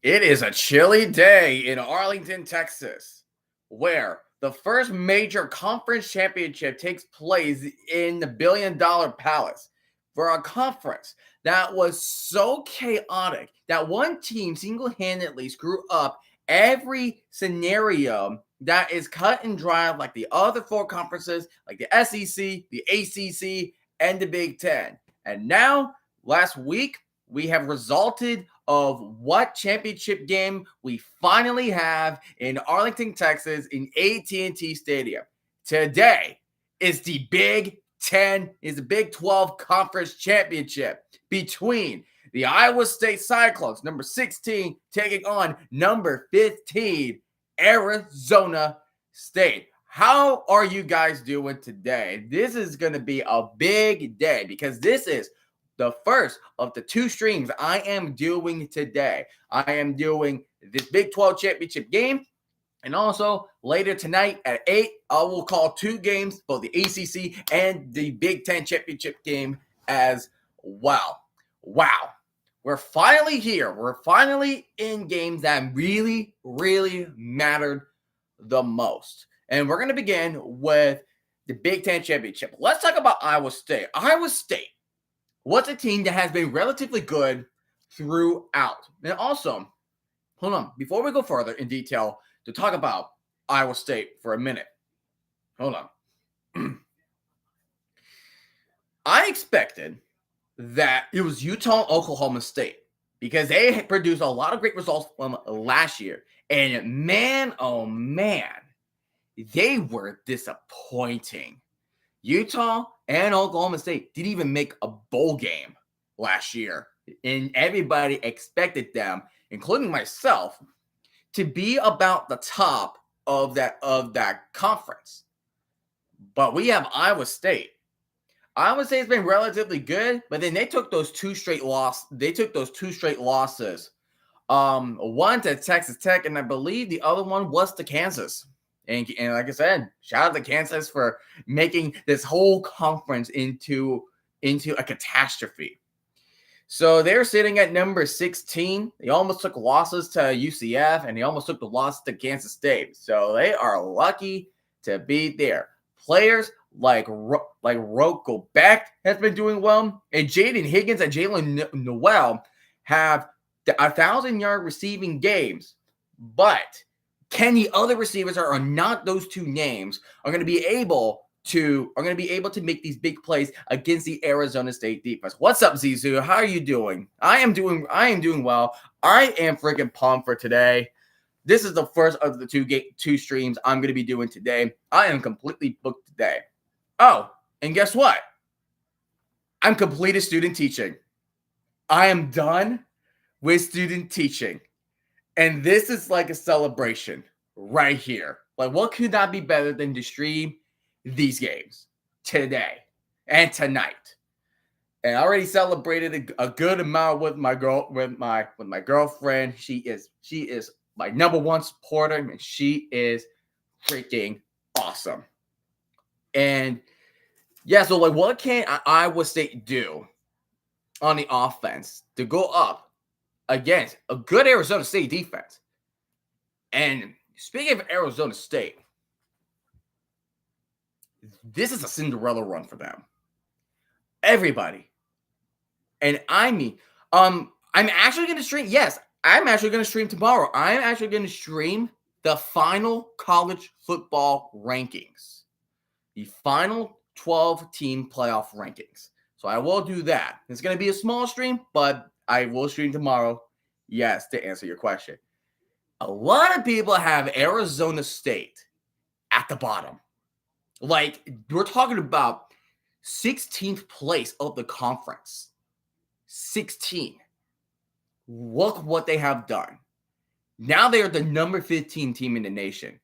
It is a chilly day in Arlington, Texas, where the first major conference championship takes place in the Billion Dollar Palace for a conference that was so chaotic that one team single handedly screwed up every scenario that is cut and dry like the other four conferences, like the SEC, the ACC, and the Big Ten. And now, last week, we have resulted of what championship game we finally have in Arlington, Texas in AT&T Stadium. Today is the Big 10, is the Big 12 Conference Championship between the Iowa State Cyclones, number 16, taking on number 15, Arizona State. How are you guys doing today? This is going to be a big day because this is the first of the two streams I am doing today. I am doing this Big 12 championship game, and also later tonight at 8, I will call two games, both the ACC and the Big 10 championship game as well. Wow. We're finally here. We're finally in games that really, really mattered the most. And we're going to begin with the Big 10 championship. Let's talk about Iowa State. Iowa State was a team that has been relatively good throughout. And also, hold on, before we go further in detail to talk about Iowa State for a minute, hold on. I expected that it was Utah, Oklahoma State, because they produced a lot of great results from last year. And man, oh man, they were disappointing. Utah and Oklahoma State didn't even make a bowl game last year. And everybody expected them, including myself, to be about the top of that conference. But we have Iowa State. Iowa State's been relatively good, but then they took those two straight losses. One to Texas Tech, and I believe the other one was to Kansas. And like I said, shout out to Kansas for making this whole conference into a catastrophe. So they're sitting at number 16. They almost took losses to UCF, and they almost took the loss to Kansas State. So they are lucky to be there. Players like Rocco Beck has been doing well, and Jaden Higgins and Jalen Noel have 1,000-yard receiving games, but can the other receivers are not those two names are going to be able to make these big plays against the Arizona State defense? What's up, Zizou? How are you doing? I am doing well. I am freaking pumped for today. This is the first of the two streams I'm going to be doing today. I am completely booked today. Oh, and guess what? I'm completed student teaching. I am done with student teaching. And this is like a celebration right here. Like, what could not be better than to stream these games today and tonight? And I already celebrated a good amount with my girlfriend. She is my number one supporter, and she is freaking awesome. And yeah, so like, what can Iowa State do on the offense to go up against a good Arizona State defense? And speaking of Arizona State, this is a Cinderella run for them. Everybody. And I mean, I'm actually going to stream. Yes, I'm actually going to stream tomorrow. I'm actually going to stream the final college football rankings. The final 12-team playoff rankings. So I will do that. It's going to be a small stream, but I will stream tomorrow. Yes, to answer your question. A lot of people have Arizona State at the bottom. Like, we're talking about 16th place of the conference. 16. Look what they have done. Now they are the number 15 team in the nation.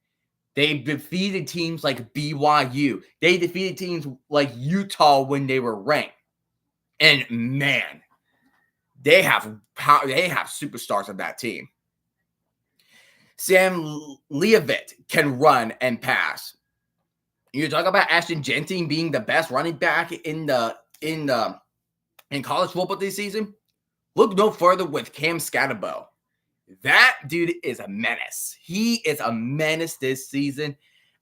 They defeated teams like BYU. They defeated teams like Utah when they were ranked. And man, they have superstars on that team. Sam Leavitt can run and pass. You talk about Ashton Genting being the best running back in college football this season. Look no further with Cam Scatterbo. That dude is a menace. He is a menace this season.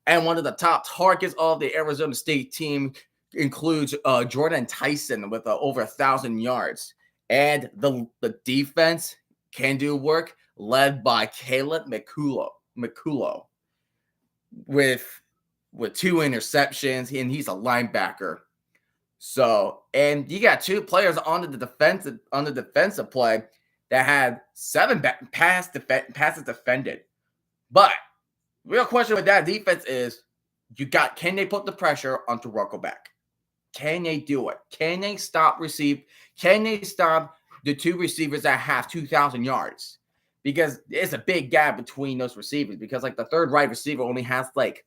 And one of the top targets of the Arizona State team includes Jordan Tyson with over 1,000 yards. And the defense can do work, led by Caleb McCullough with 2 interceptions, and he's a linebacker. So, and you got 2 players on the defensive play that had 7 passes defended. But real question with that defense is, can they put the pressure onto Ruckelback? Can they do it? Can they stop the 2 receivers that have 2,000 yards? Because there's a big gap between those receivers, because like the third wide receiver only has like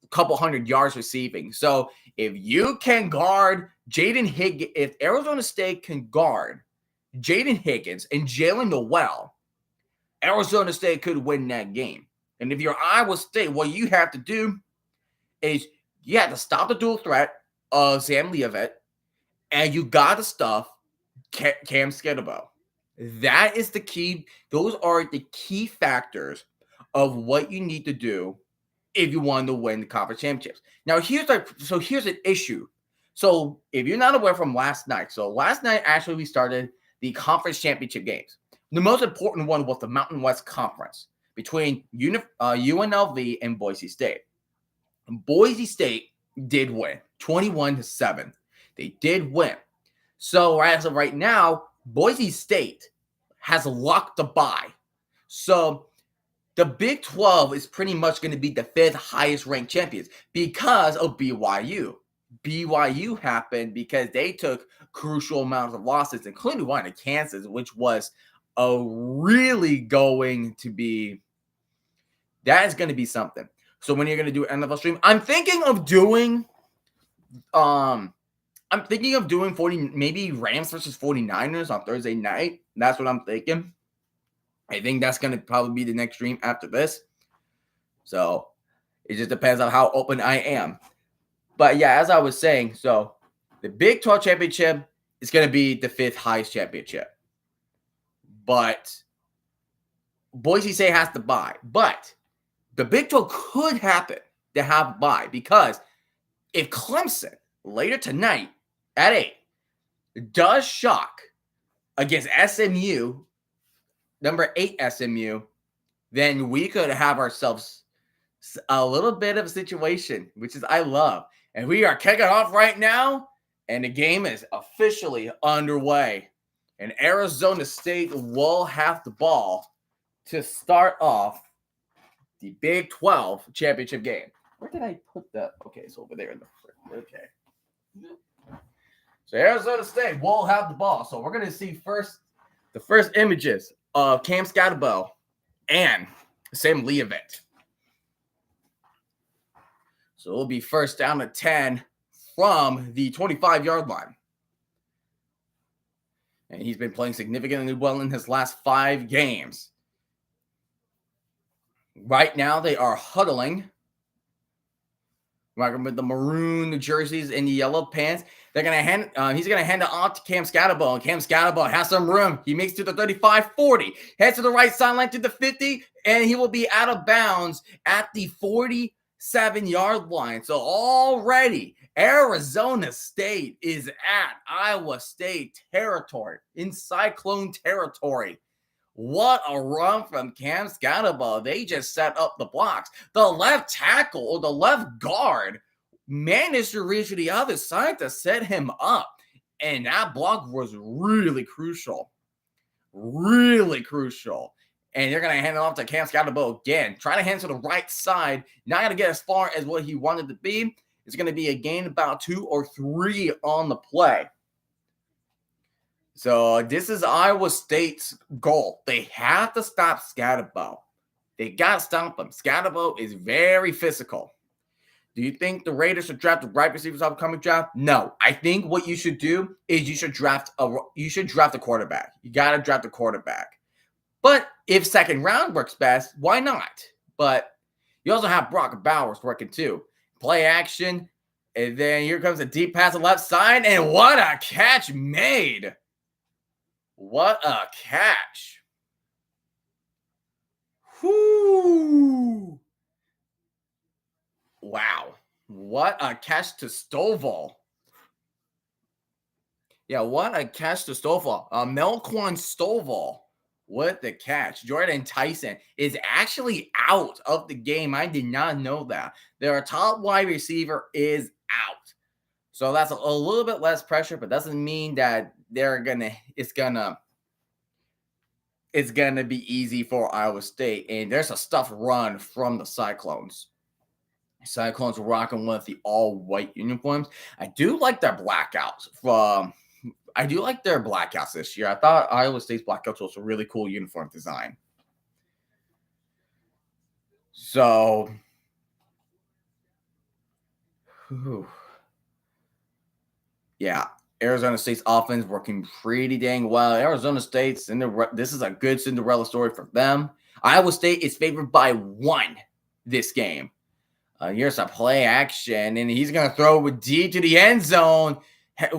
a couple hundred yards receiving. So if you can guard Jaden Higgins, if Arizona State can guard Jaden Higgins and Jalen Noel, Arizona State could win that game. And if you're Iowa State, what you have to do is you have to stop the dual threat of Sam Leavitt, and you got to stuff Cam Scatterbo. That is the key. Those are the key factors of what you need to do if you want to win the conference championships. Now, here's an issue. So if you're not aware from last night, actually we started the conference championship games. The most important one was the Mountain West Conference between UNLV and Boise State. Boise State did win 21-7. They did win. So as of right now, Boise State has locked the bye. So the Big 12 is pretty much going to be the 5th highest ranked champions because of BYU. BYU happened because they took crucial amounts of losses, including one to Kansas, which was really going to be something. So when you're going to do an NFL stream, I'm thinking of doing 40, maybe Rams versus 49ers on Thursday night. That's what I'm thinking. I think that's going to probably be the next stream after this. So it just depends on how open I am. But yeah, as I was saying, so the Big 12 championship is going to be the 5th highest championship. But Boise State has to bye. But the Big 12 could happen to have a bye, because if Clemson later tonight at 8 does shock against SMU, number 8 SMU, then we could have ourselves a little bit of a situation, which is I love. And we are kicking off right now, and the game is officially underway. And Arizona State will have the ball to start off the Big 12 championship game. Where did I put that? Okay, it's over there in the front. Okay. So Arizona State will have the ball. So we're going to see the first images of Cam Scatterbo and Sam Leavitt. So it'll be first down at 10 from the 25-yard line. And he's been playing significantly well in his last 5 games. Right now, they are huddling. Rocking with the maroon jerseys and the yellow pants. They're gonna he's gonna hand it off to Cam Scatterbo, and Cam Scatterbo has some room. He makes it to the 35-40, heads to the right sideline to the 50, and he will be out of bounds at the 47-yard line. So already, Arizona State is at Iowa State territory, in Cyclone territory. What a run from Cam Scatterbo. They just set up the blocks. The left tackle, or the left guard, managed to reach to the other side to set him up. And that block was really crucial. Really crucial. And they're going to hand it off to Cam Scatterbo again. Trying to hand to the right side. Not going to get as far as what he wanted to be. It's going to be a gain about 2 or 3 on the play. So this is Iowa State's goal. They have to stop Scatterbo. They got to stop him. Scatterbo is very physical. Do you think the Raiders should draft the right receivers off the upcoming draft? No. I think what you should do is you should draft a quarterback. You got to draft a quarterback. But if second round works best, why not? But you also have Brock Bowers working too. Play action, and then here comes a deep pass on the left side, and what a catch made. What a catch. what a catch to Stovall. Yeah, what a catch to Stovall. Melquan Stovall with the catch. Jordan Tyson is actually out of the game. I did not know that. Their top wide receiver is out. So that's a little bit less pressure, but doesn't mean that it's gonna be easy for Iowa State. And there's a stuffed run from the Cyclones. Cyclones rocking with the all-white uniforms. I do like their blackouts this year. I thought Iowa State's blackouts was a really cool uniform design. So, yeah, Arizona State's offense working pretty dang well. Arizona State's this is a good Cinderella story for them. Iowa State is favored by 1 this game. Here's a play action, and he's going to throw with D to the end zone.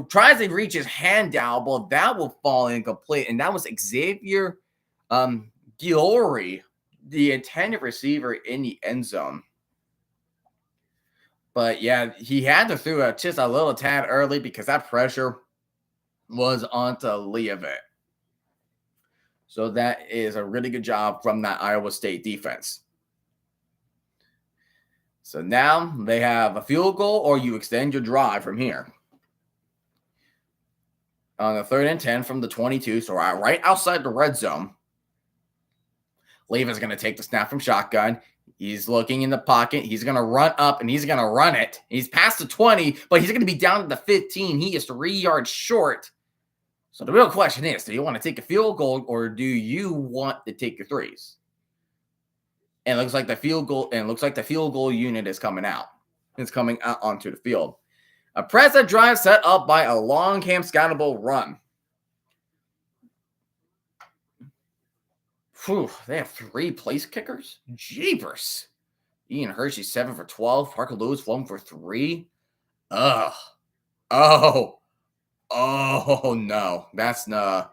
Tries to reach his hand down, but that will fall incomplete. And that was Xavier Giori, the intended receiver in the end zone. But yeah, he had to throw just a little tad early because that pressure was onto Leavitt. So that is a really good job from that Iowa State defense. So now they have a field goal, or you extend your drive from here. On the 3rd and 10 from the 22, so right outside the red zone. Leavitt's going to take the snap from shotgun. He's looking in the pocket. He's going to run up, and he's going to run it. He's past the 20, but he's going to be down to the 15. He is 3 yards short. So the real question is, do you want to take a field goal, or do you want to take your threes? And it looks like the field goal unit is coming out. It's coming out onto the field. A press drive set up by a long cam scoutable run. Whew, they have 3 place kickers? Jeepers. Ian Hershey, 7 for 12. Parker Lewis, 1 for 3. Ugh. Oh, no. That's no,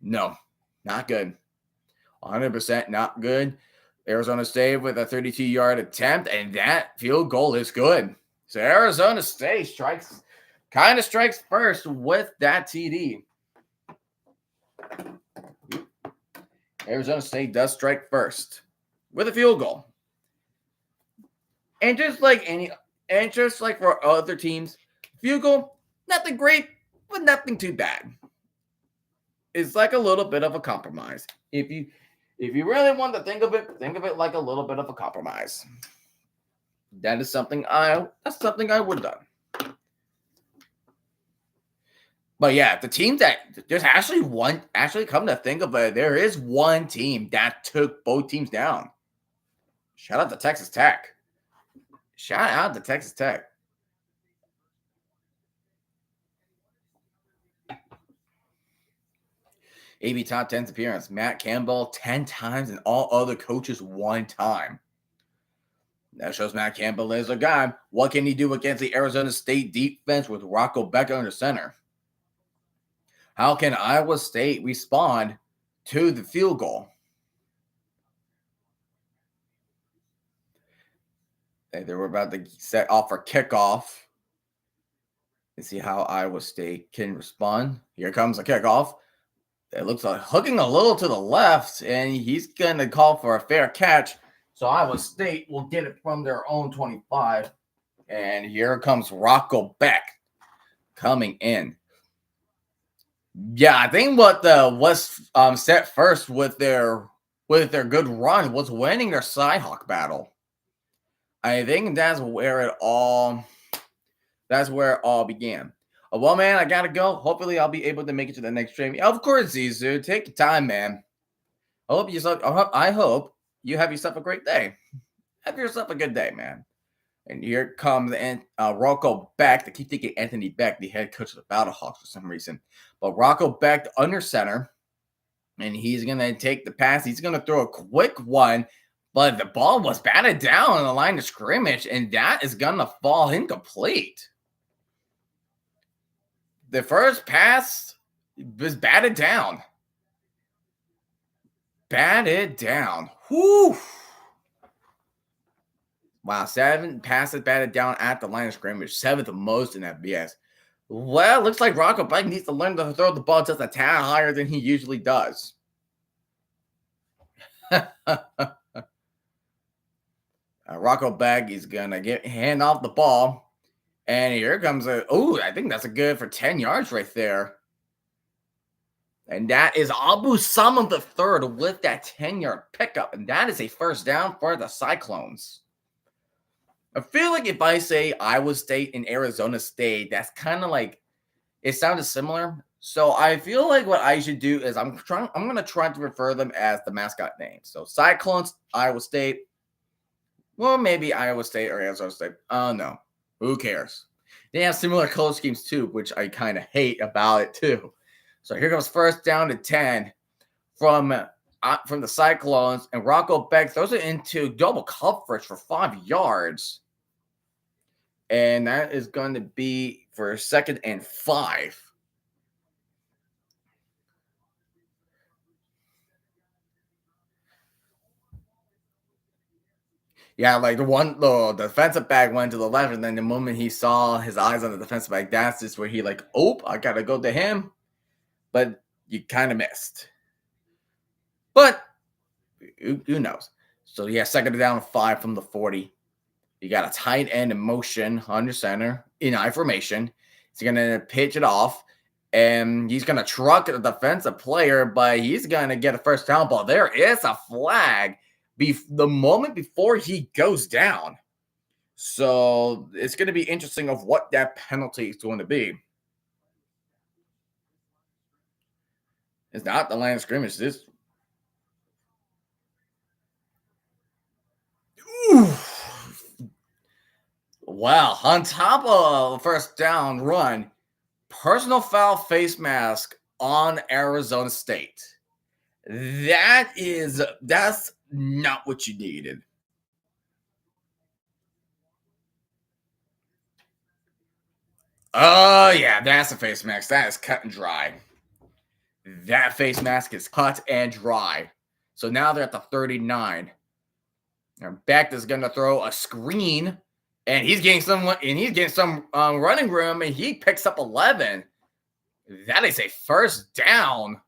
not good. 100% not good. Arizona State with a 32-yard attempt, and that field goal is good. So Arizona State strikes first with that TD. Arizona State does strike first with a field goal. And just like for other teams, field goal, nothing great, but nothing too bad. It's like a little bit of a compromise. If you really want to think of it like a little bit of a compromise. That's something I would have done. But yeah, the team that there's actually come to think of it, there is one team that took both teams down. Shout out to Texas Tech. AB top 10's appearance. Matt Campbell 10 times and all other coaches 1 time. That shows Matt Campbell is a guy. What can he do against the Arizona State defense with Rocco Beck under center? How can Iowa State respond to the field goal? They were about to set off for kickoff. Let's see how Iowa State can respond. Here comes the kickoff. It looks like hooking a little to the left, and he's going to call for a fair catch. So Iowa State will get it from their own 25. And here comes Rocco Beck coming in. Yeah, I think what was set first with their good run was winning their Cyhawk battle. I think that's where it all began. Well, man, I gotta go. Hopefully, I'll be able to make it to the next stream. Of course, Zizu, take your time, man. I hope you have yourself a great day. Have yourself a good day, man. And here comes Rocco Beck. They keep thinking Anthony Beck, the head coach of the Battlehawks for some reason. But Rocco Beck under center, and he's going to take the pass. He's going to throw a quick one, but the ball was batted down on the line of scrimmage, and that is going to fall incomplete. The first pass was batted down. Whew. Wow, 7 passes batted down at the line of scrimmage, 7th most in FBS. Well, looks like Rocco Beck needs to learn to throw the ball just a tad higher than he usually does. Rocco Beck is gonna hand off the ball, and here comes I think that's a good for 10 yards right there. And that is Abu Samad the third with that 10-yard pickup, and that is a first down for the Cyclones. I feel like if I say Iowa State and Arizona State, that's kind of like it sounded similar. So I feel like what I should do is I'm gonna try to refer them as the mascot names. So Cyclones, Iowa State. Well, maybe Iowa State or Arizona State. Oh no. Who cares? They have similar color schemes too, which I kind of hate about it too. So here comes first down to 10 from the Cyclones, and Rocco Beck throws it into double coverage for 5 yards. And that is going to be for 2nd and 5. Yeah, like the defensive back went to the left, and then the moment he saw his eyes on the defensive back, that's just where he like, oh, I gotta go to him. But you kind of missed. But who knows? So yeah, 2nd down 5 from the 40. You got a tight end in motion under center in I formation. He's gonna pitch it off, and he's gonna truck the defensive player, but he's gonna get a first down ball. There is a flag the moment before he goes down. So it's gonna be interesting of what that penalty is going to be. It's not the line of scrimmage. This. Ooh. Wow, on top of a first down run, personal foul face mask on Arizona State. That's not what you needed. Oh yeah, that's a face mask. That is cut and dry. That face mask is cut and dry. So now they're at the 39. Beck is going to throw a screen, and he's getting some running room, and he picks up 11. That is a first down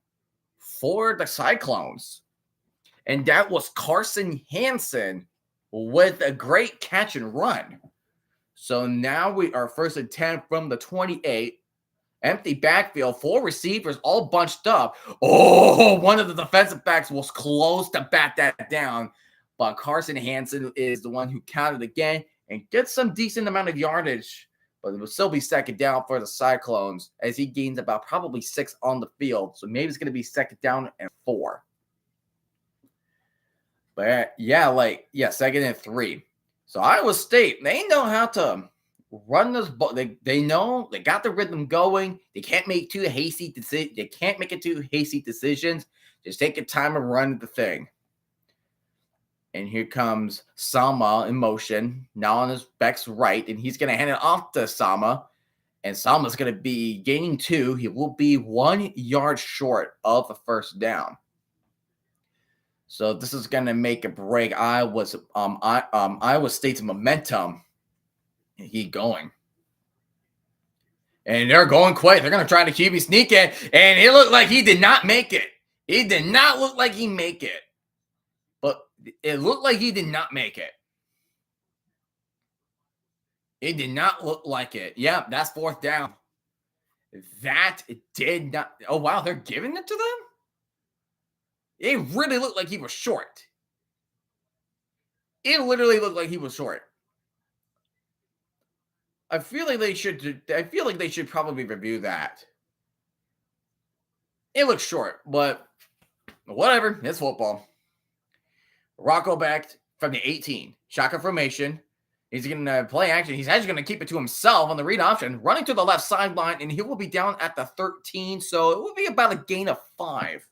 for the Cyclones. And that was Carson Hansen with a great catch and run. So now we are 1st and 10 from the 28. Empty backfield, 4 receivers all bunched up. Oh, one of the defensive backs was close to bat that down. But Carson Hansen is the one who counted again and gets some decent amount of yardage. But it will still be 2nd down for the Cyclones as he gains about probably 6 on the field. So maybe it's going to be 2nd down and 4. But yeah, 2nd and 3. So Iowa State, they know how to run this ball. They know they got the rhythm going. They can't make too hasty decisions. They can't make it too hasty decisions. Just take your time and run the thing. And here comes Sama in motion, now on his Beck's right, and he's going to hand it off to Sama. And Sama's going to be gaining 2. He will be 1 yard short of the first down. So this is going to make a break. Iowa State's momentum. Keep going. And they're going quick. They're going to try to keep me sneaking. And it looked like he did not make it. He did not look like he make it. But it looked like he did not make it. It did not look like it. Yeah, that's 4th down. That did not. Oh, wow. They're giving it to them? It really looked like he was short. It literally looked like he was short. I feel like they should probably review that. It looks short, but whatever. It's football. Rocco back from the 18. Shotgun formation. He's going to play action. He's actually going to keep it to himself on the read option, running to the left sideline, and he will be down at the 13. So it will be about a gain of 5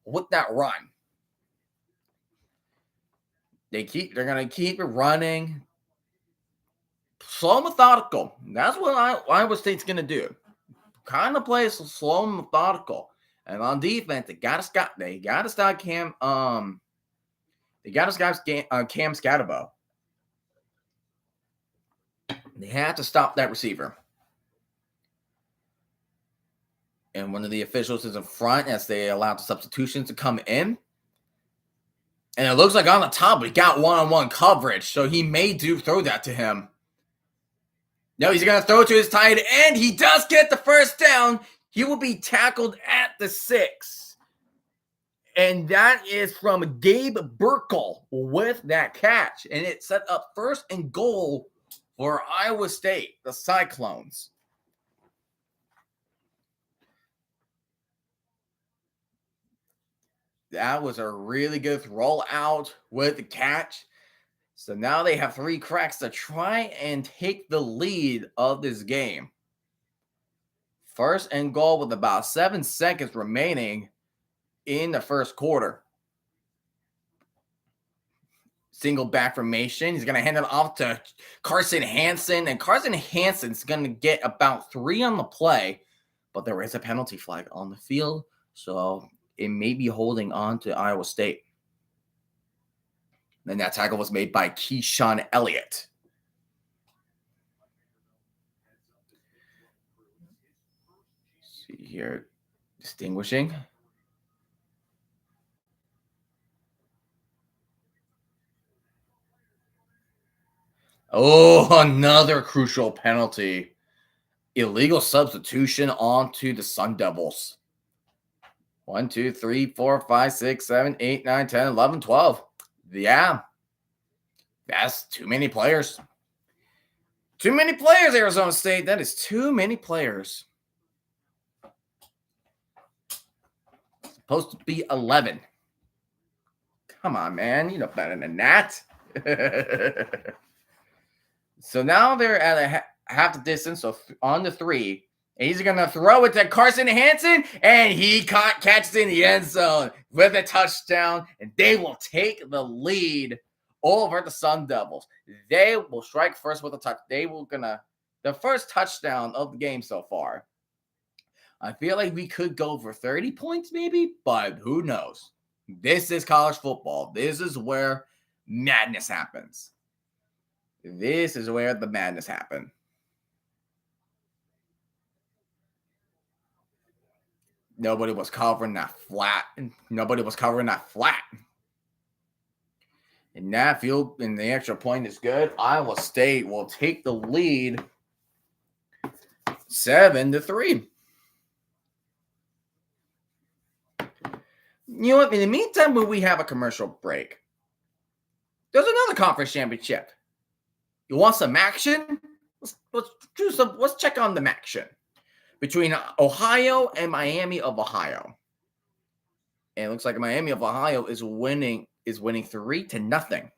with that run. They're going to keep it running. Slow and methodical. That's what Iowa State's going to do. Kind of play slow and methodical. And on defense, they got to stop Cam Scatterbo. They had to stop that receiver. And one of the officials is in front as they allow the substitutions to come in. And it looks like on the top, we got one-on-one coverage. So he may throw that to him. No, he's going to throw it to his tight end. He does get the first down. He will be tackled at the 6. And that is from Gabe Burkle with that catch. And it set up 1st and goal for Iowa State, the Cyclones. That was a really good throw out with the catch. So now they have 3 cracks to try and take the lead of this game. 1st and goal with about 7 seconds remaining in the first quarter. Single back formation. He's going to hand it off to Carson Hansen. And Carson Hansen's going to get about 3 on the play. But there is a penalty flag on the field. So it may be holding on to Iowa State. Then that tackle was made by Keyshawn Elliott. Let's see here, distinguishing. Oh, another crucial penalty. Illegal substitution onto the Sun Devils. 1, 2, 3, 4, 5, 6, 7, 8, 9, 10, 11, 12. Yeah. That's too many players. Too many players, Arizona State. That is too many players. Supposed to be 11. Come on, man. You know better than that. So now they're at half the distance, so on the 3. And he's going to throw it to Carson Hansen, and he catches in the end zone with a touchdown, and they will take the lead over the Sun Devils. They will strike first with a touch. They will the first touchdown of the game so far. I feel like we could go for 30 points maybe, but who knows? This is college football. This is where madness happens. This is where the madness happens. Nobody was covering that flat. Nobody was covering that flat. And that field and the extra point is good. Iowa State will take the lead 7-3. You know what? In the meantime, when we have a commercial break, there's another conference championship. You want some action? Let's check on the action between Ohio and Miami of Ohio. And it looks like Miami of Ohio is winning 3-0.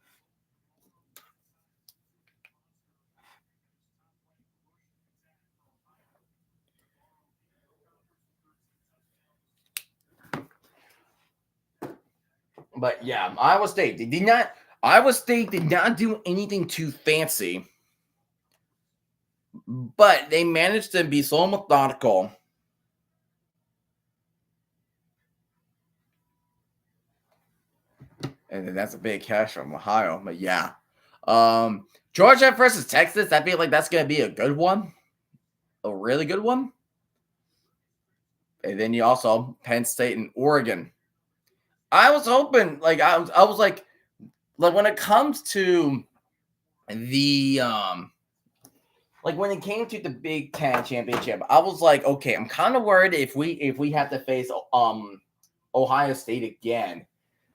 But yeah, Iowa State did not do anything too fancy. But they managed to be so methodical. And that's a big catch from Ohio. But yeah. Georgia versus Texas, I feel like that's going to be a good one. A really good one. And then you also Penn State and Oregon. I was hoping, like, I was like when it comes to the like when it came to the Big Ten championship, I was like, okay, I'm kind of worried if we have to face Ohio State again,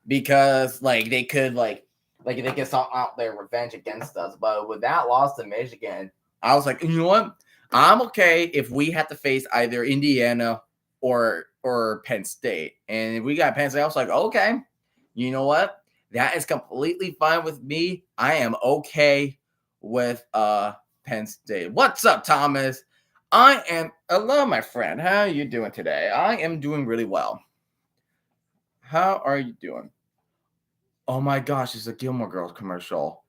because like they could like they could sort out their revenge against us. But with that loss to Michigan, I was like, you know what? I'm okay if we have to face either Indiana or Penn State. And if we got Penn State, I was like, okay, you know what? That is completely fine with me. I am okay with Penn State. What's up, Thomas? Hello, my friend. How are you doing today? I am doing really well. How are you doing? Oh my gosh, it's a Gilmore Girls commercial.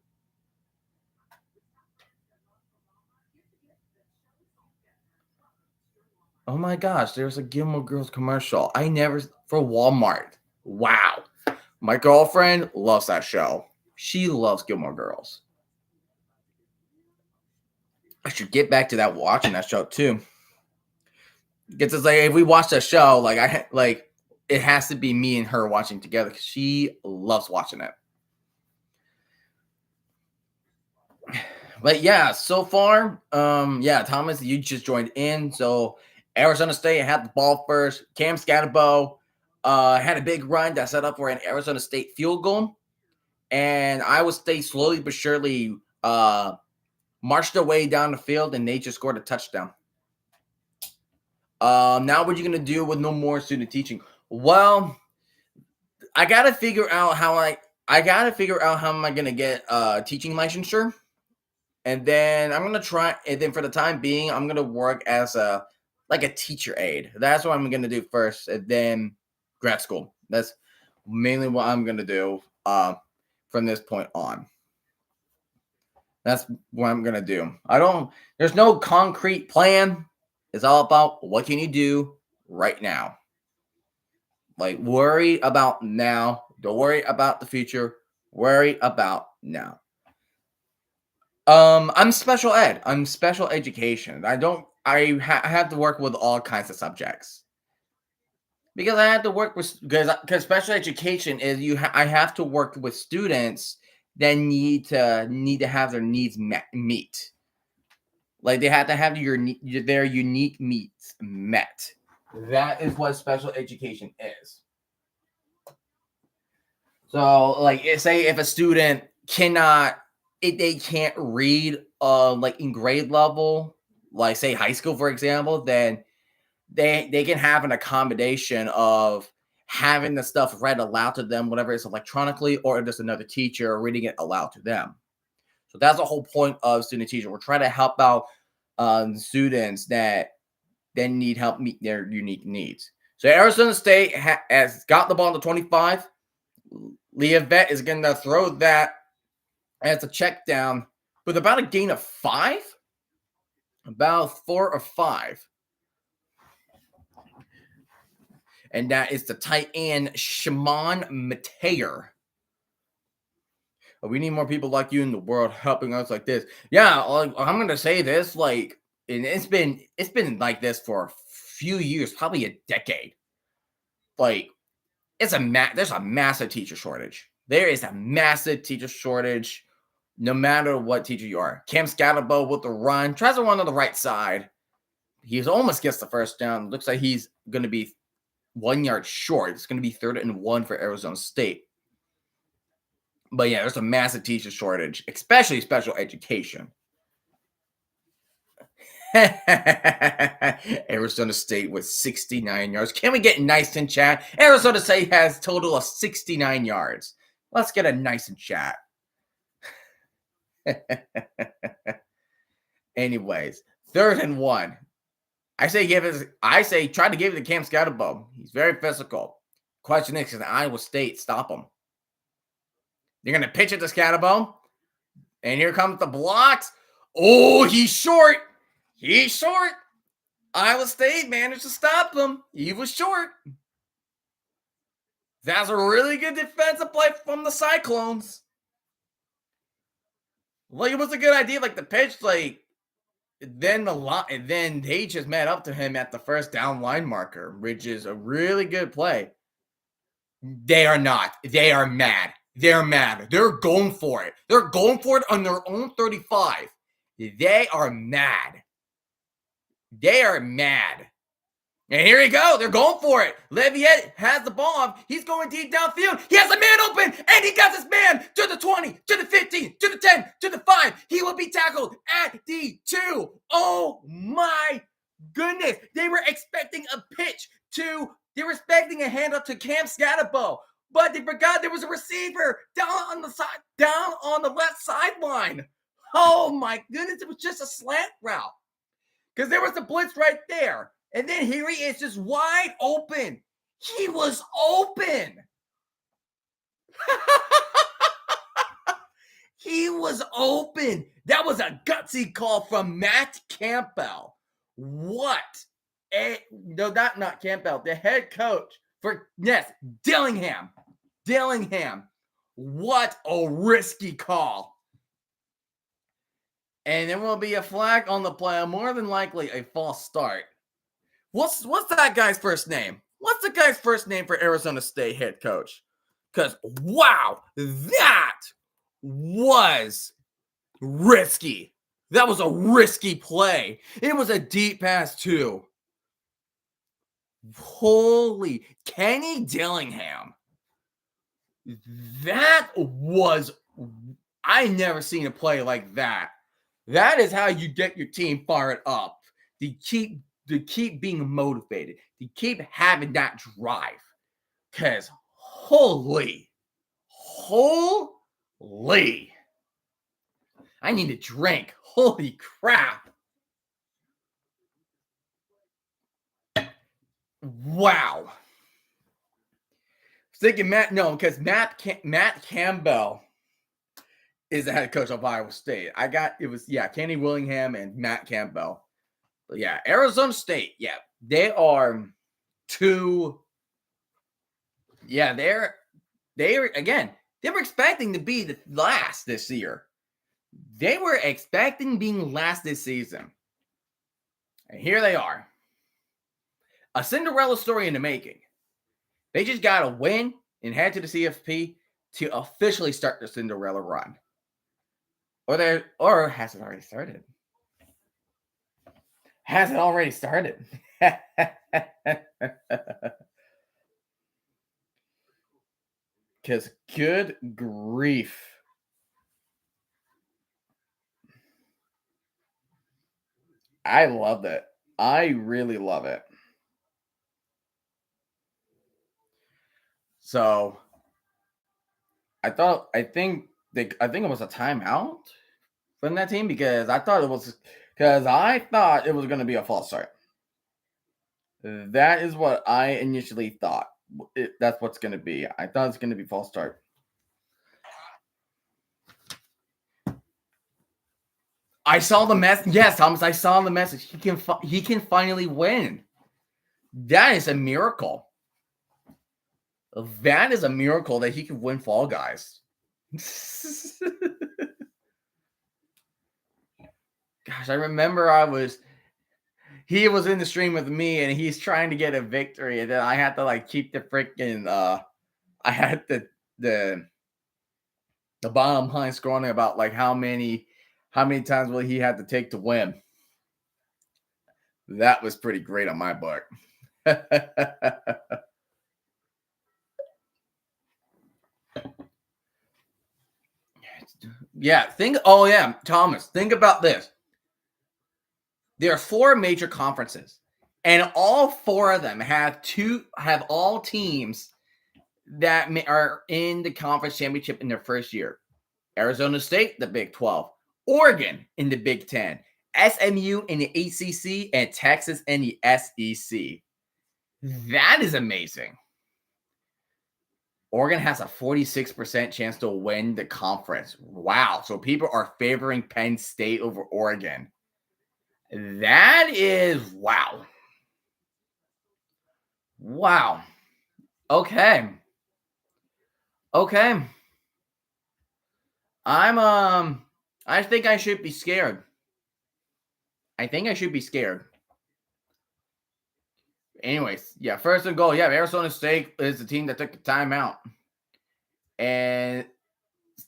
Oh my gosh, there's a Gilmore Girls commercial. For Walmart. Wow. My girlfriend loves that show. She loves Gilmore Girls. I should get back to that watching that show too. Because it's like if we watch that show, like it has to be me and her watching together because she loves watching it. But yeah, so far, yeah, Thomas, you just joined in. So Arizona State had the ball first. Cam Scatterbo had a big run that set up for an Arizona State field goal. And Iowa State slowly but surely marched their way down the field, and they just scored a touchdown. Now what are you gonna do with no more student teaching? Well, I gotta figure out how am I gonna get teaching licensure. And then I'm gonna try, and then for the time being, I'm gonna work as a teacher aide. That's what I'm gonna do first, and then grad school. That's mainly what I'm gonna do from this point on. That's what I'm gonna do. There's no concrete plan. It's all about what can you do right now. Like worry about now. Don't worry about the future. Worry about now. I'm special ed. I'm special education. I have to work with all kinds of subjects because I have to work with because special education is I have to work with students that need to have their needs meet. Like they have to have their unique needs met. That is what special education is. So, like, say if a student if they can't read, like in grade level, like say high school, for example, then they can have an accommodation of having the stuff read aloud to them, whatever it's electronically, or just another teacher reading it aloud to them. So that's the whole point of student teacher. We're trying to help out students that then need help meet their unique needs. So Arizona State has got the ball on the 25. Leah Vett is going to throw that as a check down with about a gain of 5, about 4 or 5. And that is the tight end, Shimon Mateer. We need more people like you in the world helping us like this. Yeah, I'm going to say this, like, and it's been like this for a few years, probably a decade. Like, there's a massive teacher shortage. There is a massive teacher shortage, no matter what teacher you are. Cam Scatterbo with the run, tries to run on the right side. He almost gets the first down. Looks like he's going to be 1 yard short. It's going to be 3rd and 1 for Arizona State. But yeah, there's a massive teacher shortage, especially special education. Arizona State with 69 yards. Can we get nice in chat? Arizona State has a total of 69 yards. Let's get a nice in chat. Anyways, 3rd and 1. I say try to give it to Cam Scatterbo. He's very physical. Question is, can Iowa State stop him? They're going to pitch it to Scatterbo. And here comes the blocks. Oh, he's short. He's short. Iowa State managed to stop him. He was short. That's a really good defensive play from the Cyclones. Like, it was a good idea. Like, the pitch, like, then they just met up to him at the first down line marker, which is a really good play. They are not. They are mad. They're mad. They're going for it. They're going for it on their own 35. They are mad. They are mad. And here you go. They're going for it. Leviette has the ball. He's going deep downfield. He has a man open, and he got his man to the 20, to the 15, to the 10, to the 5. He will be tackled at the 2. Oh, my goodness. They were expecting a pitch they were expecting a handoff to Cam Scatterbo, but they forgot there was a receiver down on the left sideline. Oh, my goodness. It was just a slant route because there was a blitz right there. And then here he is just wide open. He was open. He was open. That was a gutsy call from Matt Campbell. What? No, not Campbell. The head coach Dillingham. What a risky call. And there will be a flag on the play, more than likely a false start. What's that guy's first name? What's the guy's first name for Arizona State head coach? Because wow, that was risky. That was a risky play. It was a deep pass too. Holy Kenny Dillingham. That was, I never seen a play like that. That is how you get your team fired up. To keep being motivated. To keep having that drive. Because holy. I need a drink. Holy crap. Wow. Thinking because Matt Campbell is the head coach of Iowa State. Kenny Willingham and Matt Campbell. But yeah, Arizona State. Yeah, they are two. Yeah, they were expecting to be the last this year. They were expecting being last this season. And here they are. A Cinderella story in the making. They just got to win and head to the CFP to officially start the Cinderella run. Or has it already started? Has it already started? Because good grief. I love it. I really love it. So I think it was a timeout from that team because I thought it was going to be a false start. That is what I initially thought. That's what's going to be. I thought it's going to be false start. I saw the message. Yes, Thomas, I saw the message. He can finally win. That is a miracle. That is a miracle that he can win Fall Guys. Gosh, I remember he was in the stream with me and he's trying to get a victory, and then I had to keep the freaking I had the bottom line scrolling about how many times will he have to take to win. That was pretty great on my book. Thomas, think about this. There are 4 major conferences, and all 4 of them have all teams that are in the conference championship in their first year. Arizona State, the Big 12, Oregon in the Big 10, SMU in the ACC, and Texas in the SEC. That is amazing. Oregon has a 46% chance to win the conference. Wow. So people are favoring Penn State over Oregon. That is wow. Wow. Okay. I think I should be scared. Anyways, yeah, first and goal. Yeah, Arizona State is the team that took the timeout. And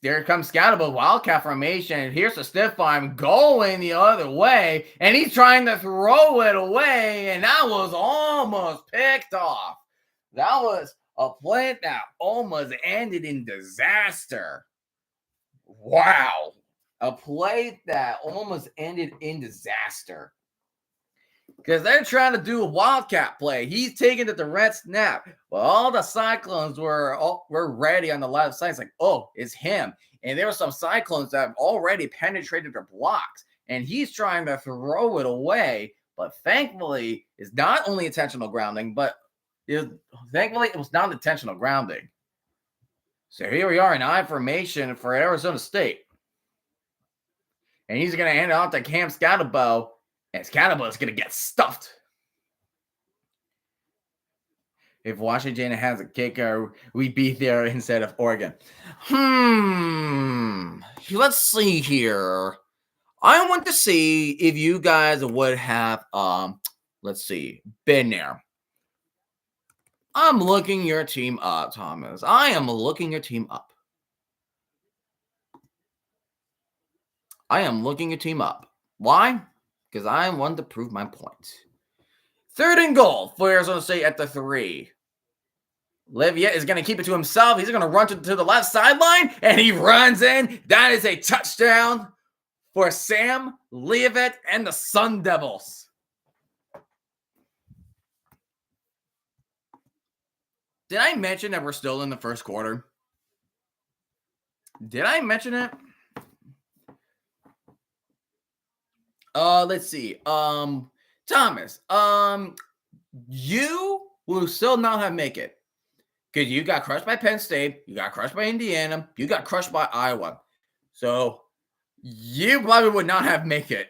there comes Scatterable Wildcat formation. Here's a stiff arm going the other way, and he's trying to throw it away, and that was almost picked off. That was a play that almost ended in disaster. Wow. A play that almost ended in disaster. Because they're trying to do a Wildcat play. He's taking it to red snap. Well, all the Cyclones were ready on the left side. It's like, oh, it's him. And there were some Cyclones that have already penetrated their blocks. And he's trying to throw it away. But thankfully, it's not only intentional grounding, but thankfully it was not intentional grounding. So here we are in I formation for Arizona State. And he's going to hand it off to Cam Scatterbo. And Scatterbo is going to get stuffed. If Washington has a kicker, we beat there instead of Oregon. Let's see here. I want to see if you guys would have, let's see, been there. I'm looking your team up, Thomas. I am looking your team up. I am looking your team up. Why? Because I want to prove my point. 3rd and goal for Arizona State at the 3. Leviette is going to keep it to himself. He's going to run to the left sideline, and he runs in. That is a touchdown for Sam Leviette and the Sun Devils. Did I mention that we're still in the first quarter? Did I mention it? Let's see. Thomas, you will still not have make it. Because you got crushed by Penn State, you got crushed by Indiana, you got crushed by Iowa. So you probably would not have make it.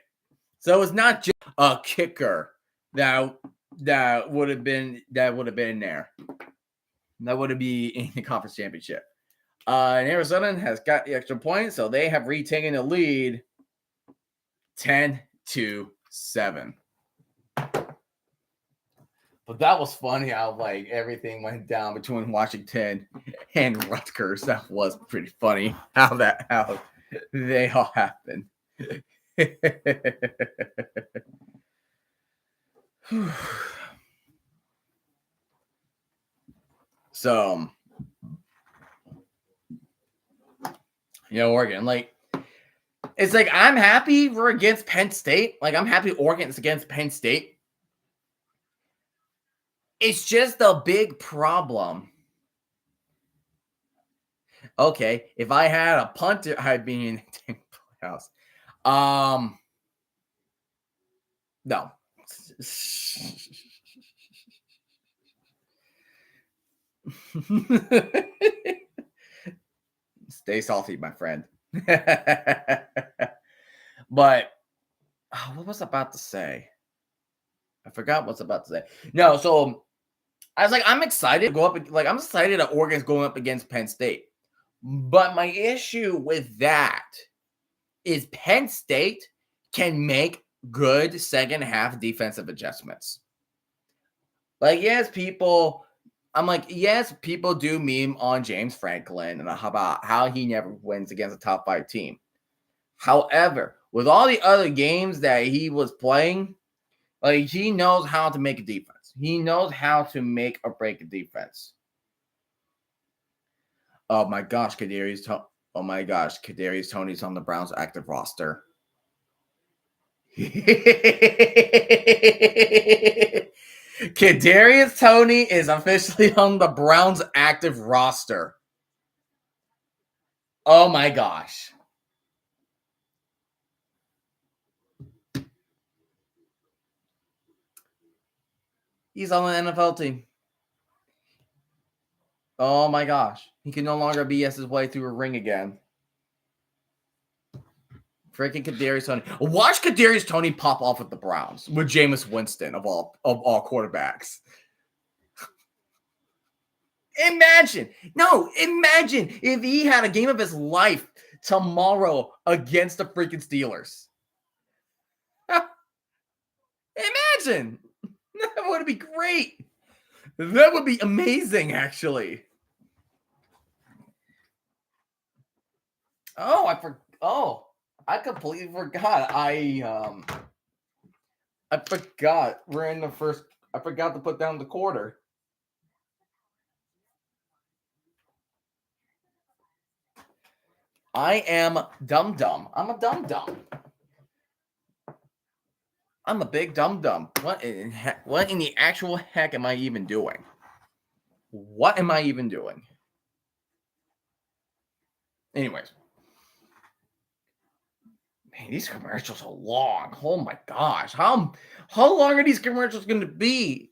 So it's not just a kicker that would have been in there. That would be in the conference championship. And Arizona has got the extra point, so they have retaken the lead 10-7. But that was funny how like everything went down between Washington and Rutgers. That was pretty funny how they all happened. So, Oregon, like, it's like I'm happy we're against Penn State. Like, I'm happy Oregon's against Penn State. It's just a big problem. Okay, if I had a punter, I'd be in the playoffs. No. Stay salty, my friend. But what was I about to say? I forgot what's about to say. No, so I was like, I'm excited to go up. Like, I'm excited that Oregon's going up against Penn State. But my issue with that is Penn State can make good second half defensive adjustments. Like, yes, people do meme on James Franklin and about how he never wins against a top 5 team. However, with all the other games that he was playing, like, he knows how to make a defense. He knows how to make or break a defense. Oh my gosh, Kadarius Toney's on the Browns active roster. Kadarius Toney is officially on the Browns active roster. Oh my gosh. He's on the NFL team. Oh my gosh. He can no longer BS his way through a ring again. Freaking Kadarius Toney. Watch Kadarius Toney pop off with the Browns with Jameis Winston of all quarterbacks. Imagine if he had a game of his life tomorrow against the freaking Steelers. Imagine. That would be great. That would be amazing, actually. I completely forgot. I forgot. We're in the first. I forgot to put down the quarter. I am dumb. I'm a dumb. I'm a big dumb. What in the actual heck am I even doing? What am I even doing? Anyways. Man, these commercials are long. Oh my gosh. How long are these commercials going to be?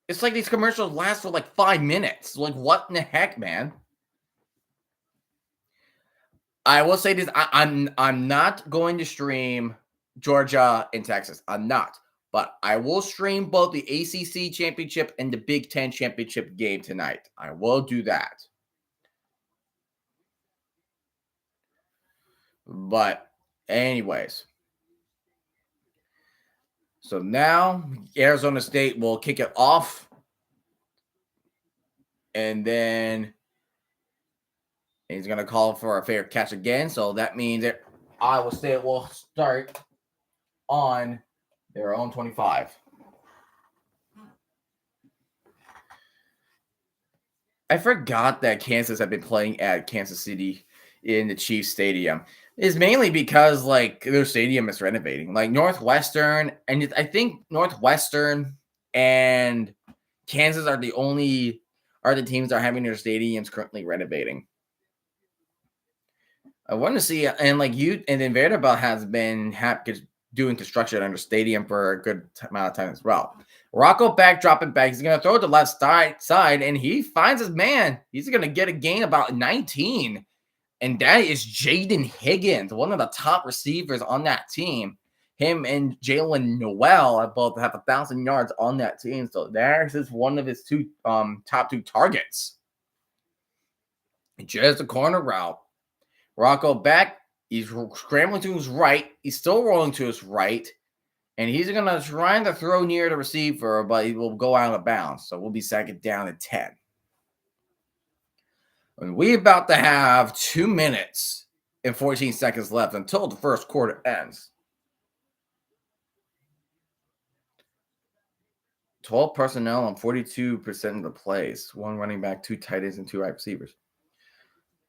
It's like these commercials last for like 5 minutes. Like, what in the heck, man? I will say this. I'm not going to stream Georgia and Texas. I'm not. But I will stream both the ACC championship and the Big Ten championship game tonight. I will do that. But anyways, so now Arizona State will kick it off, and then he's going to call for a fair catch again. So that means that Iowa State will start on their own 25. I forgot that Kansas had been playing at Kansas City in the Chiefs Stadium. It's mainly because like their stadium is renovating. Like Northwestern, and I think Northwestern and Kansas are the teams that are having their stadiums currently renovating. I want to see, and like you, and then Vanderbilt has been doing construction under stadium for a good amount of time as well. Rocco back, dropping back. He's going to throw it to left side, and he finds his man. He's going to get a gain about 19, and that is Jaden Higgins, one of the top receivers on that team. Him and Jalen Noel both have 1,000 yards on that team, so there's just one of his top two targets. Just a corner route. Rocco back. He's scrambling to his right. He's still rolling to his right. And he's going to try to throw near the receiver, but he will go out of bounds. So we'll be second down at 10. And we're about to have 2 minutes and 14 seconds left until the first quarter ends. 12 personnel on 42% of the plays. 1 running back, 2 tight ends, and 2 wide receivers.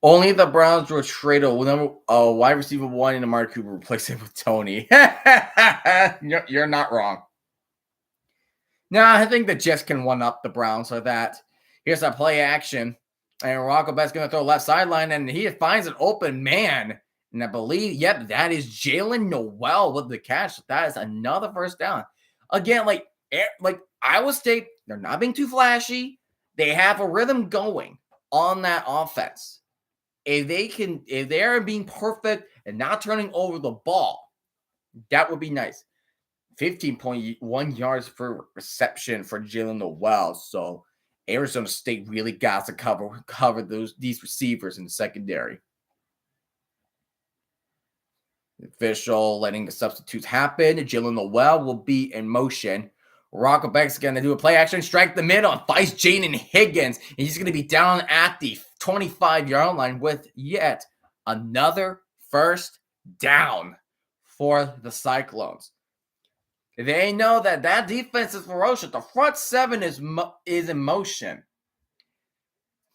Only the Browns will trade a wide receiver 1 in Amari Cooper, replace him with Tony. You're not wrong. Now, I think the Jets can one-up the Browns for that. Here's a play action. And Rocco Bett's going to throw left sideline, and he finds an open man. And I believe, that is Jalen Noel with the catch. That is another first down. Again, like Iowa State, they're not being too flashy. They have a rhythm going on that offense. If they're being perfect and not turning over the ball, that would be nice. 15.1 yards per reception for Jalen Noel. So Arizona State really got to cover these receivers in the secondary. The official letting the substitutes happen. Jalen Noel will be in motion. Rockebeck's going to do a play action, strike the middle, and fights Jaden Higgins. And he's going to be down at the 25-yard line with yet another first down for the Cyclones. They know that defense is ferocious. The front seven is in motion.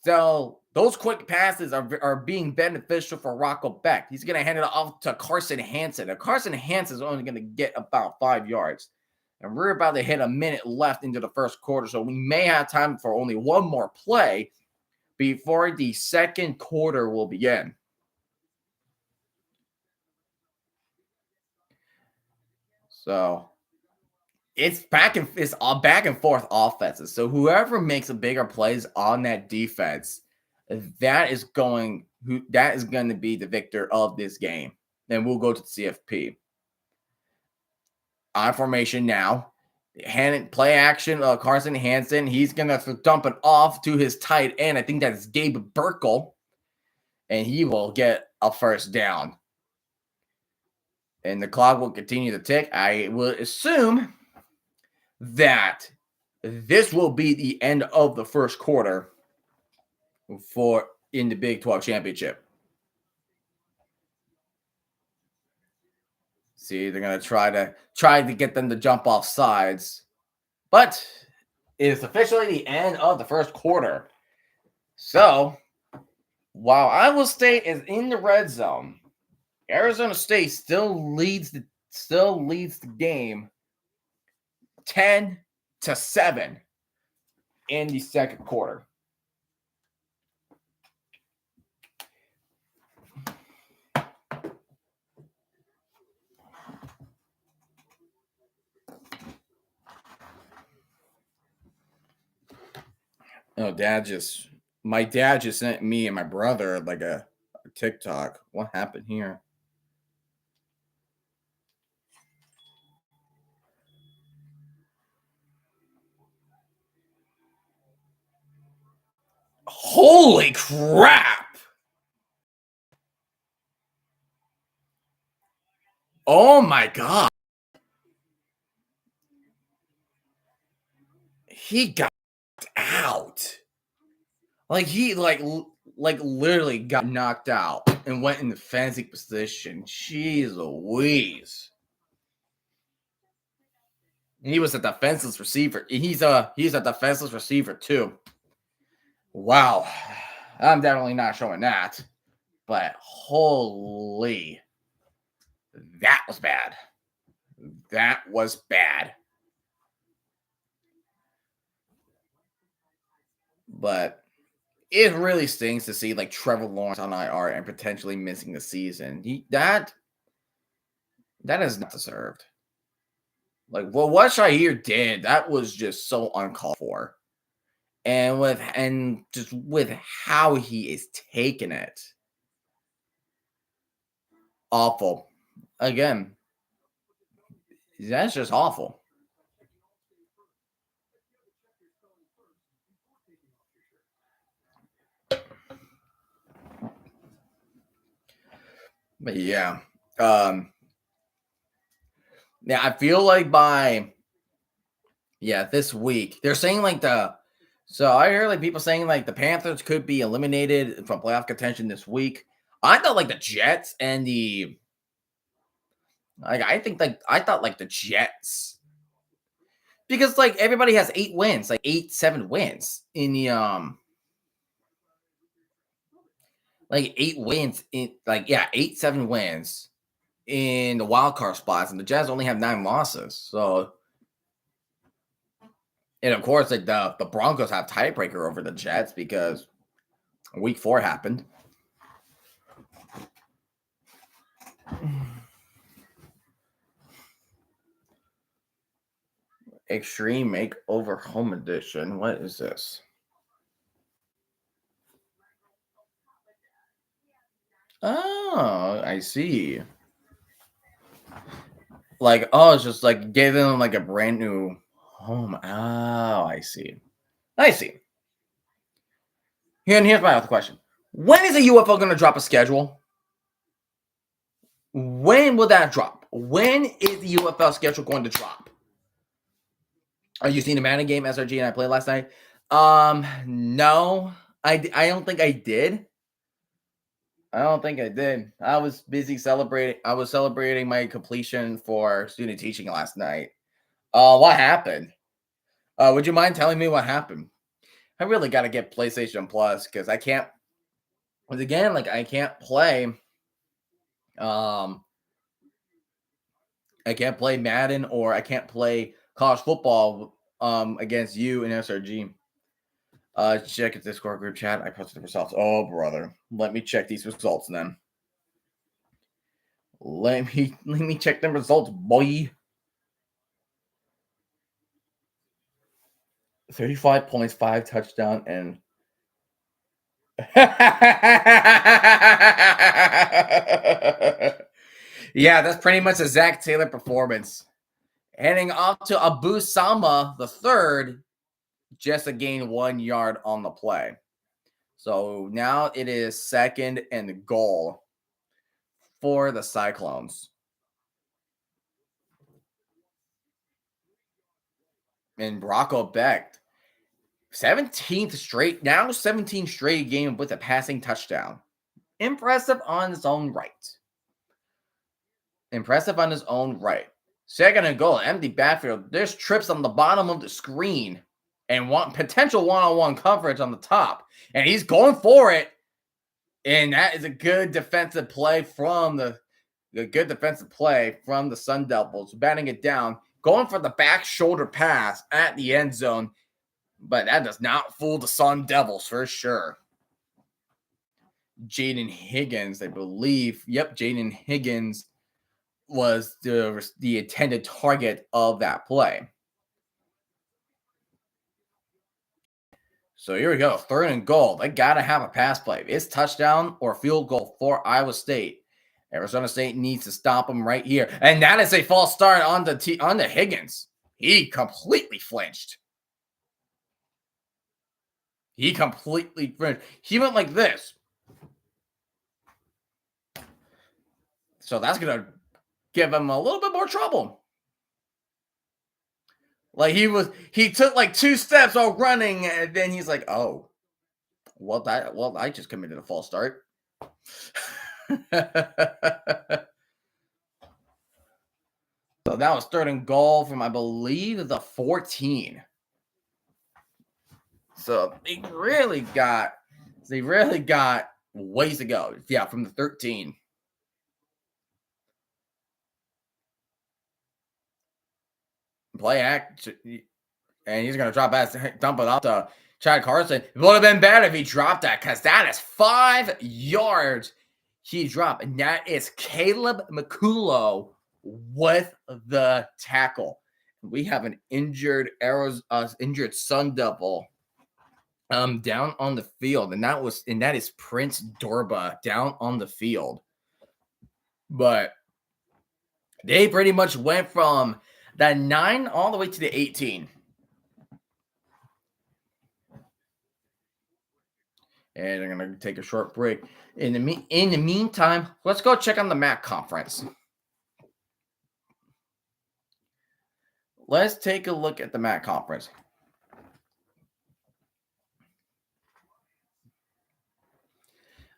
So those quick passes are being beneficial for Rocco Beck. He's going to hand it off to Carson Hansen. And Carson Hansen is only going to get about 5 yards. And we're about to hit a minute left into the first quarter, so we may have time for only one more play before the second quarter will begin. So it's back and forth offenses. So whoever makes a bigger plays on that defense, that is going to be the victor of this game. Then we'll go to the CFP. On formation now. Play action, Carson Hansen. He's going to dump it off to his tight end. I think that's Gabe Burkle. And he will get a first down. And the clock will continue to tick. I will assume that this will be the end of the first quarter in the Big 12 championship. See, they're going to try to get them to jump off sides. But it is officially the end of the first quarter. So, while Iowa State is in the red zone, Arizona State still leads the game 10-7 in the second quarter. Oh, my dad just sent me and my brother like a TikTok. What happened here? Holy crap! Oh my God. He got out. Like he like literally got knocked out and went in the fancy position. Jeez Louise. And he was a defenseless receiver. He's a defenseless receiver too. Wow. I'm definitely not showing that. But holy, that was bad. That was bad. But it really stings to see like Trevor Lawrence on IR and potentially missing the season. That is not deserved. Like, well, what Shahir did, that was just so uncalled for. And just with how he is taking it. Awful. Again, that's just awful. But yeah. Yeah, I feel like by this week, they're saying like so I hear like people saying like the Panthers could be eliminated from playoff contention this week. I thought like the Jets and the I thought like the Jets, because like everybody has 8 wins, like 7 wins in the like 8 wins in 7 wins in the wild card spots, and the Jets only have 9 losses. So, and of course, like the Broncos have tiebreaker over the Jets because week 4 happened. Extreme Makeover Home Edition. What is this? Oh, I see. Like, oh, it's just like giving them like a brand new home. Oh, I see. I see. Here's my other question. When is the UFO going to drop a schedule? When will that drop? When is the UFL schedule going to drop? Are you seeing the Madden game SRG and I played last night? No, I don't think I did. I don't think I did. I was busy celebrating. I was celebrating my completion for student teaching last night. What happened? Would you mind telling me what happened? I really got to get PlayStation Plus because I can't. Because again, like I can't play. I can't play Madden or I can't play college football against you and SRG. Check the Discord group chat. I posted the results. Oh, brother. Let me check these results then. Let me check the results, boy. 35 points, 5 touchdown, and yeah, that's pretty much a Zach Taylor performance. Heading off to Abu Sama the third, just to gain 1 yard on the play. So now it is 2nd and goal for the Cyclones. And Rocco Beck, 17th straight game with a passing touchdown. Impressive on his own right. 2nd and goal, empty backfield. There's trips on the bottom of the screen and potential one-on-one coverage on the top. And he's going for it. And that is a good defensive play from the Sun Devils, batting it down, going for the back shoulder pass at the end zone. But that does not fool the Sun Devils for sure. Jaden Higgins, I believe. Yep, Jaden Higgins was the intended target of that play. So here we go. 3rd and goal. They got to have a pass play. It's touchdown or field goal for Iowa State. Arizona State needs to stop them right here. And that is a false start on the Higgins. He completely flinched. He went like this. So that's going to give him a little bit more trouble. Like he took like 2 steps while running, and then he's like, "Oh, well, I just committed a false start." So that was 3rd and goal from, I believe, the 14. So they really got ways to go. Yeah, from the 13. Play act, and he's gonna dump it off to Chad Carson. It would have been better if he dropped that, because that is 5 yards he dropped, and that is Caleb McCullough with the tackle. We have an injured Sun Devil down on the field, and that is Prince Dorba down on the field. But they pretty much went from the 9 all the way to the 18. And I'm going to take a short break. In the meantime, let's go check on the MAC conference. Let's take a look at the MAC conference.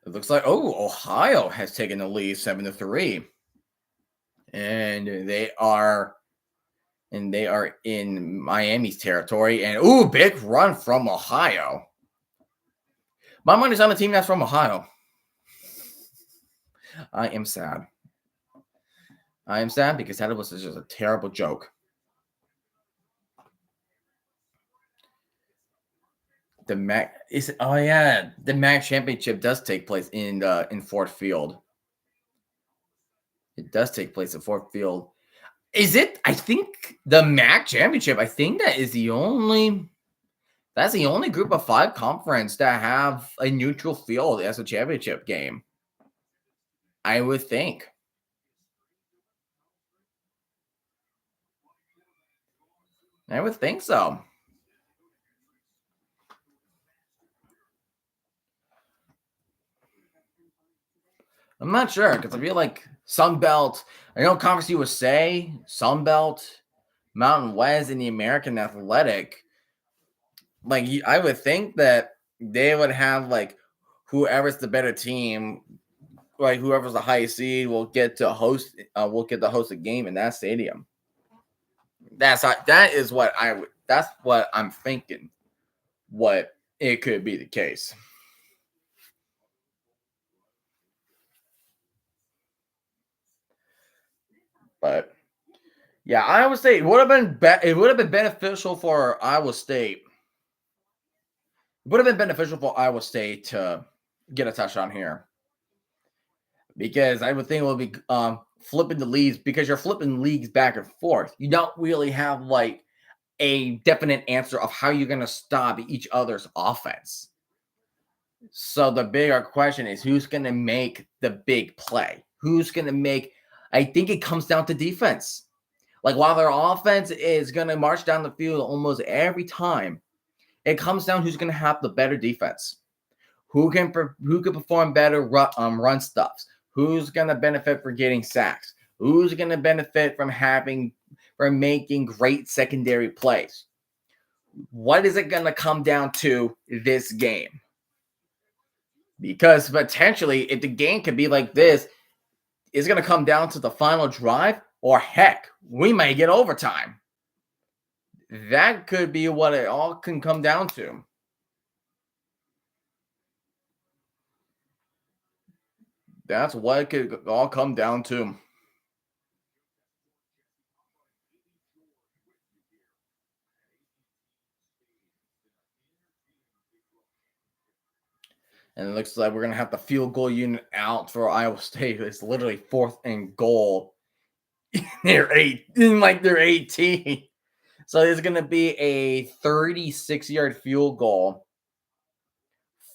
It looks like, Ohio has taken the lead 7-3. And they are in Miami's territory. And big run from Ohio. My money's on the team that's from Ohio. I am sad. Because that was just a terrible joke. The MAC the MAC championship does take place in Ford Field. It does take place at Ford Field. Is it? I think the MAC championship. I think that's the only group of 5 conference that have a neutral field as a championship game. I would think. I would think so. I'm not sure, because I feel like Sun Belt, I know Conference USA, Sun Belt, Mountain West, and the American Athletic. Like, I would think that they would have like whoever's the better team, like whoever's the highest seed will get to host a game in that stadium. That's what I'm thinking. What it could be the case. But yeah, Iowa State would have been beneficial for Iowa State. It would have been beneficial for Iowa State to get a touchdown here, because I would think it would be flipping the leagues, because you're flipping leagues back and forth. You don't really have like a definite answer of how you're going to stop each other's offense. So the bigger question is, who's going to make the big play? Who's going to make? I think it comes down to defense. Like, while their offense is going to march down the field almost every time, it comes down who's going to have the better defense. Who can perform better run stuffs? Who's going to benefit from getting sacks? Who's going to benefit from making great secondary plays? What is it going to come down to this game? Because potentially, if the game could be like this, it's going to come down to the final drive, or heck, we might get overtime. That could be what it all can come down to. That's what it could all come down to. And it looks like we're going to have the field goal unit out for Iowa State. It's literally 4th and goal. They're 18. So there's going to be a 36-yard field goal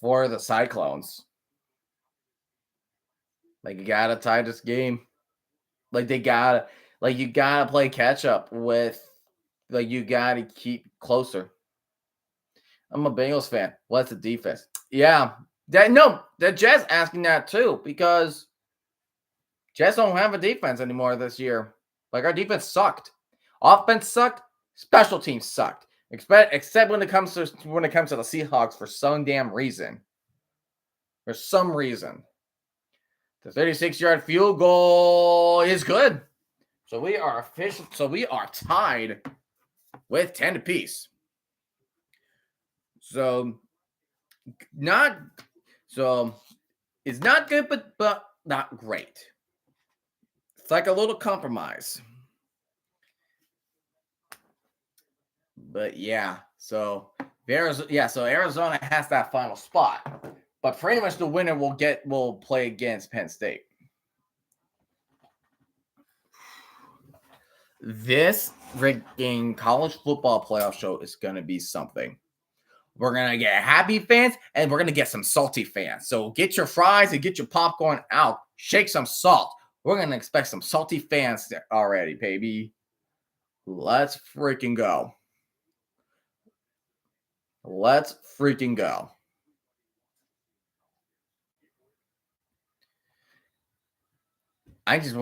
for the Cyclones. Like, you got to tie this game. Like, you got to play catch up with, like, you got to keep closer. I'm a Bengals fan. What's the defense? Yeah. The Jets asking that too, because Jets don't have a defense anymore this year. Like, our defense sucked. Offense sucked. Special teams sucked. Except when it comes to the Seahawks for some damn reason. For some reason. The 36-yard field goal is good. So we are tied with 10 apiece. So it's not good, but not great. It's like a little compromise. But yeah, so Arizona has that final spot. But pretty much the winner will play against Penn State. This freaking college football playoff show is going to be something. We're going to get happy fans, and we're going to get some salty fans. So get your fries and get your popcorn out. Shake some salt. We're going to expect some salty fans already, baby. Let's freaking go. Let's freaking go. I'm just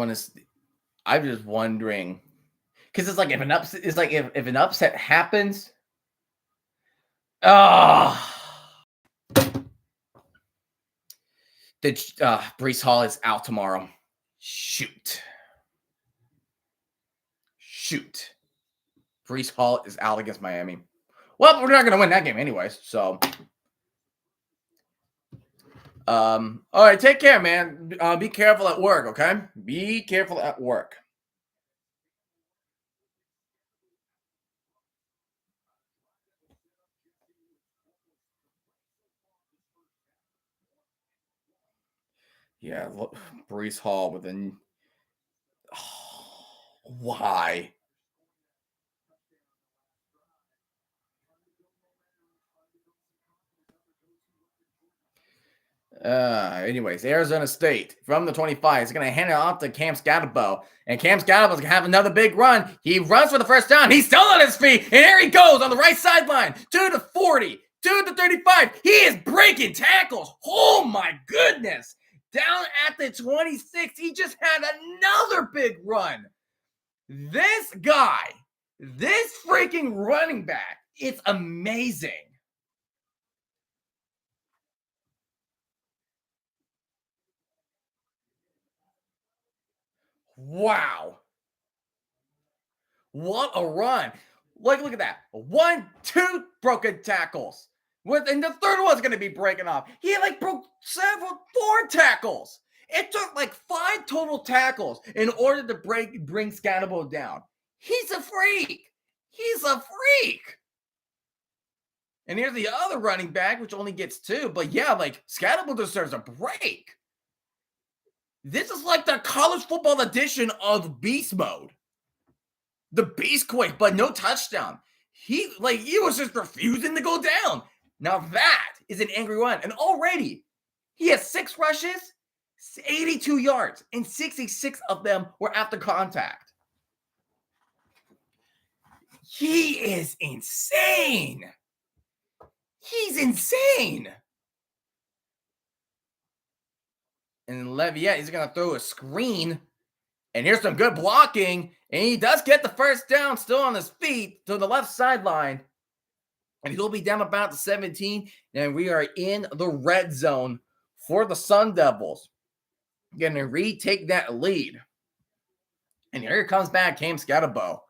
wondering, because it's like if an upset happens. Breece Hall is out tomorrow. Shoot. Breece Hall is out against Miami. Well, we're not going to win that game anyways, so. All right, take care, man. Be careful at work, okay? Be careful at work. Yeah, look, Breece Hall within. Why? Anyways, Arizona State from the 25 is going to hand it off to Cam Scatterbo. And Cam Scatterbo is going to have another big run. He runs for the first down. He's still on his feet. And here he goes on the right sideline. 2 to 40. 2 to 35. He is breaking tackles. Oh, my goodness. Down at the 26, he just had another big run. This guy, this freaking running back, it's amazing. Wow. What a run. Look at that. 1, 2 broken tackles. And the third one's going to be breaking off. He broke 4 tackles. It took 5 total tackles in order to bring Scatterbo down. He's a freak. And here's the other running back, which only gets 2. But yeah, Scatterbo deserves a break. This is like the college football edition of Beast Mode. The Beast Quake, but no touchdown. He was just refusing to go down. Now that is an angry run. And already, he has 6 rushes, 82 yards, and 66 of them were after contact. He is insane. He's insane. And Leviette, he's going to throw a screen. And here's some good blocking. And he does get the first down still on his feet to the left sideline. And he'll be down about the 17. And we are in the red zone for the Sun Devils. Going to retake that lead. And here comes back Cam Scatterbo.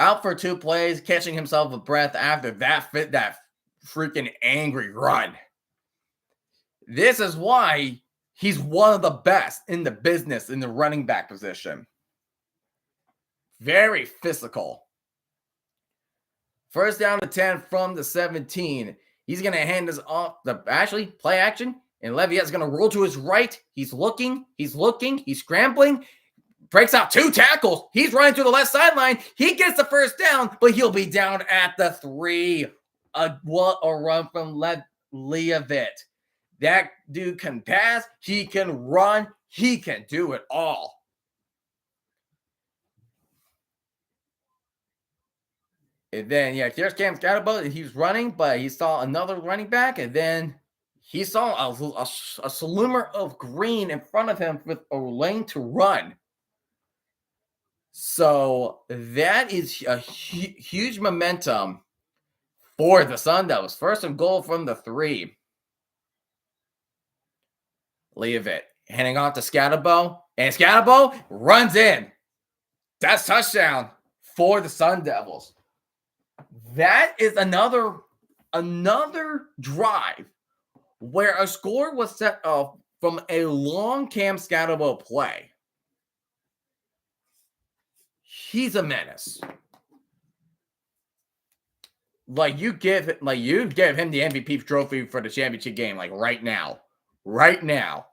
Out for 2 plays, catching himself a breath after that freaking angry run. This is why he's one of the best in the business in the running back position. Very physical. First down to 10 from the 17. He's going to hand this off the play action. And Leviette's going to roll to his right. He's looking. He's scrambling. Breaks out 2 tackles. He's running to the left sideline. He gets the first down, but he'll be down at the 3. What a run from Leavitt. That dude can pass. He can run. He can do it all. And then, here's Cam Scatterbo. He was running, but he saw another running back, and then He saw a sliver of green in front of him with a lane to run. So that is a huge momentum for the Sun Devils. First and goal from the 3. Leave it. Handing off to Scatterbo. And Scatterbo runs in. That's touchdown for the Sun Devils. That is another drive where a score was set up from a long Cam Scatterbo play. He's a menace. You give him the MVP trophy for the championship game, right now. Right now.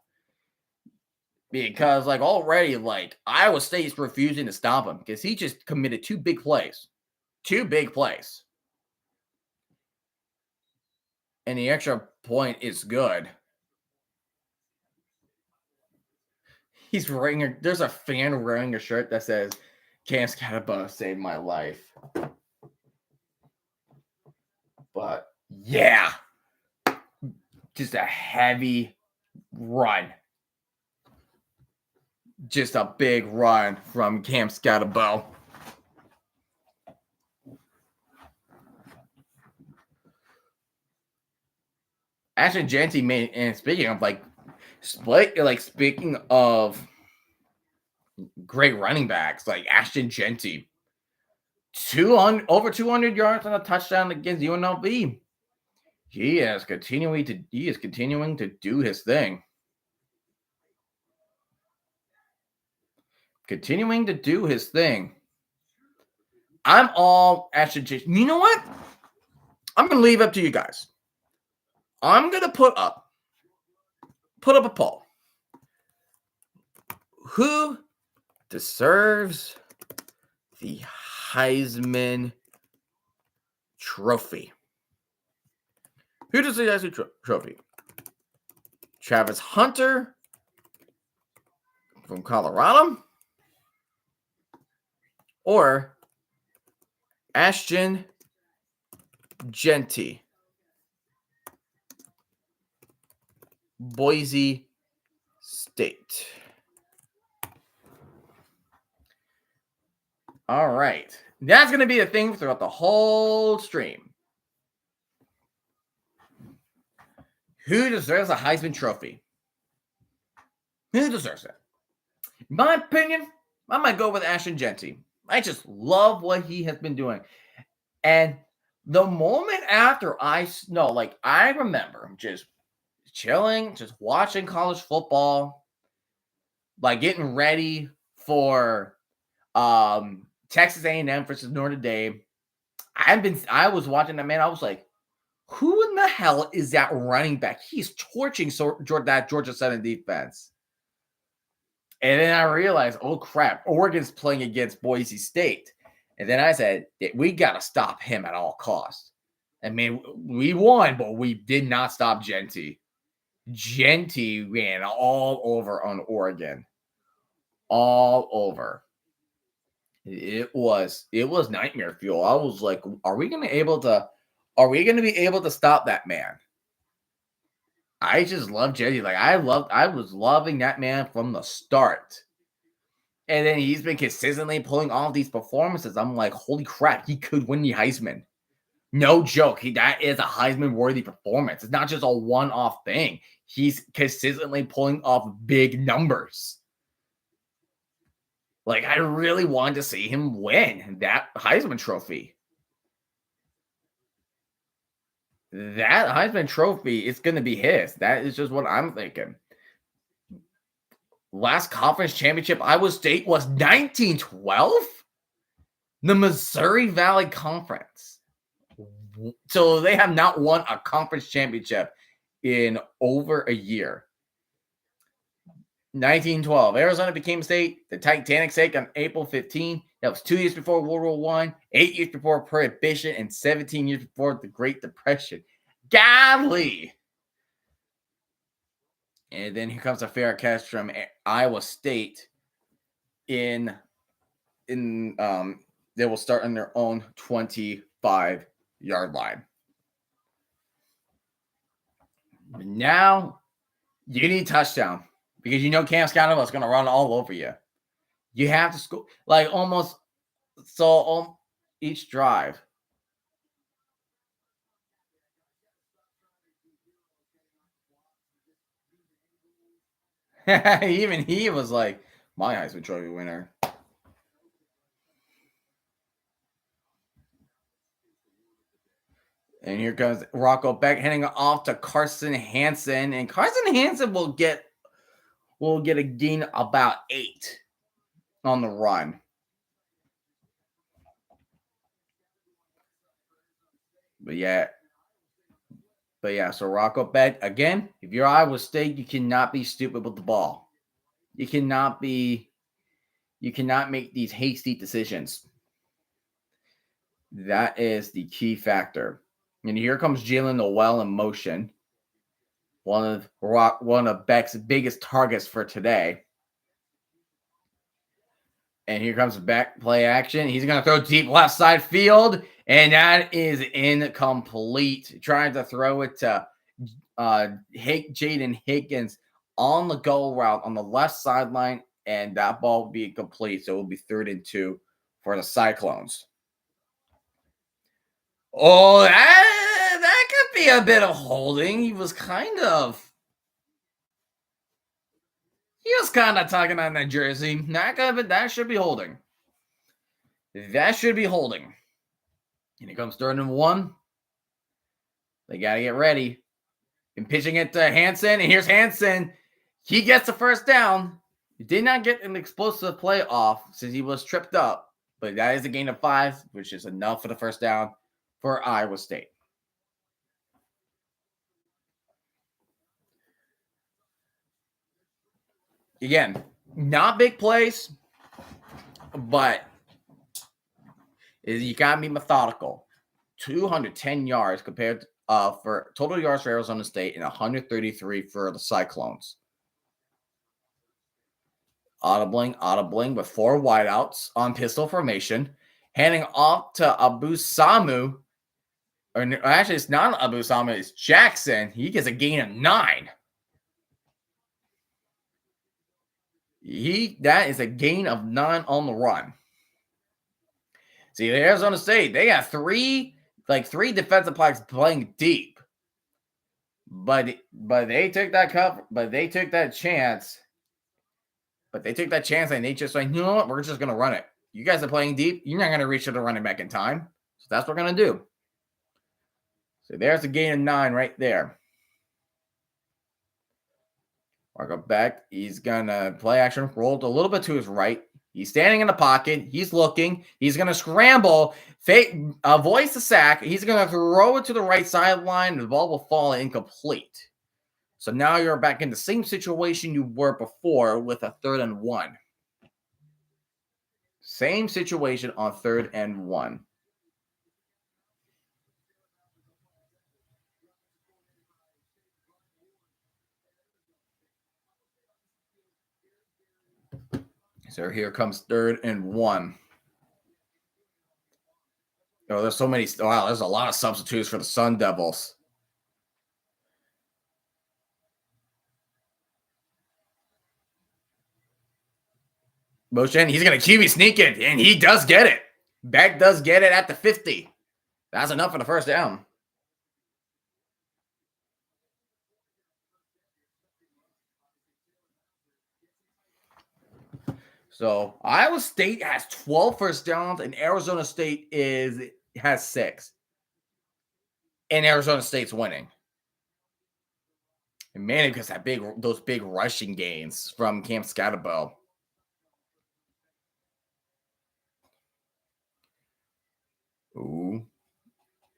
Because already Iowa State's refusing to stop him because he just committed 2 big plays. 2 big plays. And the extra point is good. There's a fan wearing a shirt that says, Cam Scatterbo saved my life. But yeah, just a heavy run. Just a big run from Cam Scatterbo. Ashton Jeanty made, and speaking of great running backs, Ashton Jeanty, over 200 yards on a touchdown against UNLV. He is continuing to do his thing. Continuing to do his thing. I'm all Ashton Jeanty. You know what? I'm gonna leave it up to you guys. I'm gonna put up a poll. Who deserves the Heisman Trophy? Who deserves the Heisman Trophy? Travis Hunter from Colorado, or Ashton Jeanty, Boise State? All right. That's going to be a thing throughout the whole stream. Who deserves a Heisman Trophy? Who deserves it? In my opinion, I might go with Ashton Jeanty. I just love what he has been doing. And the moment after I remember just chilling, just watching college football, getting ready for Texas A&M versus Notre Dame. I was watching that, man. I was like, who in the hell is that running back? He's torching that Georgia Southern defense. And then I realized, oh crap, Oregon's playing against Boise State. And then I said, we got to stop him at all costs. I mean, we won, but we did not stop Jeanty. Jeanty ran all over on Oregon. All over. It was nightmare fuel. I was like, are we going to be able to stop that man? I just love Jeanty. I was loving that man from the start. And then he's been consistently pulling off these performances. I'm like, holy crap, he could win the Heisman. No joke. That is a Heisman-worthy performance. It's not just a one-off thing. He's consistently pulling off big numbers. I really wanted to see him win that Heisman Trophy. That Heisman Trophy is going to be his. That is just what I'm thinking. Last conference championship Iowa State was 1912? The Missouri Valley Conference. So they have not won a conference championship in over a year. 1912. Arizona became state. The Titanic sank on April 15. That was 2 years before World War I, 8 years before Prohibition, and 17 years before the Great Depression. Golly! And then here comes a fair catch from Iowa State. They will start on their own 25-yard line. Now you need touchdown because you know Cam Scotland is going to run all over you. You have to score like almost each drive. Even he was like, my Heisman Trophy winner. And here comes Rocco Beck handing it off to Carson Hansen. And Carson Hansen will get a gain about 8 on the run. But yeah, so Rocco Beck, again, if you're Iowa State, you cannot be stupid with the ball. You cannot make these hasty decisions. That is the key factor. And here comes Jalen Noel in motion. One of Beck's biggest targets for today. And here comes back play action. He's going to throw deep left side field. And that is incomplete. Trying to throw it to Jaden Higgins on the go route on the left sideline. And that ball will be complete. So it will be 3rd and 2 for the Cyclones. Oh, that could be a bit of holding. He was kind of tugging on that jersey. That should be holding. That should be holding. And it comes 3rd and 1. They got to get ready. And pitching it to Hansen. And here's Hansen. He gets the first down. He did not get an explosive play off since he was tripped up. But that is a gain of 5, which is enough for the first down for Iowa State. Again, not big plays, but you got to be methodical. 210 yards compared for total yards for Arizona State and 133 for the Cyclones. Audibling with 4 wideouts on pistol formation, handing off to Abu Samu. Or actually, it's not Abu Samu, it's Jackson. He gets a gain of 9. That is a gain of 9 on the run. See, Arizona State, they got 3 defensive players playing deep. But they took that cover, but they took that chance. But they took that chance and they just like, you know what? We're just going to run it. You guys are playing deep. You're not going to reach to the running back in time. So that's what we're going to do. So there's a gain of 9 right there. Mark up back. He's going to play action. Rolled a little bit to his right. He's standing in the pocket. He's looking. He's going to scramble. Avoids the sack. He's going to throw it to the right sideline. The ball will fall incomplete. So now you're back in the same situation you were before with a 3rd and 1. Same situation on 3rd and 1. So here comes 3rd and 1. Oh, there's so many. Wow, there's a lot of substitutes for the Sun Devils. Motion, he's going to QB sneak it, and he does get it. Beck does get it at the 50. That's enough for the first down. So Iowa State has 12 first downs, and Arizona State has 6. And Arizona State's winning. And mainly because those big rushing gains from Cam Scotland. Ooh.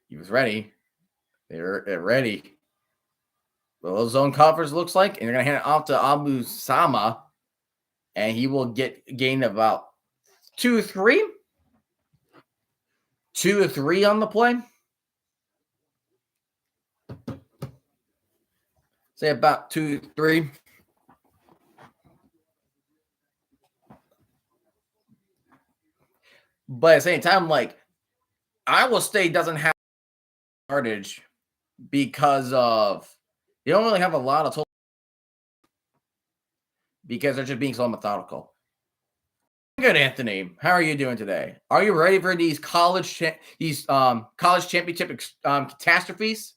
He was ready. They're ready. Well, zone coverage looks like, and they're going to hand it off to Abu Sama, and he will gain about 2 or 3. 2 or 3 on the play. Say about 2 or 3. But at the same time, like, Iowa State doesn't have yardage because of You don't really have a lot of total because they're just being so methodical. Good, Anthony. How are you doing today? Are you ready for these college championship catastrophes?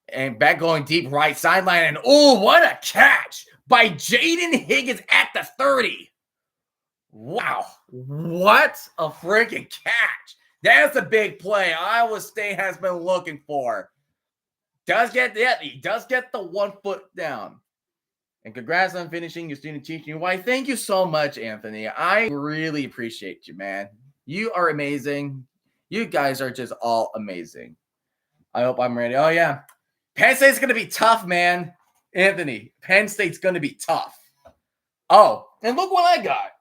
And back going deep right sideline, and oh, what a catch by Jaden Higgins at the 30. Wow, what a freaking catch! That's a big play Iowa State has been looking for. He does get the 1 foot down. And congrats on finishing your student teaching. Why, thank you so much, Anthony. I really appreciate you, man. You are amazing. You guys are just all amazing. I hope I'm ready. Oh, yeah. Penn State's going to be tough, man. Anthony, Penn State's going to be tough. Oh, and look what I got.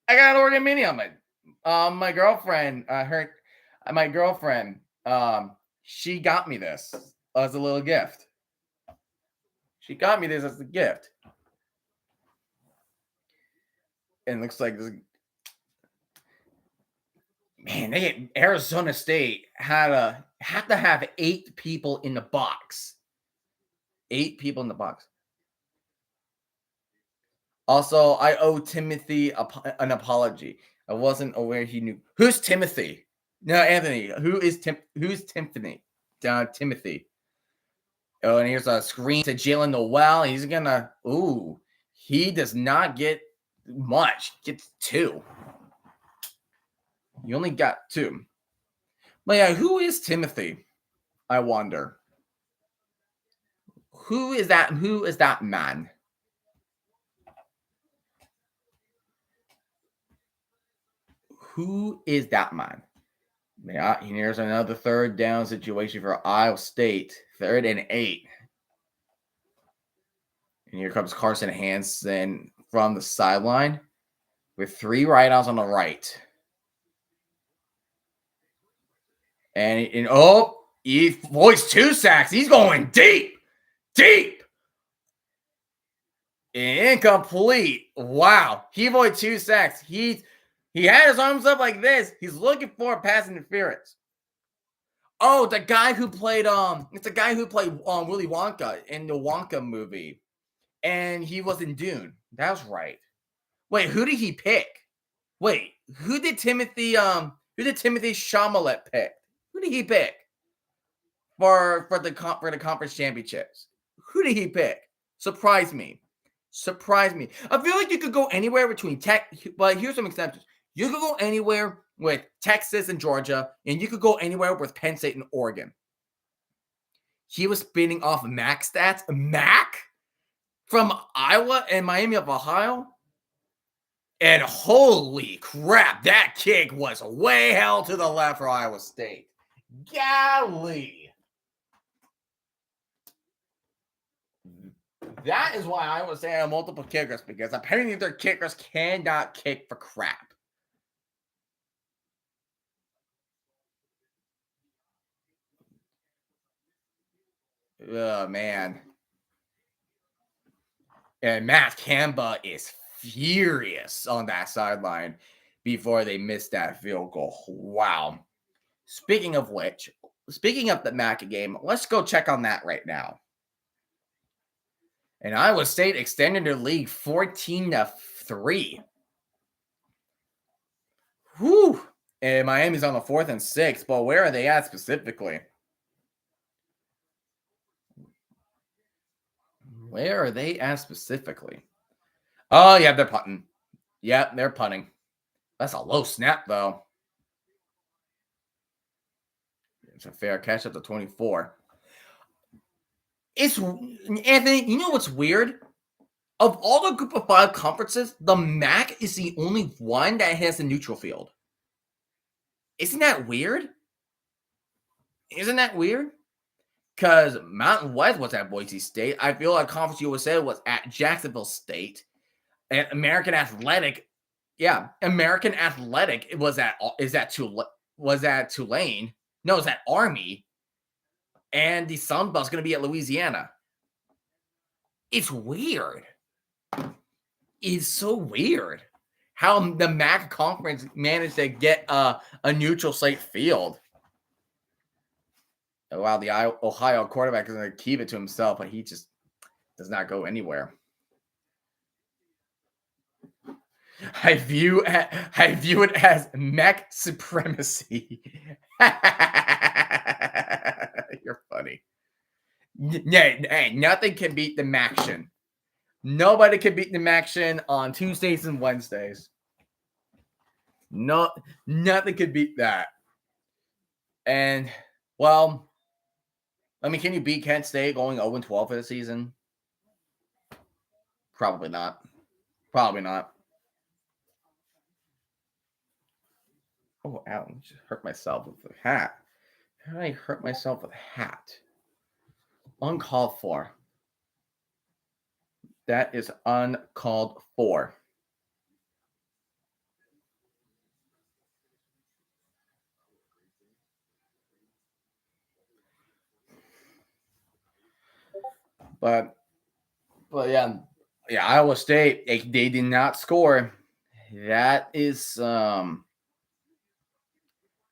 I got an Oregon Mini on my girlfriend. My girlfriend, she got me this as a little gift. She got me this as a gift. And it looks like this. Man, Arizona State had to have 8 people in the box. 8 people in the box. Also, I owe Timothy an apology. I wasn't aware he knew. Who's Timothy? No, Anthony. Who's Timothy? Timothy. Oh, and here's a screen to Jalen Noel. He's gonna. Ooh, he does not get much. Gets 2. You only got 2. But yeah, who is Timothy? I wonder. Who is that? Who is that man? Who is that man? Yeah, here's another 3rd down situation for Iowa State. 3rd and 8. And here comes Carson Hansen from the sideline with 3 wideouts on the right. And he voiced 2 sacks. He's going deep. Incomplete. Wow. He avoided 2 sacks. He had his arms up like this. He's looking for pass interference. Oh, the guy who played it's the guy who played Willy Wonka in the Wonka movie. And he was in Dune. That's right. Wait, who did he pick? Wait, who did Timothy Chalamet pick? Who did he pick for the conference championships? Who did he pick? Surprise me. I feel like you could go anywhere between but here's some exceptions. You could go anywhere with Texas and Georgia, and you could go anywhere with Penn State and Oregon. He was spinning off MAC stats. MAC? From Iowa and Miami of Ohio? And holy crap, that kick was way held to the left for Iowa State. Golly. That is why I was saying multiple kickers, because apparently their kickers cannot kick for crap. Oh, man. And Matt Kamba is furious on that sideline before they missed that field goal. Wow. Speaking of the MAC game, let's go check on that right now. And Iowa State extended their lead 14-3. Whew. And Miami's on the 4th and 6th, but where are they at specifically? Where are they at specifically? Oh, yeah, they're punting. Yeah, they're punting. That's a low snap, though. It's a fair catch at the 24. It's Anthony, you know what's weird? Of all the Group of 5 conferences, the MAC is the only one that has a neutral field. Isn't that weird? Because Mountain West was at Boise State. I feel like Conference USA was at Jacksonville State. And American Athletic was at Tulane. No, it's at Army. And the Sun Belt's going to be at Louisiana. It's weird. It's so weird how the MAC conference managed to get a neutral site field. While the Ohio quarterback is going to keep it to himself, but he just does not go anywhere. I view it as mech supremacy. You're funny. Yeah, nothing can beat the Maction. Nobody can beat the Maction on Tuesdays and Wednesdays. No, nothing could beat that. And well, I mean, can you beat Kent State going 0-12 for the season? Probably not. Probably not. Oh, ow. I just hurt myself with the hat. How did I hurt myself with a hat? Uncalled for. That is uncalled for. But yeah, Iowa State, they did not score. That is not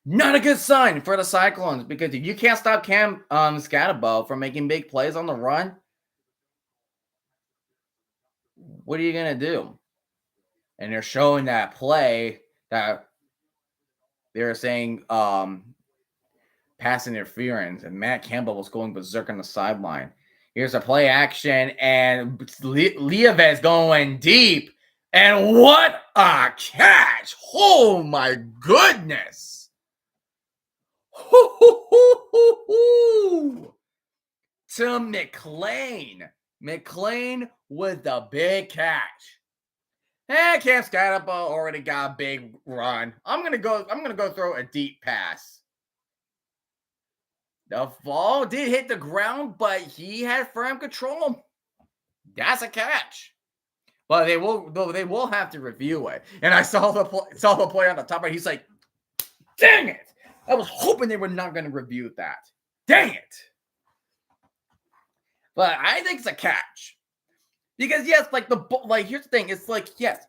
a good sign for the Cyclones, because if you can't stop Cam Scatterbo from making big plays on the run, what are you going to do? And they're showing that play that they're saying pass interference, and Matt Campbell was going berserk on the sideline. Here's a play action, and Leavet's going deep. And what a catch! Oh my goodness! To McLean. McLean with the big catch. Hey, Cam Scatterbo already got a big run. I'm gonna go throw a deep pass. The ball did hit the ground, but he had firm control. That's a catch. But they will have to review it. And I saw the play on the top right. He's like, dang it! I was hoping they were not going to review that. Dang it! But I think it's a catch. Because yes, here's the thing. It's like, yes.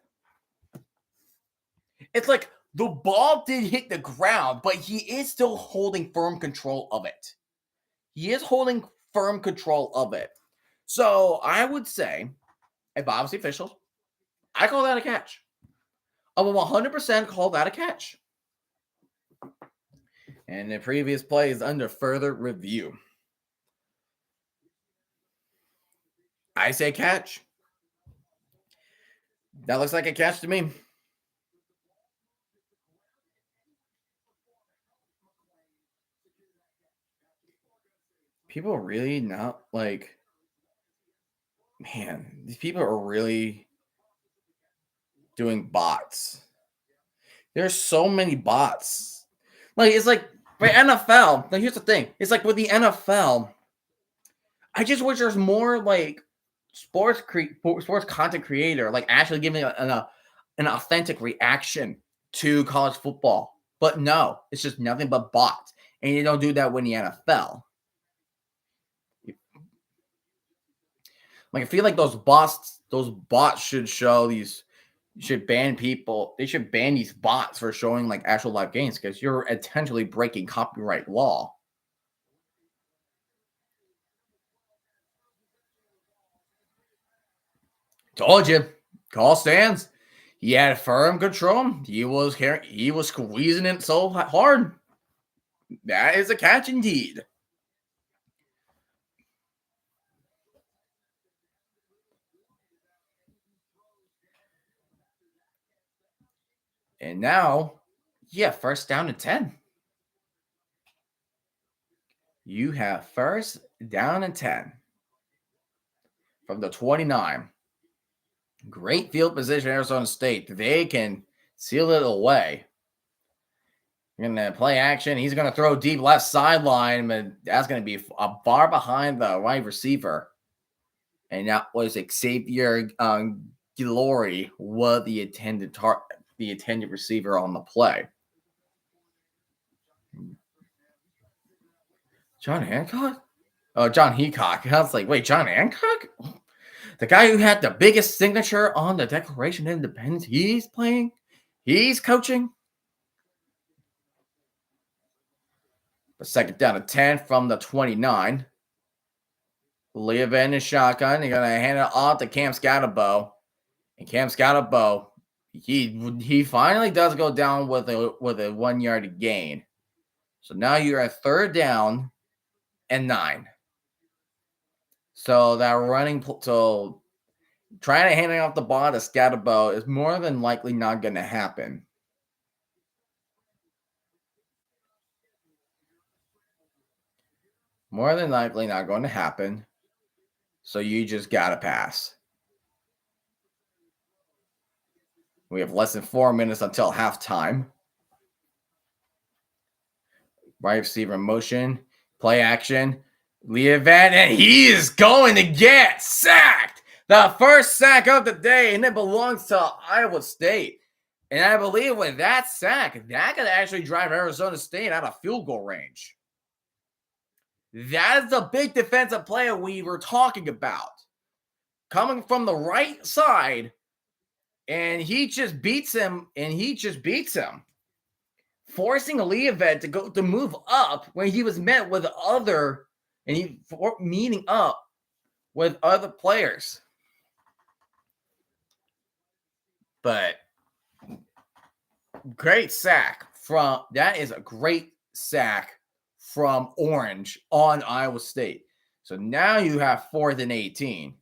It's like the ball did hit the ground, but he is still holding firm control of it. He is holding firm control of it. So I would say, if I was the officials, I call that a catch. I will 100% call that a catch. And the previous play is under further review. I say catch. That looks like a catch to me. People are really not like, man, these people are really doing bots. There's so many bots. Like, it's like, for NFL, like, here's the thing. It's like with the NFL, I just wish there's more like sports content creator, like actually giving an authentic reaction to college football. But no, it's just nothing but bots. And you don't do that with the NFL. Like, I feel like those bots should ban people. They should ban these bots for showing like actual live games, because you're intentionally breaking copyright law. Told you, call stands. He had firm control. He was squeezing it so hard. That is a catch indeed. And now, yeah, first down and 10. You have first down and 10 from the 29. Great field position, Arizona State. They can seal it away. You're going to play action. He's going to throw deep left sideline, but that's going to be a bar behind the wide receiver. And that was Xavier Glory was the intended receiver on the play. John Hancock? Oh, John Heacock. I was like, wait, John Hancock? The guy who had the biggest signature on the Declaration of Independence, he's playing? He's coaching? But second down and 10 from the 29. Leah Van is shotgun. You're gonna hand it off to Cam Scatterbo. And Cam Scatterbo, he finally does go down with a 1 yard gain. So now you're at third down and 9. So that so trying to hand it off the ball to Scatterbo is more than likely not going to happen. More than likely not going to happen. So you just got to pass. We have less than 4 minutes until halftime. Right receiver in motion. Play action. Leah Van, and he is going to get sacked. The first sack of the day, and it belongs to Iowa State. And I believe with that sack, that could actually drive Arizona State out of field goal range. That is the big defensive player we were talking about. Coming from the right side, and he just beats him, forcing Leavet to move up when he was met with meeting up with other players. But great sack that is a great sack from Orange on Iowa State. So now you have 4th and 18.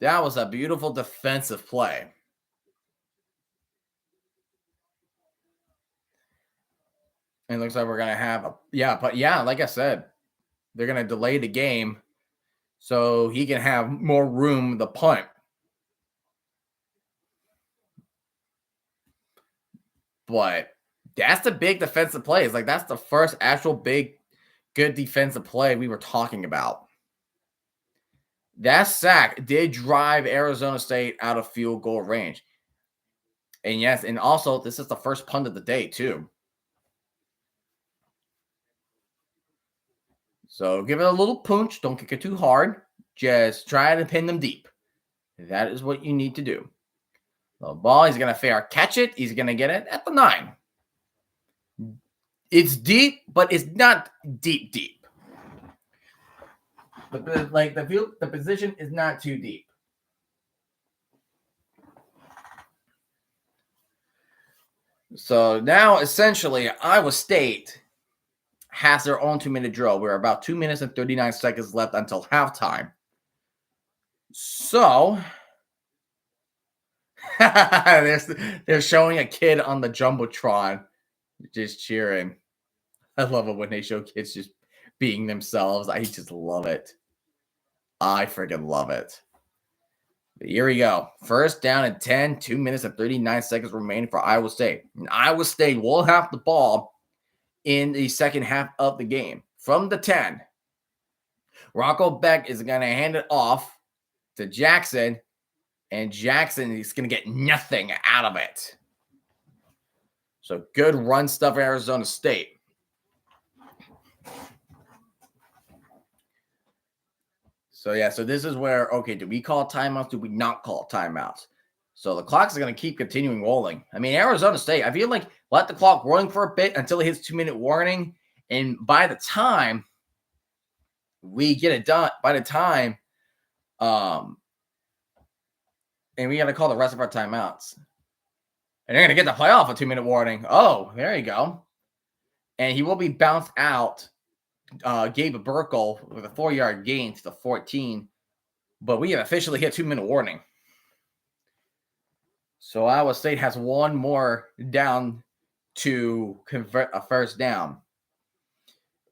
That was a beautiful defensive play. And it looks like we're going to have like I said, they're going to delay the game so he can have more room to punt. But that's the big defensive play. It's like that's the first actual big, good defensive play we were talking about. That sack did drive Arizona State out of field goal range. And yes, and also this is the first punt of the day too. So give it a little punch. Don't kick it too hard. Just try to pin them deep. That is what you need to do. The ball, he's going to fair catch it. He's going to get it at the 9. It's deep, but it's not deep. But like the position is not too deep. So now essentially Iowa State has their own 2-minute drill. We're about 2 minutes and 39 seconds left until halftime. So they're showing a kid on the Jumbotron just cheering. I love it when they show kids just being themselves. I just love it. I freaking love it. But here we go. First down and 10, 2 minutes and 39 seconds remaining for Iowa State. And Iowa State will have the ball in the second half of the game. From the 10, Rocco Beck is going to hand it off to Jackson. And Jackson is going to get nothing out of it. So good run stuff for Arizona State. So this is where, okay, do we call timeouts? Do we not call timeouts? So the clock is going to keep continuing rolling. I mean, Arizona State, I feel like let the clock rolling for a bit until it hits 2-minute warning. And by the time we get it done, and we got to call the rest of our timeouts. And they're going to get the play off a 2-minute warning. Oh, there you go. And he will be bounced out. Gabe Burkle with a 4-yard gain to the 14. But we have officially hit 2-minute warning. So Iowa State has one more down to convert a first down.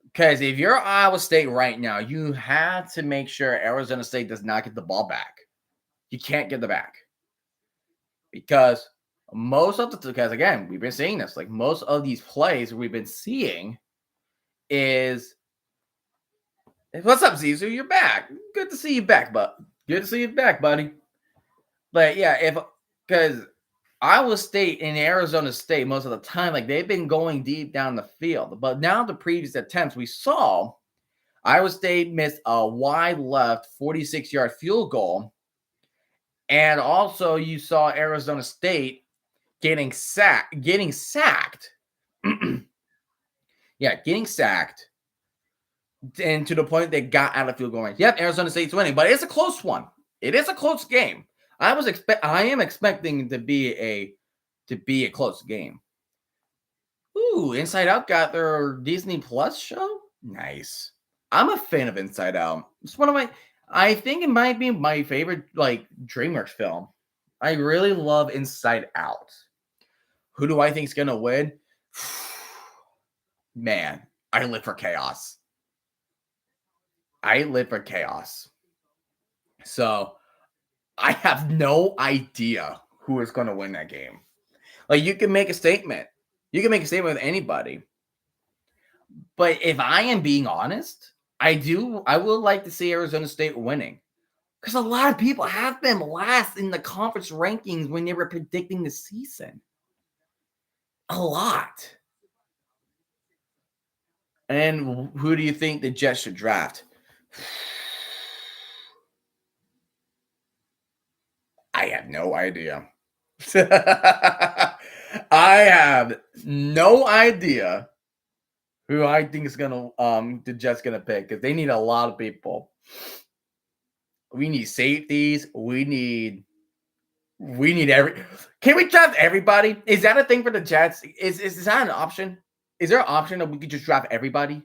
Because if you're Iowa State right now, you have to make sure Arizona State does not get the ball back. You can't get the back. Because again, we've been seeing this. Like most of these plays we've been seeing is, what's up, Zizu? You're back. Good to see you back, buddy. But yeah, because Iowa State and Arizona State, most of the time, like they've been going deep down the field. But now the previous attempts we saw, Iowa State missed a wide left 46-yard field goal. And also you saw Arizona State getting sacked Yeah, getting sacked, and to the point they got out of field goal range. Yep, Arizona State's winning, but it's a close one. It is a close game. I am expecting it to be a close game. Ooh, Inside Out got their Disney Plus show. Nice. I'm a fan of Inside Out. It's one of my. I think it might be my favorite like DreamWorks film. I really love Inside Out. Who do I think is gonna win? Man, I live for chaos. I live for chaos. So I have no idea who is gonna win that game. Like you can make a statement. You can make a statement with anybody. But if I am being honest, I would like to see Arizona State winning. Because a lot of people have them last in the conference rankings when they were predicting the season. A lot. And who do you think the Jets should draft? I have no idea. I have no idea who I think is gonna the Jets gonna pick because they need a lot of people. We need safeties. We need every. Can we draft everybody? Is that a thing for the Jets? Is that an option? Is there an option that we could just draft everybody?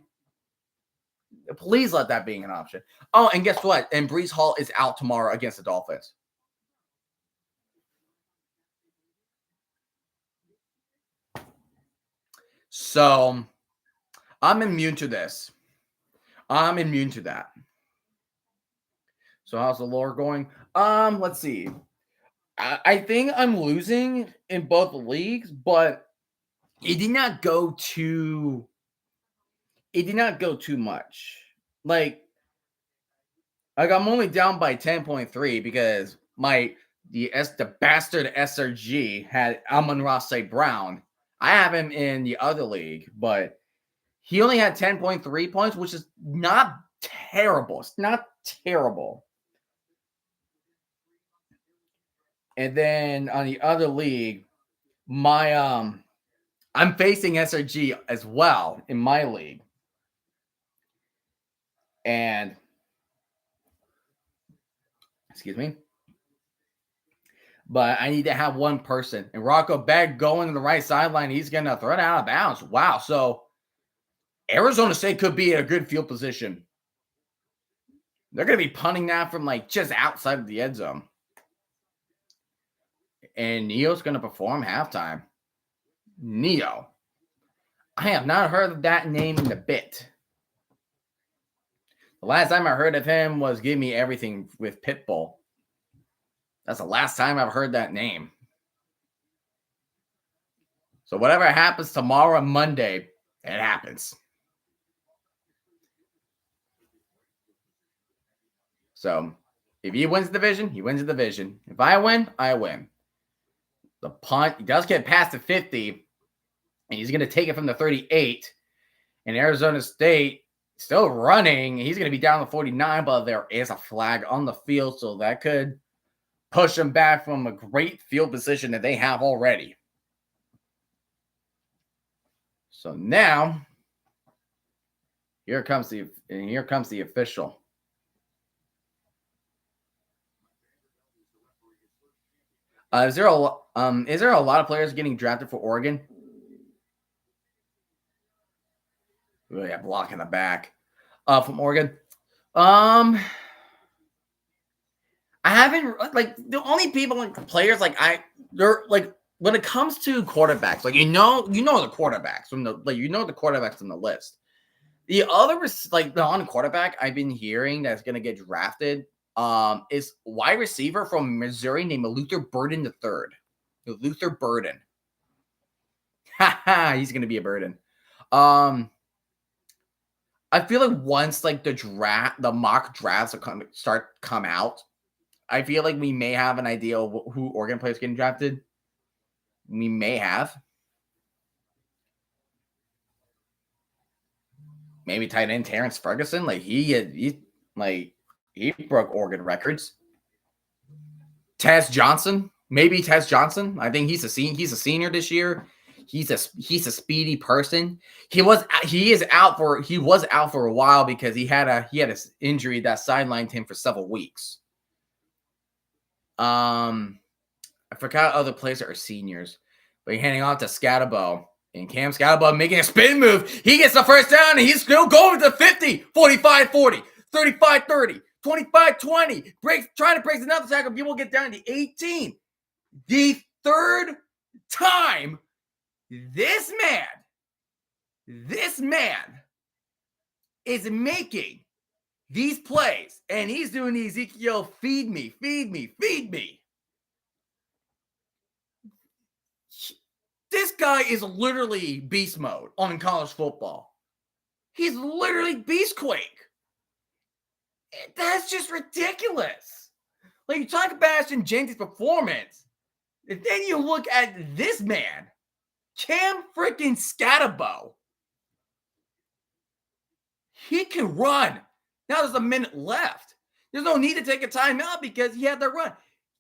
Please let that be an option. Oh, and guess what? And Brees Hall is out tomorrow against the Dolphins. So I'm immune to this. I'm immune to that. So how's the lore going? Let's see. I think I'm losing in both leagues, but it did not go too. It did not go too much. Like I'm only down by 10.3 because the bastard SRG had Amon-Ra St. Brown. I have him in the other league, but he only had 10.3 points, which is not terrible. It's not terrible. And then on the other league, I'm facing SRG as well in my league. And excuse me. But I need to have one person. And Rocco Begg going to the right sideline. He's going to throw it out of bounds. Wow. So Arizona State could be in a good field position. They're going to be punting that from like just outside of the end zone. And Neo's going to perform halftime. Neo. I have not heard of that name in a bit. The last time I heard of him was Give Me Everything with Pitbull. That's the last time I've heard that name. So whatever happens tomorrow and Monday, it happens. So if he wins the division, he wins the division. If I win, I win. The punt, he does get past the 50, and he's going to take it from the 38. And Arizona State still running. He's going to be down to 49, but there is a flag on the field, so that could push him back from a great field position that they have already. So now, here comes the official. Is there a lot of players getting drafted for Oregon? Oh, yeah, block in the back. From Oregon. I haven't like the only people like players like they're like when it comes to quarterbacks, like you know the quarterbacks from the quarterbacks on the list. The other like the non-quarterback I've been hearing that's gonna get drafted is wide receiver from Missouri named Luther Burden III. Luther Burden. He's gonna be a burden. I feel like once like the mock drafts come out, I feel like we may have an idea of who Oregon players getting drafted. We may have. Maybe tight end Terrence Ferguson. Like he broke Oregon records. Tez Johnson. Maybe Tez Johnson. I think he's a senior this year. he's a speedy person. He was out for a while because he had a injury that sidelined him for several weeks. I forgot other players that are seniors, but you're handing off to Scatabo. And Cam Scatabo making a spin move. He gets the first down, and he's still going to 50, 45-40, 35-30, 25-20. Trying to break another tackle. People get down to 18. The third time this man is making these plays, and he's doing the Ezekiel feed me. This guy is literally beast mode on college football. He's literally beastquake. That's just ridiculous. Like, you talk about Ashton Jenkins' performance, and then you look at this man, Cam freaking Scatabo. He can run. Now there's a minute left. There's no need to take a timeout because he had the run.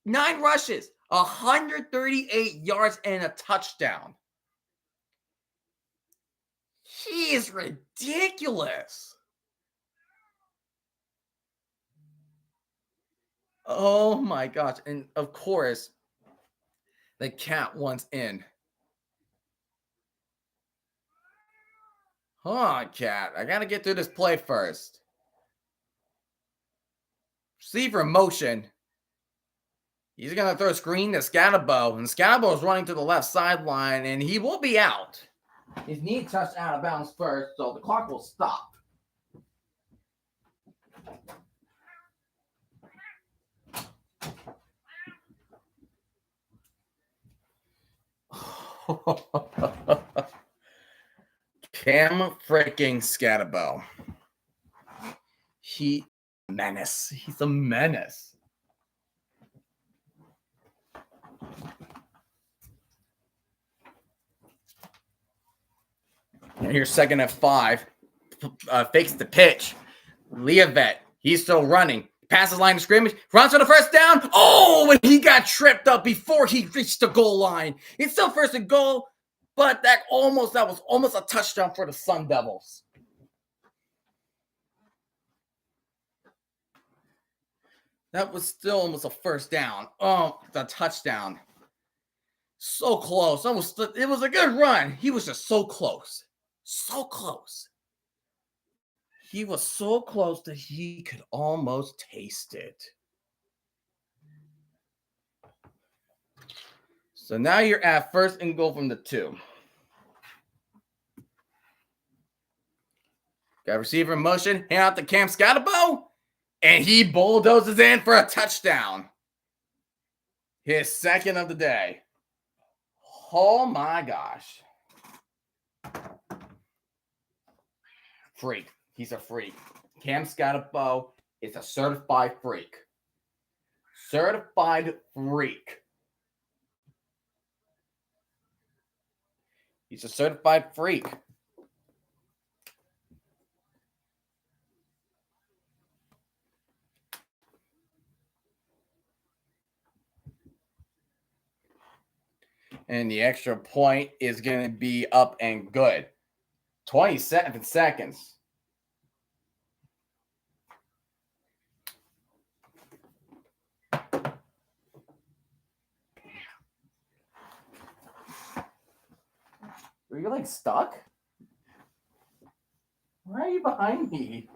9 rushes, 138 yards, and a touchdown. He is ridiculous. Oh my gosh. And of course, the cat wants in. Hold on, cat. I gotta get through this play first. Receiver in motion. He's gonna throw a screen to Scatabo, and Scatabo is running to the left sideline, and he will be out. His knee touched out of bounds first, so the clock will stop. Cam freaking Scatabo. He's a menace. And here's 2nd and 5. Fakes the pitch. Leavet, he's still running. Passes line of scrimmage. Runs for the first down. Oh, and he got tripped up before he reached the goal line. It's still 1st and goal, but that was almost a touchdown for the Sun Devils. That was still almost a 1st down. Oh, the touchdown. So close. It was a good run. He was just so close. So close. He was so close that he could almost taste it. So now you're at 1st and goal from the 2. Got receiver in motion. Hand out to Cam Scatabo. And he bulldozes in for a touchdown. His 2nd of the day. Oh my gosh. Freak. He's a freak. Cam Scatabo is a certified freak. Certified freak. He's a certified freak. And the extra point is going to be up and good. 27 seconds. Are you like stuck? Why are you behind me?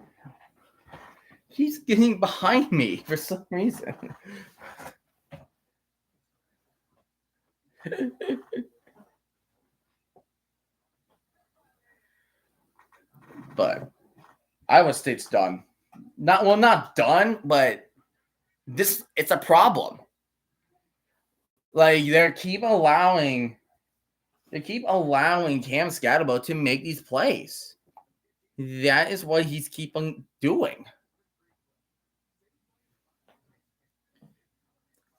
He's getting behind me for some reason. But Iowa State's done. Not done, but it's a problem. Like, they keep allowing Cam Scatabo to make these plays. That is what he's keep on doing.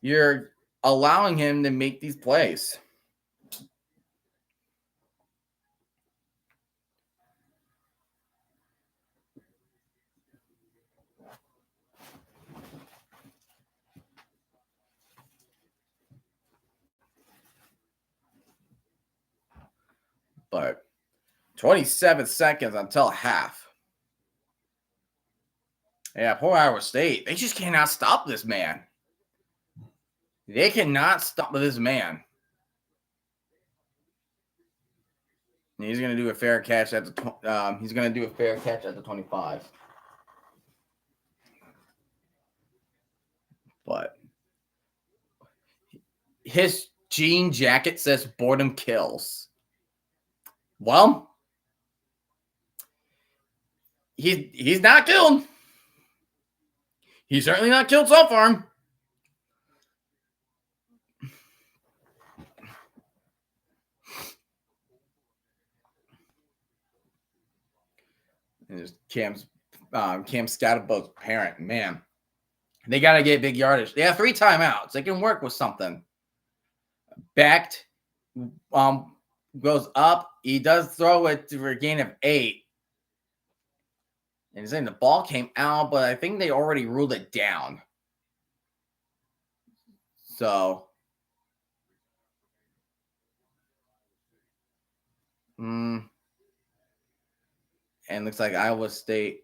You're allowing him to make these plays. But 27 seconds until half. Yeah, poor Iowa State. They just cannot stop this man. They cannot stop this man. He's going to do a fair catch at the he's going to do a fair catch at the 25. But his jean jacket says boredom kills. Well, he's not killed. He's certainly not killed so far. And there's Cam Scatterbo's parent. Man, they got to get big yardage. They have 3 timeouts. They can work with something. Backed, goes up. He does throw it for a gain of 8. And he's saying the ball came out, but I think they already ruled it down. So, and looks like Iowa State.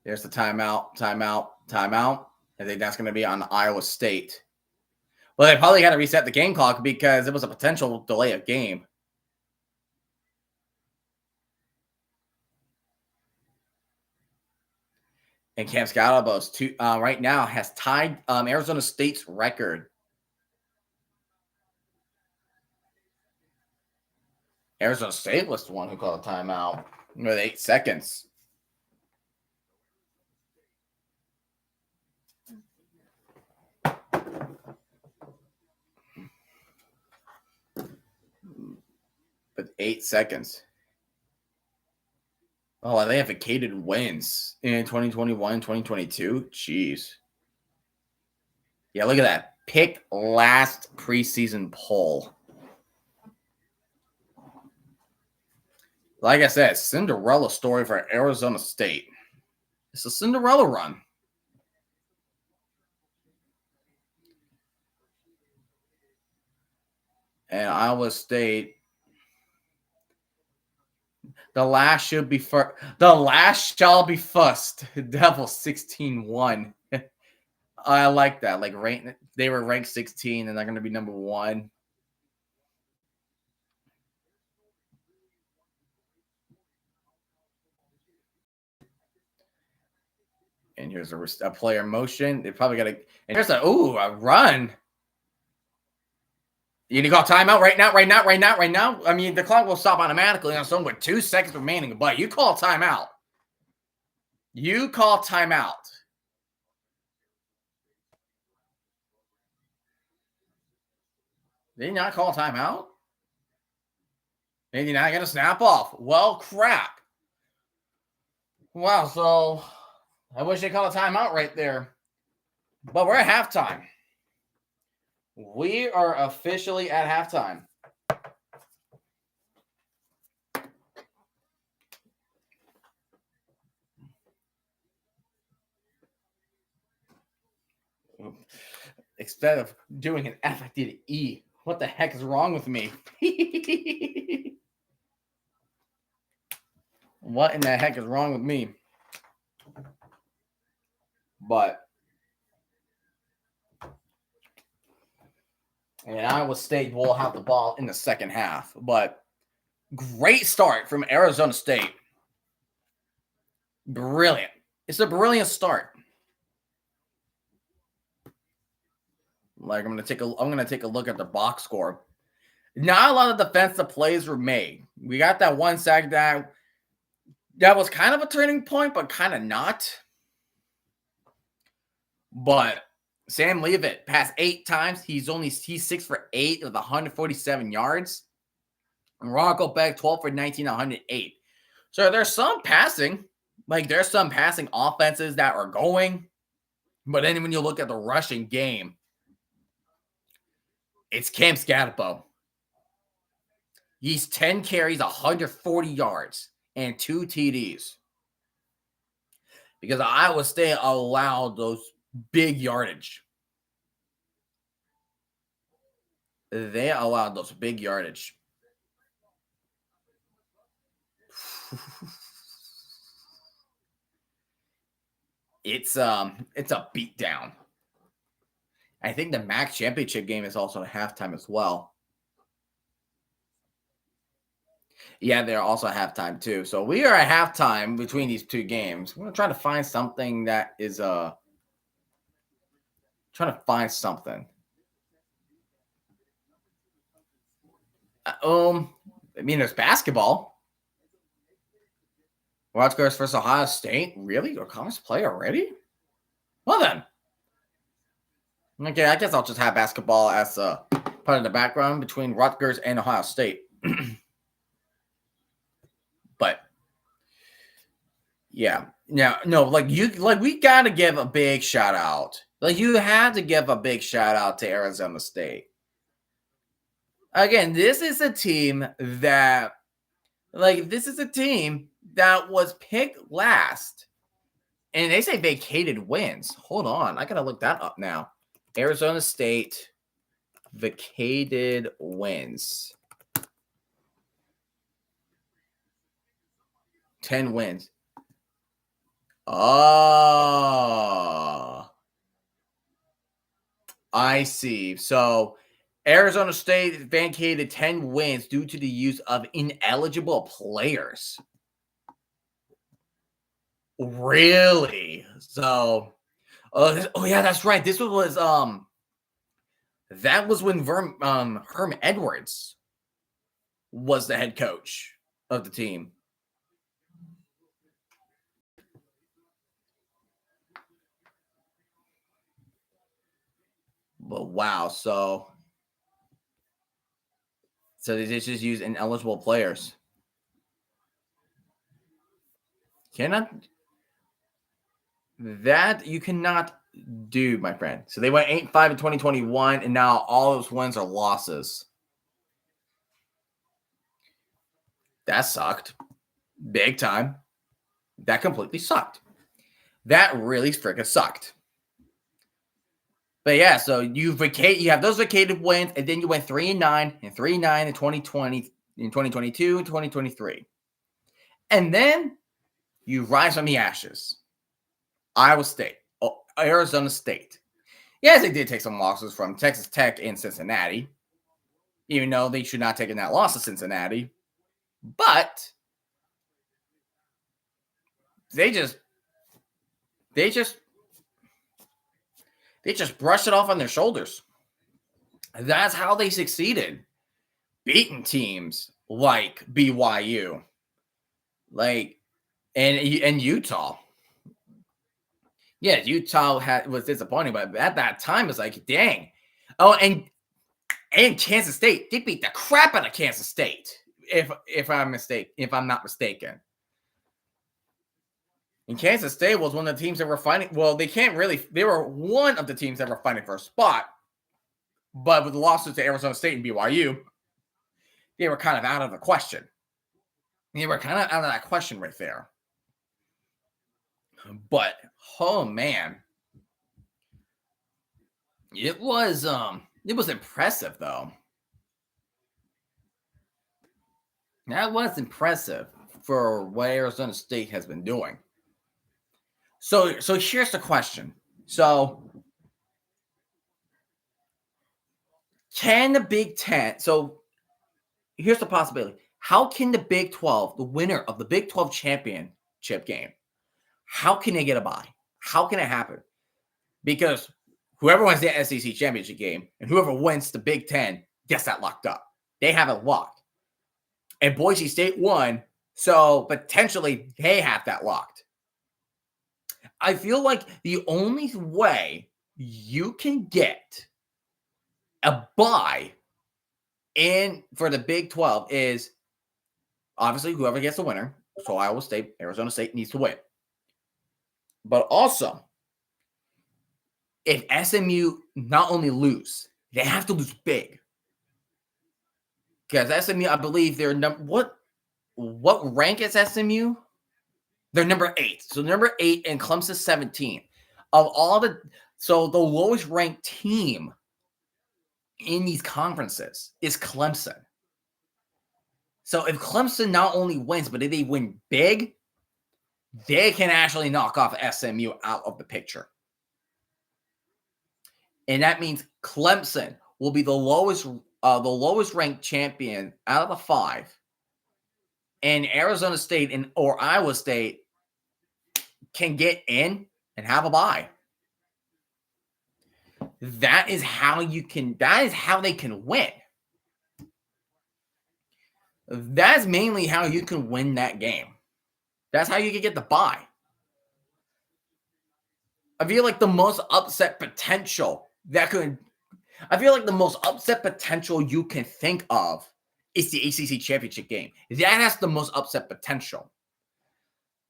There's the timeout. I think that's going to be on Iowa State. Well, they probably got to reset the game clock because it was a potential delay of game. And Cam Scalabos right now has tied Arizona State's record. Arizona State was the one who called a timeout with 8 seconds. With 8 seconds. Oh, they have vacated wins in 2021, 2022. Jeez. Yeah, look at that. Pick last preseason poll. Like I said, Cinderella story for Arizona State. It's a Cinderella run. And Iowa State. The last should be first. The last shall be first. Devil 16-1. I like that. Like they were ranked 16 and they're going to be number 1. And here's a player motion. They probably got to. And here's a run. You need to call timeout right now. I mean, the clock will stop automatically on someone with 2 seconds remaining, but you call timeout. You call timeout. Did you not call timeout? And you're not going to snap off. Well, crap. Wow, so I wish they called a timeout right there. But we're at halftime. We are officially at halftime. Instead of doing an F, I did an E. What the heck is wrong with me? What in the heck is wrong with me? But and Iowa State will have the ball in the second half. But great start from Arizona State. Brilliant. It's a brilliant start. Like I'm gonna take a look at the box score. Not a lot of defensive plays were made. We got that one sack that was kind of a turning point, but kind of not. But Sam Leavitt passed 8 times. He's 6 for 8 with 147 yards. And Rocco Beck 12 for 19, 108. So there's some passing. Like there's some passing offenses that are going. But then when you look at the rushing game, it's Cam Scatterbo. He's 10 carries, 140 yards, and 2 TDs. Because Iowa State allowed those big yardage. They allowed those big yardage. It's a beatdown. I think the MAC championship game is also at halftime as well. Yeah, they're also at halftime too. So we are at halftime between these two games. We're gonna try to find something that is trying to find something. I mean, there's basketball. Rutgers versus Ohio State. Really? Your conference play already? Well then. Okay, I guess I'll just have basketball as part of the background between Rutgers and Ohio State. But yeah, no, like we gotta give a big shout out. Like you had to give a big shout out to Arizona State. Again, this is a team that was picked last. And they say vacated wins. Hold on, I gotta look that up now. Arizona State vacated wins. 10 wins. Oh, I see. So Arizona State vacated 10 wins due to the use of ineligible players. Really? So, oh yeah, that's right. This was that was when Herm Edwards was the head coach of the team. But wow, so they just use ineligible players. That you cannot do, my friend. So they went 8-5 in 2021, and now all those wins are losses. That sucked. Big time. That completely sucked. That really freaking sucked. But yeah, so you have those vacated wins, and then you went 3-9 and 3-9 in 2020, in 2022, and 2023. And then you rise from the ashes. Iowa State, Arizona State. Yes, they did take some losses from Texas Tech and Cincinnati, even though they should not have taken that loss to Cincinnati. But they just brushed it off on their shutoulders. That's how they succeeded, beating teams like BYU, and Utah. Yeah, Utah was disappointing, but at that time, it's like, dang. Oh, and Kansas State, they beat the crap out of Kansas State. If I'm not mistaken. And Kansas State was one of the teams that were fighting. Well, they were one of the teams that were fighting for a spot. But with the losses to Arizona State and BYU, they were kind of out of the question. They were kind of out of that question right there. But oh man, it was impressive though. That was impressive for what Arizona State has been doing. So here's the question. So can the Big Ten, so here's the possibility. How can the Big 12, the winner of the Big 12 championship game, how can they get a bye? How can it happen? Because whoever wins the SEC championship game and whoever wins the Big 10 gets that locked up. They have it locked. And Boise State won, so potentially they have that locked. I feel like the only way you can get a bye in for the Big 12 is obviously whoever gets the winner. So Iowa State, Arizona State needs to win. But also, if SMU not only lose, they have to lose big. Because SMU, I believe they're what rank is SMU? They're number 8. So number 8 and Clemson 17. So the lowest ranked team in these conferences is Clemson. So if Clemson not only wins, but if they win big, they can actually knock off SMU out of the picture. And that means Clemson will be the lowest ranked champion out of the 5. And Arizona State or Iowa State can get in and have a bye. That is how they can win. That's mainly how you can win that game. That's how you can get the bye. I feel like the most upset potential you can think of is the ACC championship game. That has the most upset potential.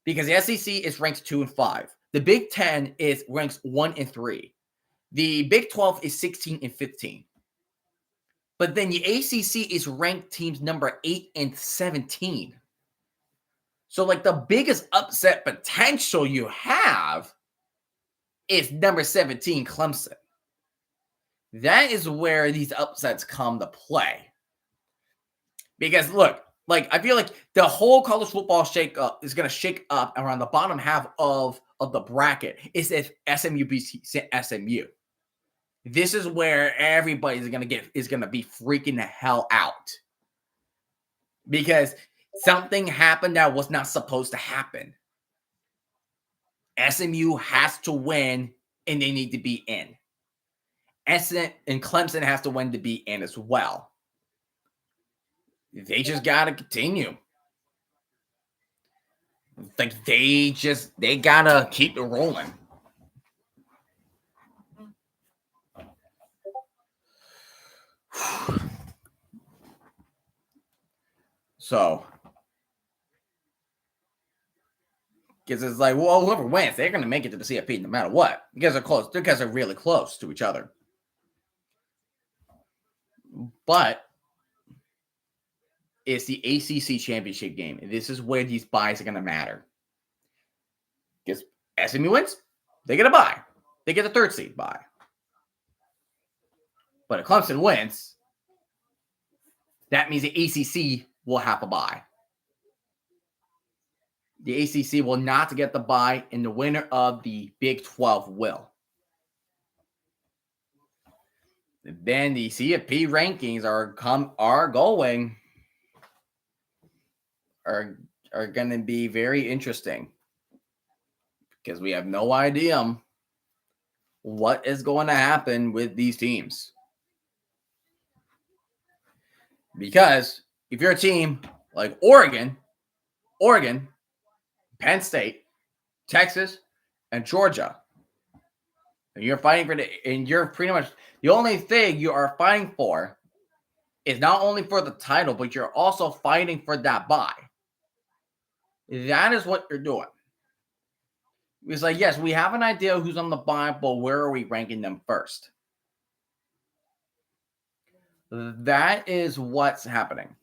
Because the SEC is ranked 2 and 5. The Big Ten ranks 1 and 3. The Big 12 is 16 and 15. But then the ACC is ranked teams number 8 and 17. So like the biggest upset potential you have is number 17, Clemson. That is where these upsets come to play. Because look, like I feel like the whole college football shake-up is going to shake up around the bottom half of the bracket is if SMU beats SMU. This is where everybody's going to be freaking the hell out. Because something happened that was not supposed to happen. SMU has to win, and they need to be in. And Clemson has to win to be in as well. They just got to continue. Like, they got to keep it rolling. So, because it's like, well, whoever wins, they're going to make it to the CFP no matter what. Because they're close. Because they're really close to each other. But it's the ACC championship game. And this is where these buys are going to matter. Because SMU wins, they get a bye. They get the 3rd seed bye. But if Clemson wins, that means the ACC will have a bye. The ACC will not get the bye, and the winner of the Big 12 will. Then the CFP rankings are going to be very interesting because we have no idea what is going to happen with these teams. Because if you're a team like Oregon, Penn State, Texas, and Georgia, and you're pretty much the only thing you are fighting for is not only for the title, but you're also fighting for that bye. That is what you're doing. It's like, yes, we have an idea who's on the bye, but where are we ranking them first? That is what's happening.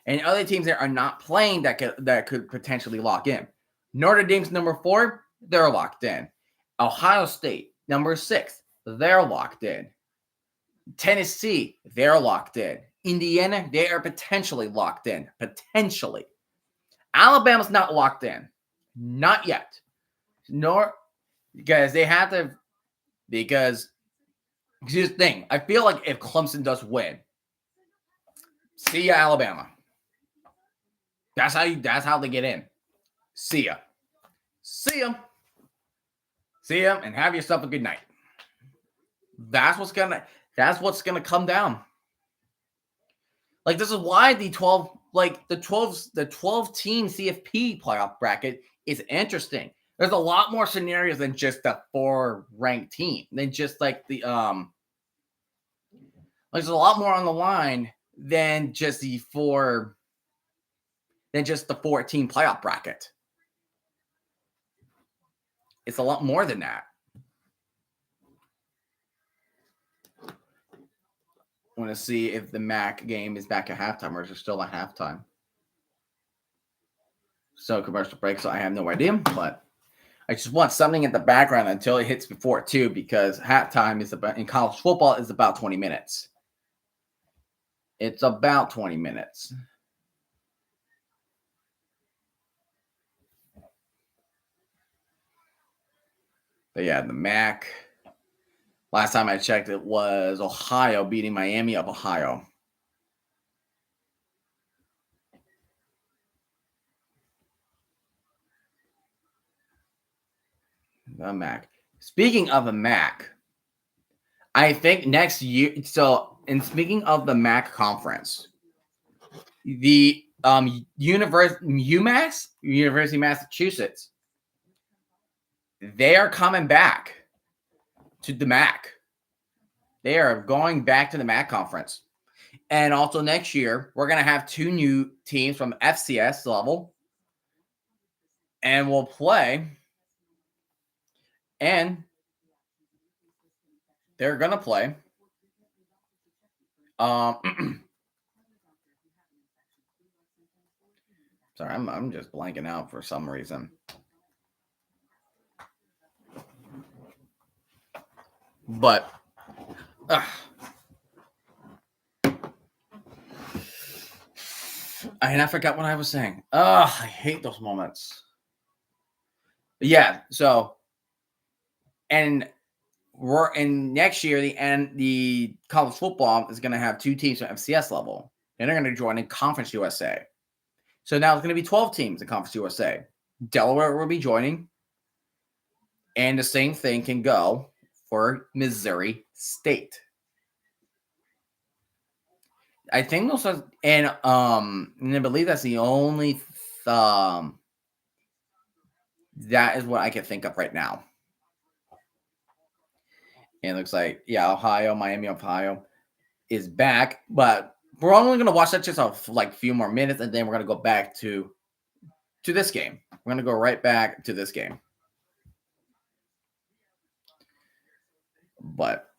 And other teams that are not playing that could potentially lock in. Notre Dame's number 4, they're locked in. Ohio State, number 6, they're locked in. Tennessee, they're locked in. Indiana, they are potentially locked in. Potentially. Alabama's not locked in. Not yet. Nor because they have to. Because here's the thing. I feel like if Clemson does win, see ya, Alabama. That's how they get in. See ya. See ya. See ya, and have yourself a good night. That's what's gonna come down. Like, this is why the 12 team CFP playoff bracket is interesting. There's a lot more scenarios than just the 4 ranked team. Than just like the there's a lot more on the line than just the 4 team playoff bracket. It's a lot more than that. I want to see if the MAC game is back at halftime or is it still at halftime. So commercial break, so I have no idea, but I just want something in the background until it hits before 2 because halftime is in college football is about 20 minutes. It's about 20 minutes. But yeah, the MAC. Last time I checked, it was Ohio beating Miami of Ohio. The MAC. Speaking of the MAC, I think next year. So, in speaking of the MAC conference, the UMass, University of Massachusetts, they are coming back to the MAC. They are going back to the MAC conference. And also next year, we're going to have 2 new teams from FCS level. And we'll play. And they're going to play. Sorry, I'm just blanking out for some reason. But I forgot what I was saying. I hate those moments. Yeah, so and we're in next year, the college football is going to have 2 teams at FCS level, and they're going to join in Conference USA. So now it's going to be 12 teams in Conference USA. Delaware will be joining, and the same thing can go for Missouri State. I think those are, and I believe that's the only that is what I can think of right now. And it looks like, yeah, Miami, Ohio is back, but we're only going to watch that just a few more minutes, and then we're going to go back to this game. We're going to go right back to this game. But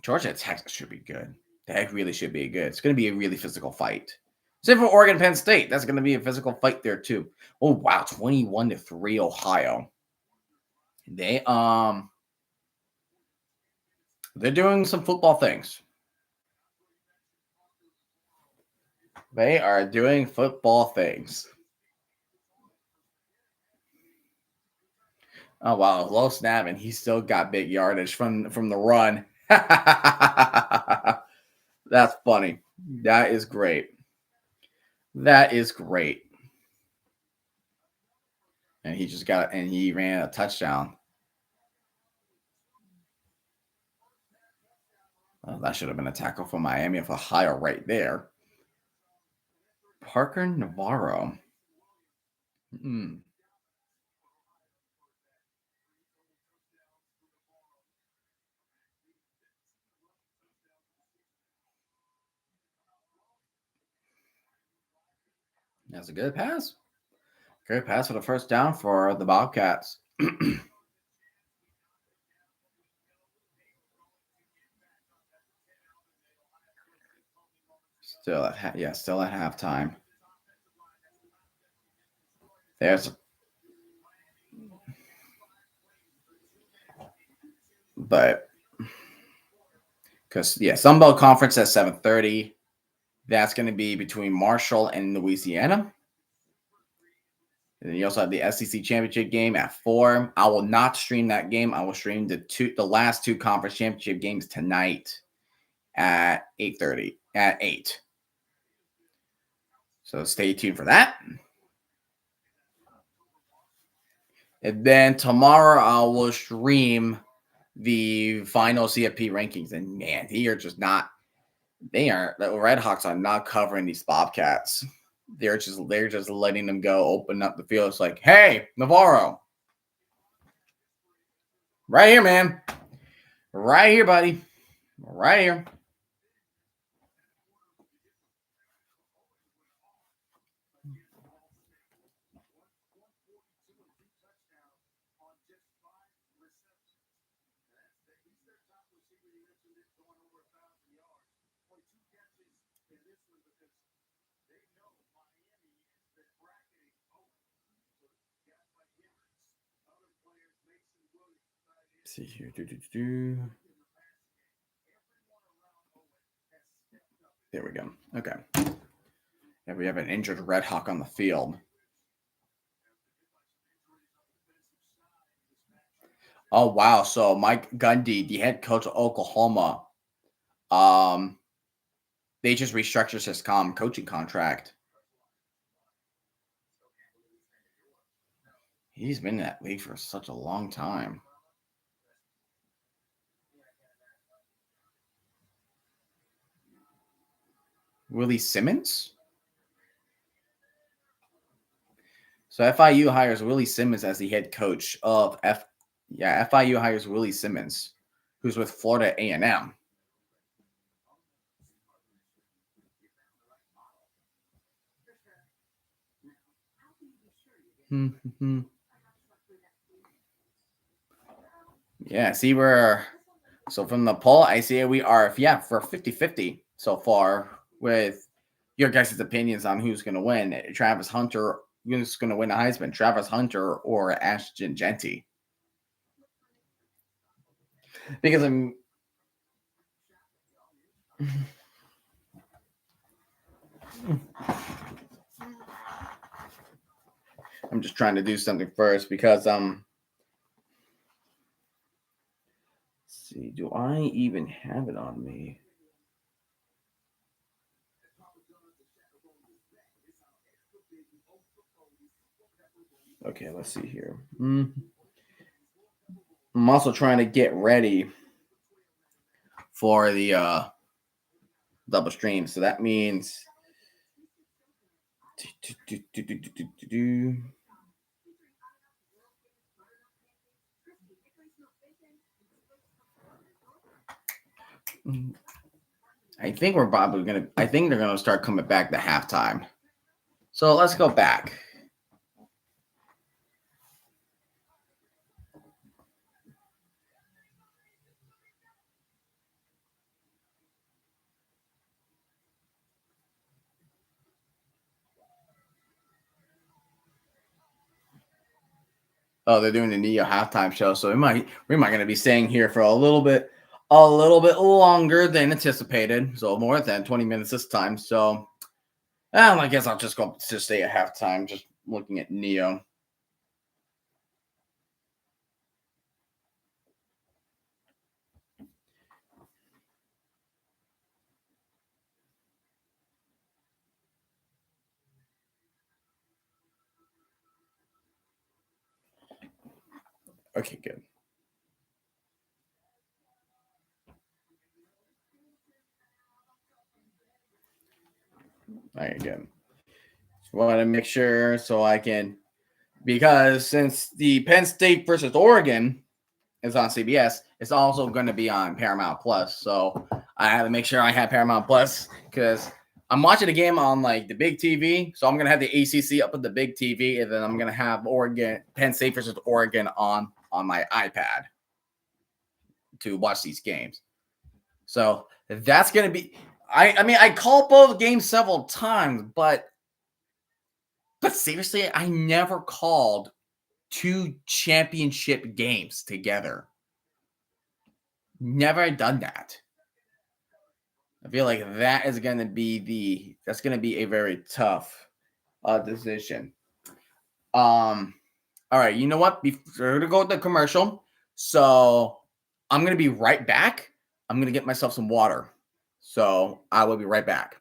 Georgia Texas should be good. That really should be good. It's going to be a really physical fight. Same for Oregon Penn State. That's going to be a physical fight there too. Oh wow, 21-3 Ohio. They're doing some football things. They are doing football things. Oh wow, low snap, and he still got big yardage from the run. That's funny. That is great. That is great. And he ran a touchdown. Oh, that should have been a tackle for Miami of Ohio right there. Parker Navarro. That's a good pass. Great pass for the first down for the Bobcats. Still at halftime. Sunbelt Conference at 7:30. That's going to be between Marshall and Louisiana. And then you also have the SEC championship game at 4. I will not stream that game. I will stream the last 2 conference championship games tonight at 8:30 at 8. So stay tuned for that. And then tomorrow I will stream the final CFP rankings. And man, the Red Hawks are not covering these Bobcats. They're just letting them go, open up the field. It's like, hey, Navarro. Right here, man. Right here, buddy. Right here. Let's see here. There we go. Okay. Yeah, we have an injured Red Hawk on the field. Oh wow! So Mike Gundy, the head coach of Oklahoma, um, they just restructured his coaching contract. He's been in that league for such a long time. Willie Simmons. So FIU hires Willie Simmons as the head coach of F. Yeah, FIU hires Willie Simmons, who's with Florida A&M. Yeah, see where. So from the poll, I see we are, for 50-50 so far with your guys' opinions on who's going to win. Travis Hunter, who's going to win the Heisman, Travis Hunter or Ashton Genty. Because I'm just trying to do something first because let's see, do I even have it on me? Okay, let's see here. I'm also trying to get ready for the double stream, so that means I think we're probably gonna. I think they're gonna start coming back to halftime. So let's go back. Oh, they're doing the Neo halftime show, so we might gonna be staying here for a little bit longer than anticipated. So more than 20 minutes this time. So I guess I'll just go to stay at halftime, just looking at Neo. Okay, good. All right, good. Just want to make sure so I can, because since the Penn State versus Oregon is on CBS, it's also going to be on Paramount Plus. So I had to make sure I had Paramount Plus because I'm watching the game on like the big TV. So I'm going to have the ACC up at the big TV, and then I'm going to have Penn State versus Oregon on my iPad to watch these games. So that's going to be. I mean, I called both games several times, but seriously, I never called two championship games together. Never done that. I feel like that is going to be a very tough decision. All right, you know what? We're gonna go with the commercial. So I'm gonna be right back. I'm gonna get myself some water. So I will be right back.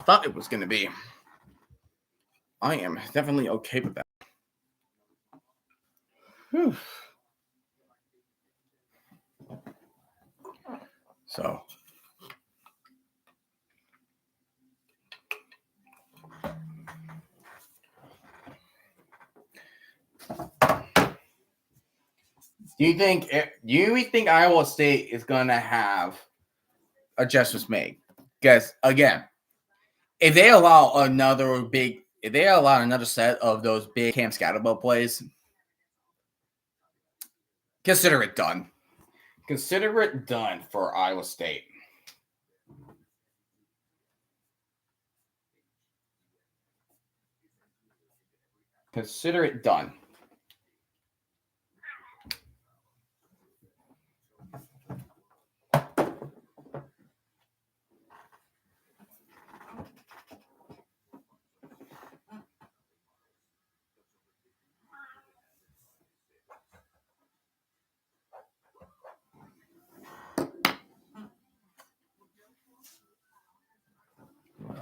thought it was going to be. I am definitely okay with that. Whew. So. Do you think Iowa State is going to have adjustments made? Because again, if they allow another set of those big Cam Scatterbo plays, consider it done. Consider it done for Iowa State. Consider it done.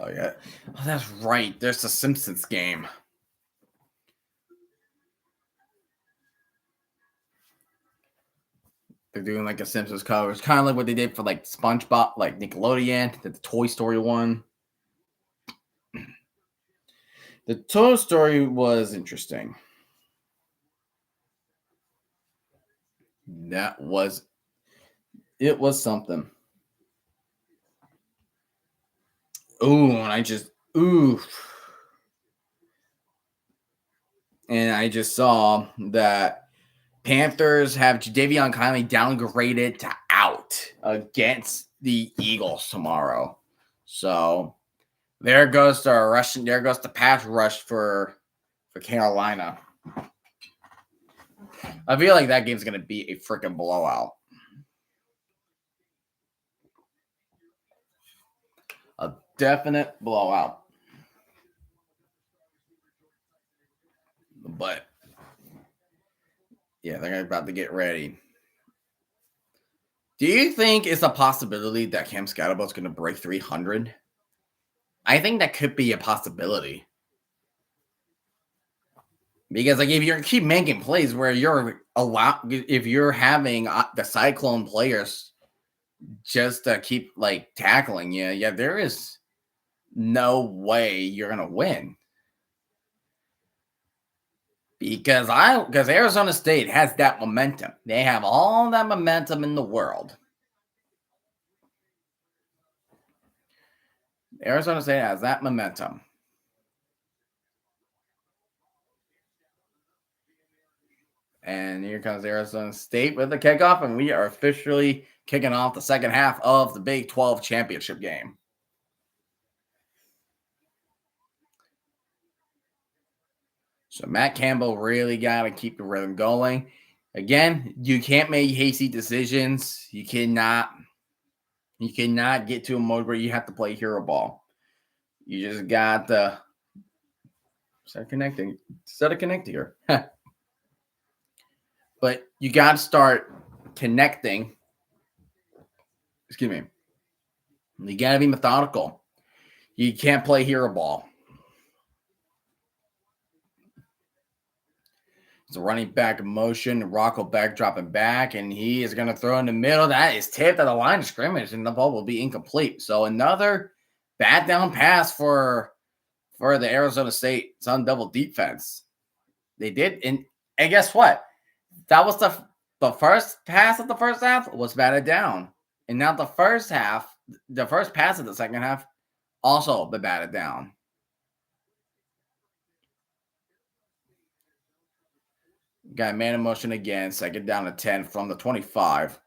Oh, yeah. Oh, that's right. There's the Simpsons game. They're doing like a Simpsons cover. It's kind of like what they did for like SpongeBob, like Nickelodeon, the Toy Story one. The Toy Story was interesting. It was something. Ooh, and I just saw that Panthers have Jadeveon Clowney downgraded to out against the Eagles tomorrow. So there goes the pass rush for Carolina. I feel like that game's gonna be a freaking blowout. A definite blowout. But yeah, they're about to get ready. Do you think it's a possibility that Cam Scatterbo is going to break 300? I think that could be a possibility. Because like if you keep making plays where if you're having the Cyclone players just to keep like tackling you, yeah, there is no way you're gonna win. Because Arizona State has that momentum. They have all that momentum in the world. Arizona State has that momentum. And here comes Arizona State with the kickoff, and we are officially kicking off the second half of the Big 12 championship game. So Matt Campbell really got to keep the rhythm going. Again, you can't make hasty decisions. You cannot get to a mode where you have to play hero ball. You just got to start connecting here. But you got to start connecting. Excuse me. You got to be methodical. You can't play hero ball. It's a running back motion. Rocco back dropping back, and he is going to throw in the middle. That is tipped at the line of scrimmage, and the ball will be incomplete. So another bad down pass for the Arizona State Sun Devil defense. They did, and guess what? That was the first pass of the first half was batted down, and now the first pass of the second half also been batted down. Got man in motion again, second down to 10 from the 25.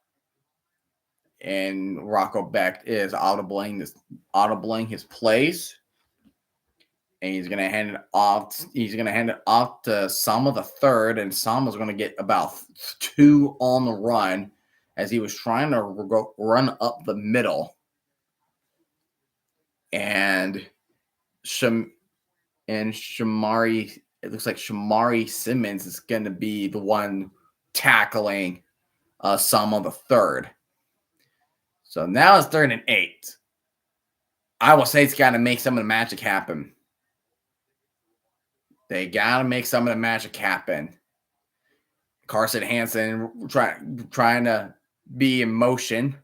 And Rocco Beck is audibling his plays. And he's gonna hand it off. He's gonna hand it off to Sama the third, and Sama's gonna get about 2 on the run as he was trying to run up the middle. And Shamari, it looks like Shamari Simmons is gonna be the one tackling Sama the third. So now it's 3rd and 8. Iowa State's got to make some of the magic happen. They got to make some of the magic happen. Carson Hansen trying to be in motion.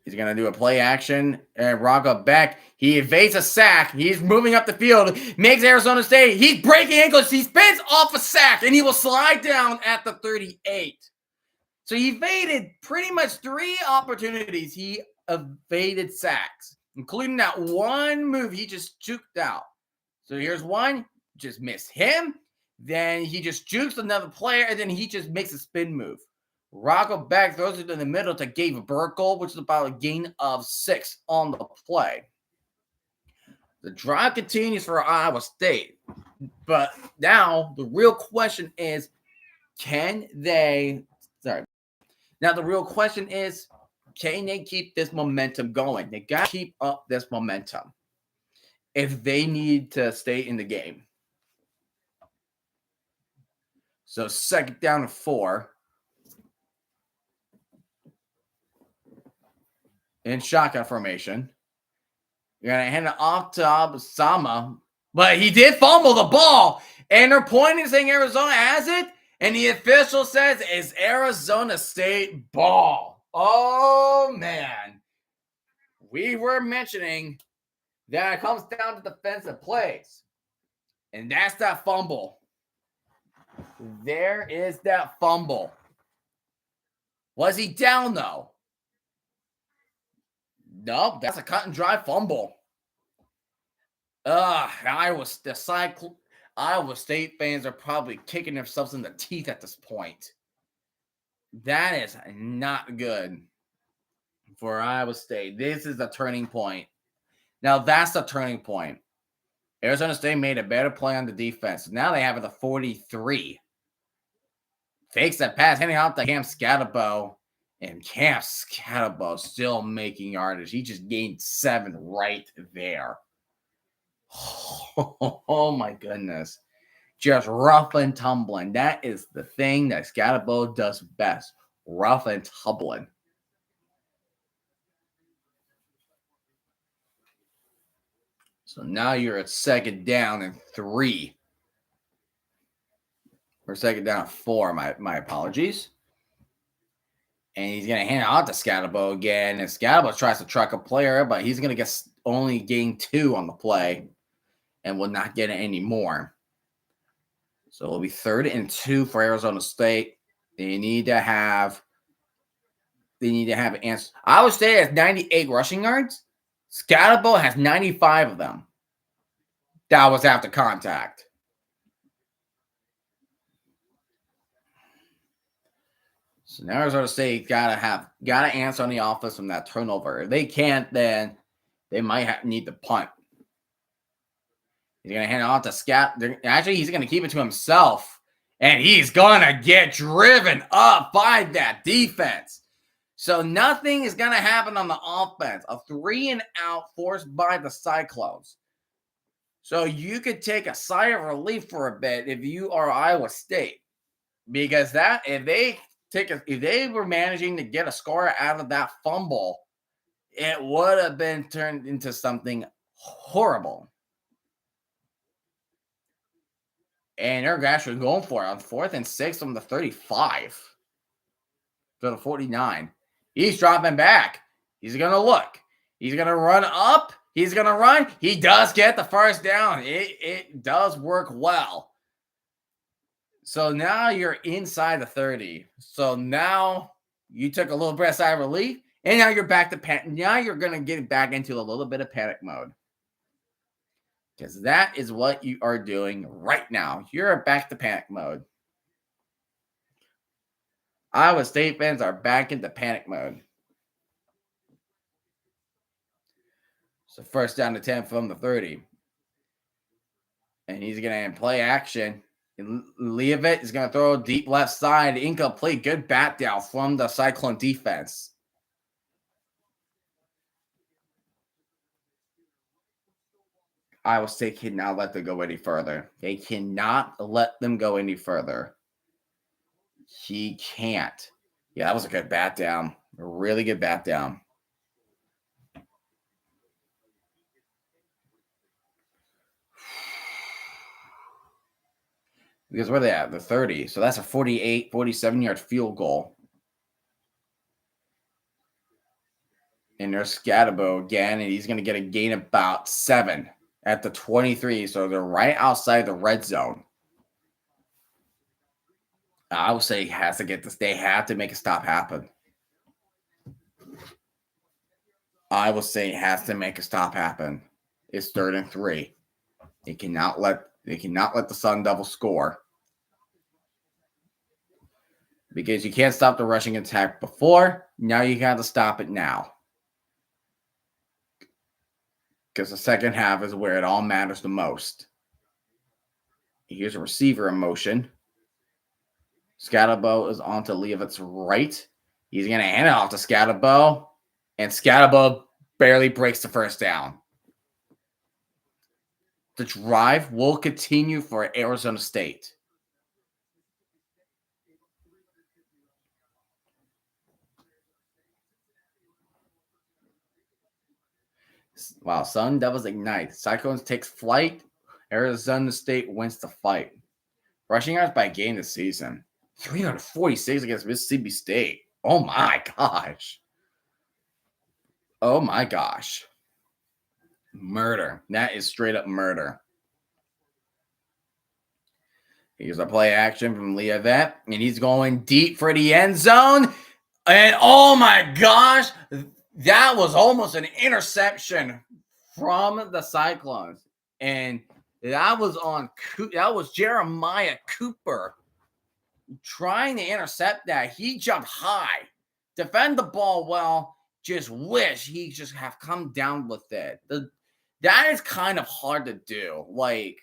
He's going to do a play action and rock up back. He evades a sack. He's moving up the field. Makes Arizona State. He's breaking ankles. He spins off a sack and he will slide down at the 38. So he evaded pretty much 3 opportunities. He evaded sacks, including that one move he just juked out. So here's one, just missed him. Then he just jukes another player, and then he just makes a spin move. Rocco back throws it in the middle to Gabe Burkle, which is about a gain of 6 on the play. The drive continues for Iowa State. But now the real question is, can they keep this momentum going? They got to keep up this momentum if they need to stay in the game. So 2nd down and 4. In shotgun formation. You're going to hand it off to Abasama. But he did fumble the ball. And they're pointing saying Arizona has it. And the official says it's Arizona State ball. Oh, man. We were mentioning that it comes down to defensive plays. And that's that fumble. There is that fumble. Was he down, though? Nope, that's a cut and dry fumble. Iowa State fans are probably kicking themselves in the teeth at this point. That is not good for Iowa State. This is a turning point. Now, that's the turning point. Arizona State made a better play on the defense. Now they have it at 43. Fakes that pass, handing out to Cam Scatterbo. And Cam Scatterbo still making yardage. He just gained 7 right there. Oh, my goodness. Just rough and tumbling. That is the thing that Scatterbo does best. Rough and tumbling. So now you're at 2nd down and 3. Or 2nd down and 4. My apologies. And he's going to hand it out to Scatterbo again. And Scatterbo tries to truck a player, but he's going to only gain 2 on the play and will not get it anymore. So it'll be 3rd and 2 for Arizona State. They need to have an answer. Iowa State has 98 rushing yards. Scatterbo has 95 of them. That was after contact. So now Arizona State gotta answer on the offense from that turnover. If they can't, then they might need to punt. He's gonna hand it off to Scat. Actually, he's gonna keep it to himself, and he's gonna get driven up by that defense. So nothing is gonna happen on the offense. A 3 and out forced by the Cyclones. So you could take a sigh of relief for a bit if you are Iowa State, because if they were managing to get a score out of that fumble, it would have been turned into something horrible. And they're actually going for it on 4th and 6 from the 35 to the 49. He's dropping back. He's going to look. He's going to run up. He's going to run. He does get the first down. It does work well. So now you're inside the 30. So now you took a little bit of sigh of relief, and now you're back to panic. Now you're going to get back into a little bit of panic mode. Because that is what you are doing right now. You're back to panic mode. Iowa State fans are back into panic mode. So 1st down to 10 from the 30. And he's going to play action. Leavitt is going to throw deep left side. Incomplete. Good bat down from the Cyclone defense. Iowa State cannot let them go any further. They cannot let them go any further. He can't. Yeah, that was a good bat down. A really good bat down. Because where are they at? The 30. So that's a 48, 47-yard field goal. And there's Scatabo again, and he's going to get a gain about 7 at the 23. So they're right outside the red zone. I would say he has to get this. They have to make a stop happen. I will say it has to make a stop happen. It's 3rd and 3. They cannot let the Sun Devils score. Because you can't stop the rushing attack before. Now you got to stop it now. Because the second half is where it all matters the most. Here's a receiver in motion. Scatabo is on to Leavitt's right. He's going to hand it off to Scatabo. And Scatabo barely breaks the first down. The drive will continue for Arizona State. Wow, Sun Devils ignite. Cyclones takes flight. Arizona State wins the fight. Rushing yards by game this season. 346 against Mississippi State. Oh my gosh. Oh my gosh. Murder. That is straight up murder. Here's a play action from Leavitt, and he's going deep for the end zone. And oh my gosh, that was almost an interception from the Cyclones. And that was Jeremiah Cooper trying to intercept that. He jumped high, defend the ball well. Just wish he just have come down with it. That is kind of hard to do. Like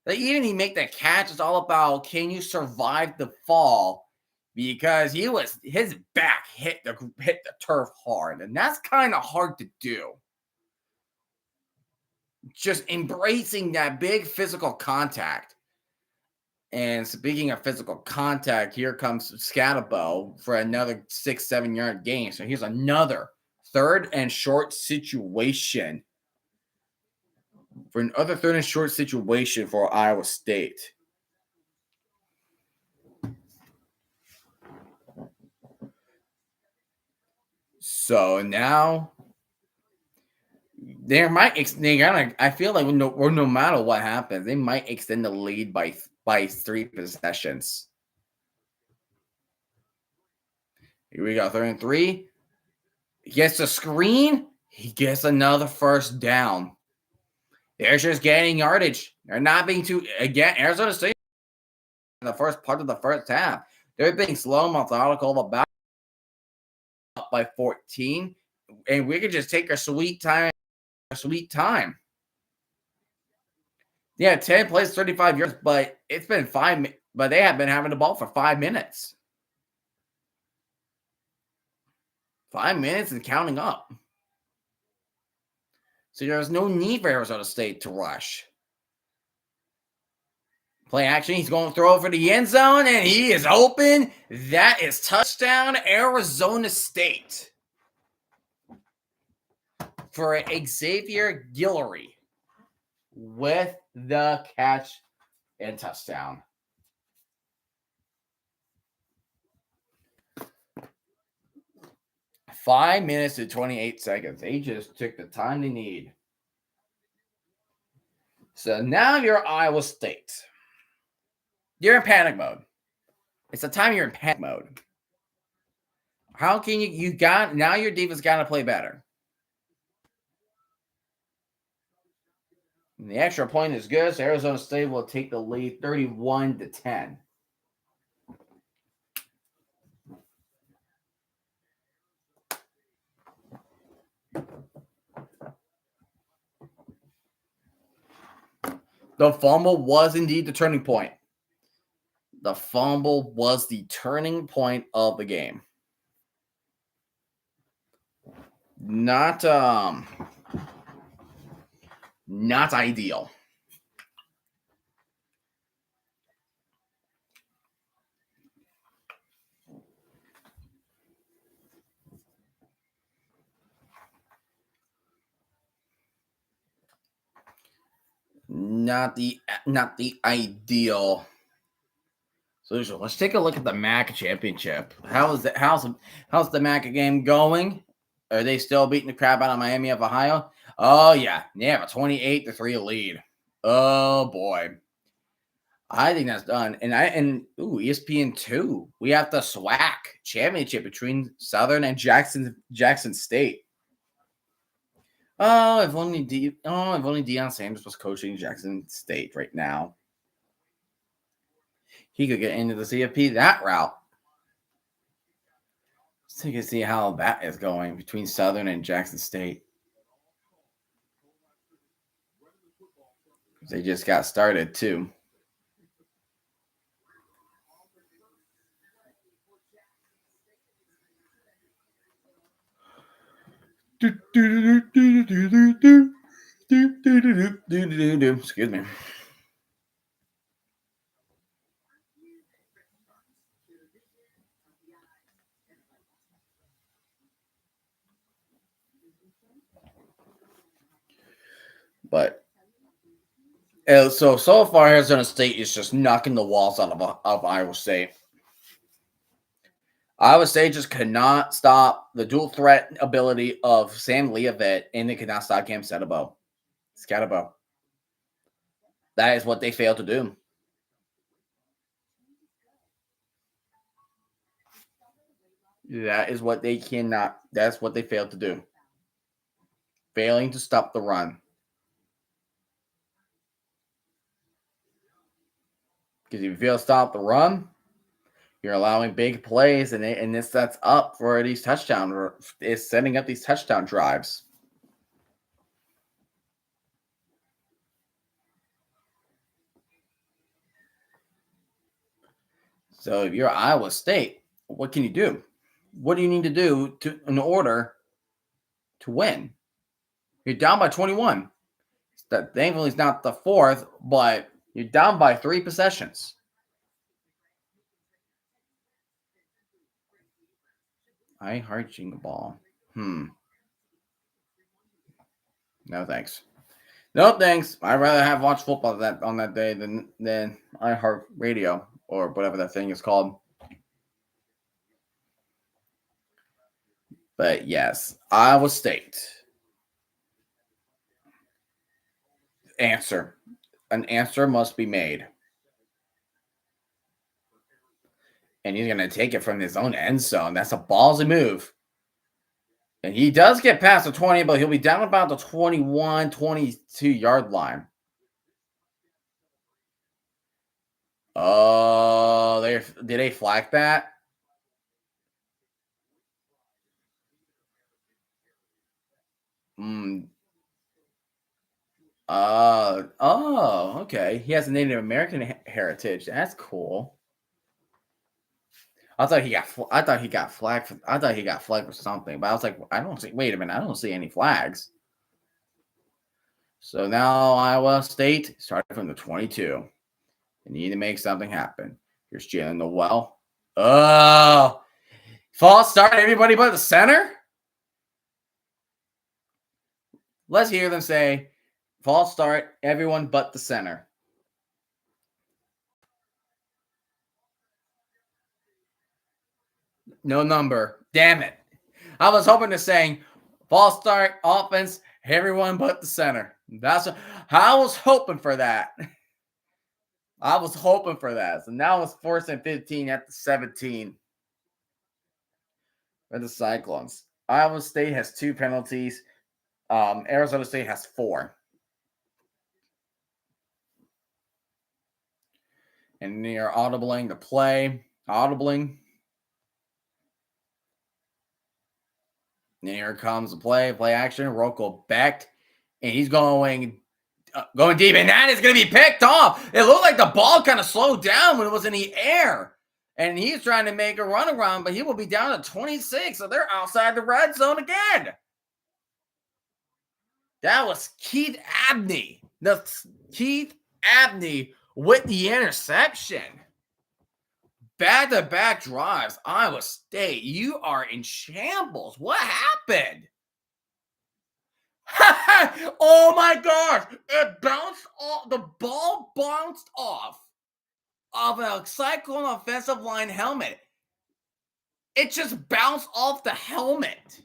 even he make that catch, it's all about can you survive the fall, because his back hit the turf hard, and that's kind of hard to do. Just embracing that big physical contact. And speaking of physical contact, here comes Scatabo for another 6-7 yard gain. So here's another 3rd and short situation. For another 3rd and short situation for Iowa State. So now I feel like no matter what happens, they might extend the lead by 3 possessions. Here we go, 3rd and 3. He gets a screen. He gets another first down. They're just gaining yardage. They're not being again, Arizona State in the first part of the first half. They're being slow, methodical about up by 14. And we could just take our sweet time. Yeah, 10 plays, 35 yards, but it's been 5, but they have been having the ball for 5 minutes. 5 minutes and counting up. So there's no need for Arizona State to rush. Play action. He's going to throw for the end zone, and he is open. That is touchdown, Arizona State. For Xavier Guillory with the catch and touchdown. Five minutes and 28 seconds. They just took the time they need. So now you're Iowa State. You're in panic mode. It's the time you're in panic mode. How can now your defense got to play better. And the extra point is good, so Arizona State will take the lead 31-10. The fumble was indeed the turning point. The fumble was the turning point of the game. Not ideal. Not the ideal So let's take a look at the MAC championship. How's the MAC game going? Are they still beating the crap out of Miami of Ohio? Oh yeah, they have a 28-3 lead. Oh boy. I think that's done. And ESPN2. We have the SWAC championship between Southern and Jackson State. If only Deion Sanders was coaching Jackson State right now. He could get into the CFP that route. So you can see how that is going between Southern and Jackson State. They just got started too. Excuse me. But so far, Arizona State is just knocking the walls out of Iowa State. Iowa State just could not stop the dual threat ability of Sam Leavitt, and they could not stop Cam Scatterbo. That is what they failed to do. That's what they failed to do. Failing to stop the run. Because if you fail to stop the run, you're allowing big plays, and this sets up for these is setting up these touchdown drives. So if you're Iowa State, what can you do? What do you need to do in order to win? You're down by 21. Thankfully, it's not the fourth, but you're down by 3 possessions. I heart Jingle Ball. No thanks. No thanks. I'd rather have watched football on that day than iHeart Radio or whatever that thing is called. But yes, Iowa State. An answer must be made. And he's going to take it from his own end zone. That's a ballsy move. And he does get past the 20, but he'll be down about the 21, 22-yard line. Oh, did they flag that? Okay. He has a Native American heritage. That's cool. I thought he got flagged for something, but I was like, wait a minute, I don't see any flags. So now Iowa State started from the 22. They need to make something happen. Here's Jalen Noel. Oh, false start, everybody but the center? Let's hear them say, false start, everyone but the center. No number. Damn it. I was hoping to say, false start, offense, everyone but the center. I was hoping for that. So now it's 4th and 15 at the 17 for the Cyclones. Iowa State has 2 penalties. Arizona State has 4. And they are audibling the play. Audibling. And here comes the play action. Rocco Becht. And he's going deep. And that is going to be picked off. It looked like the ball kind of slowed down when it was in the air. And he's trying to make a run around, but he will be down to 26. So they're outside the red zone again. That was Keith Abney. Keith Abney with the interception. Back-to-back drives. Iowa State, you are in shambles. What happened? Oh my gosh. It bounced off. The ball bounced off of a Cyclone offensive line helmet. It just bounced off the helmet.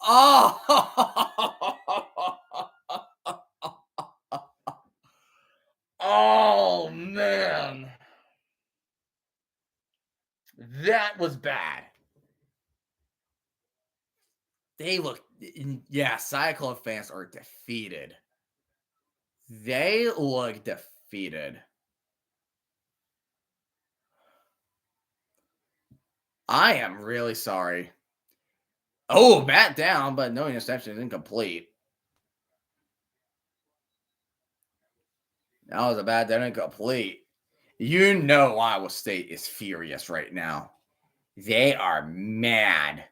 Oh, oh man. That was bad. They look, yeah, Cyclone fans are defeated. They look defeated. I am really sorry. Oh, bat down, but no interception is incomplete. That was a bad down incomplete. You know Iowa State is furious right now. They are mad.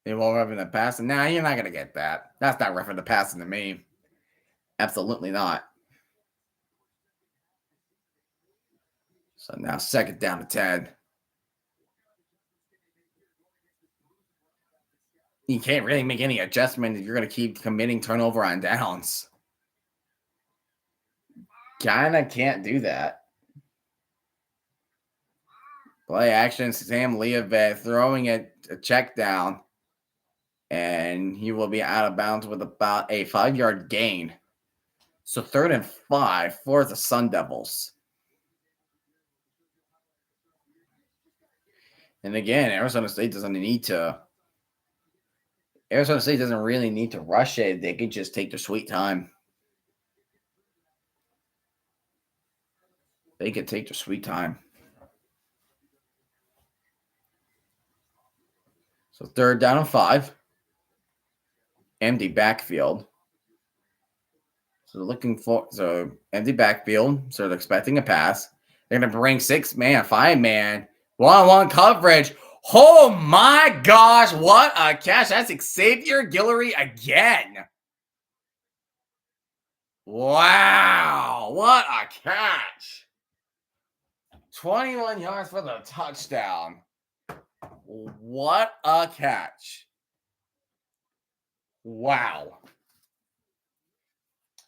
They won't roughing the passing. Nah, you're not gonna get that. That's not roughing the passing to me. Absolutely not. So now second down to 10. You can't really make any adjustment if you're gonna keep committing turnover on downs. Kinda can't do that. Play action, Sam Leavitt throwing it a check down. And he will be out of bounds with about a 5-yard gain. So 3rd and 5 for the Sun Devils. And again, Arizona State doesn't really need to rush it. They can just take their sweet time. They could take their sweet time. So 3rd down and 5. Empty backfield. So empty backfield. So they're expecting a pass. They're going to bring 6-man, 5-man, 1-on-1 coverage. Oh my gosh, what a catch. That's Xavier Guillory again. Wow, what a catch. 21 yards for the touchdown. What a catch. Wow.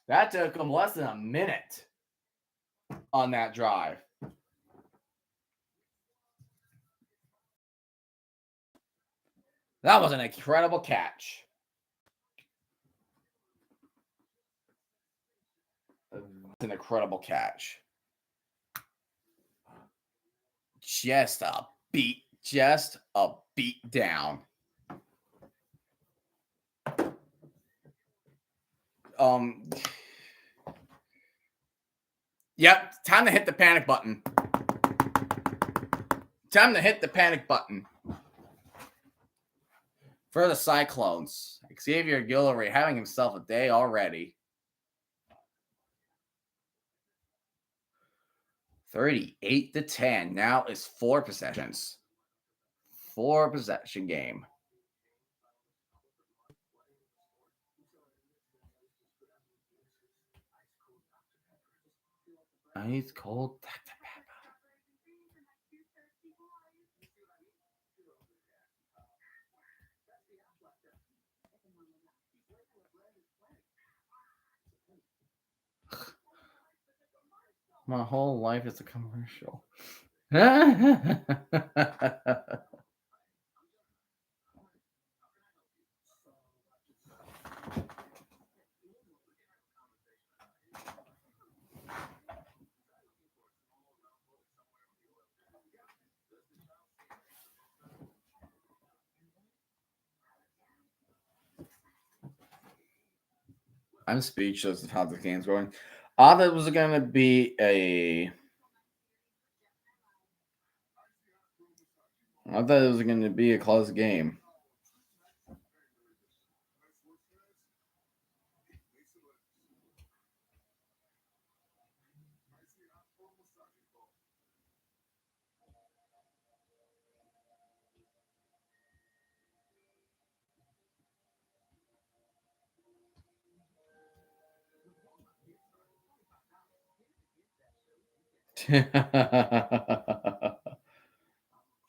That took him less than a minute on that drive. That was an incredible catch. It's an incredible catch. Just a beat down. Yep, time to hit the panic button. Time to hit the panic button. For the Cyclones, Xavier Guillory having himself a day already. 38-10. Now is 4 possessions. 4 possession game. Ice cold. My whole life is a commercial. I'm speechless of how the game's going. I thought it was going to be a close game.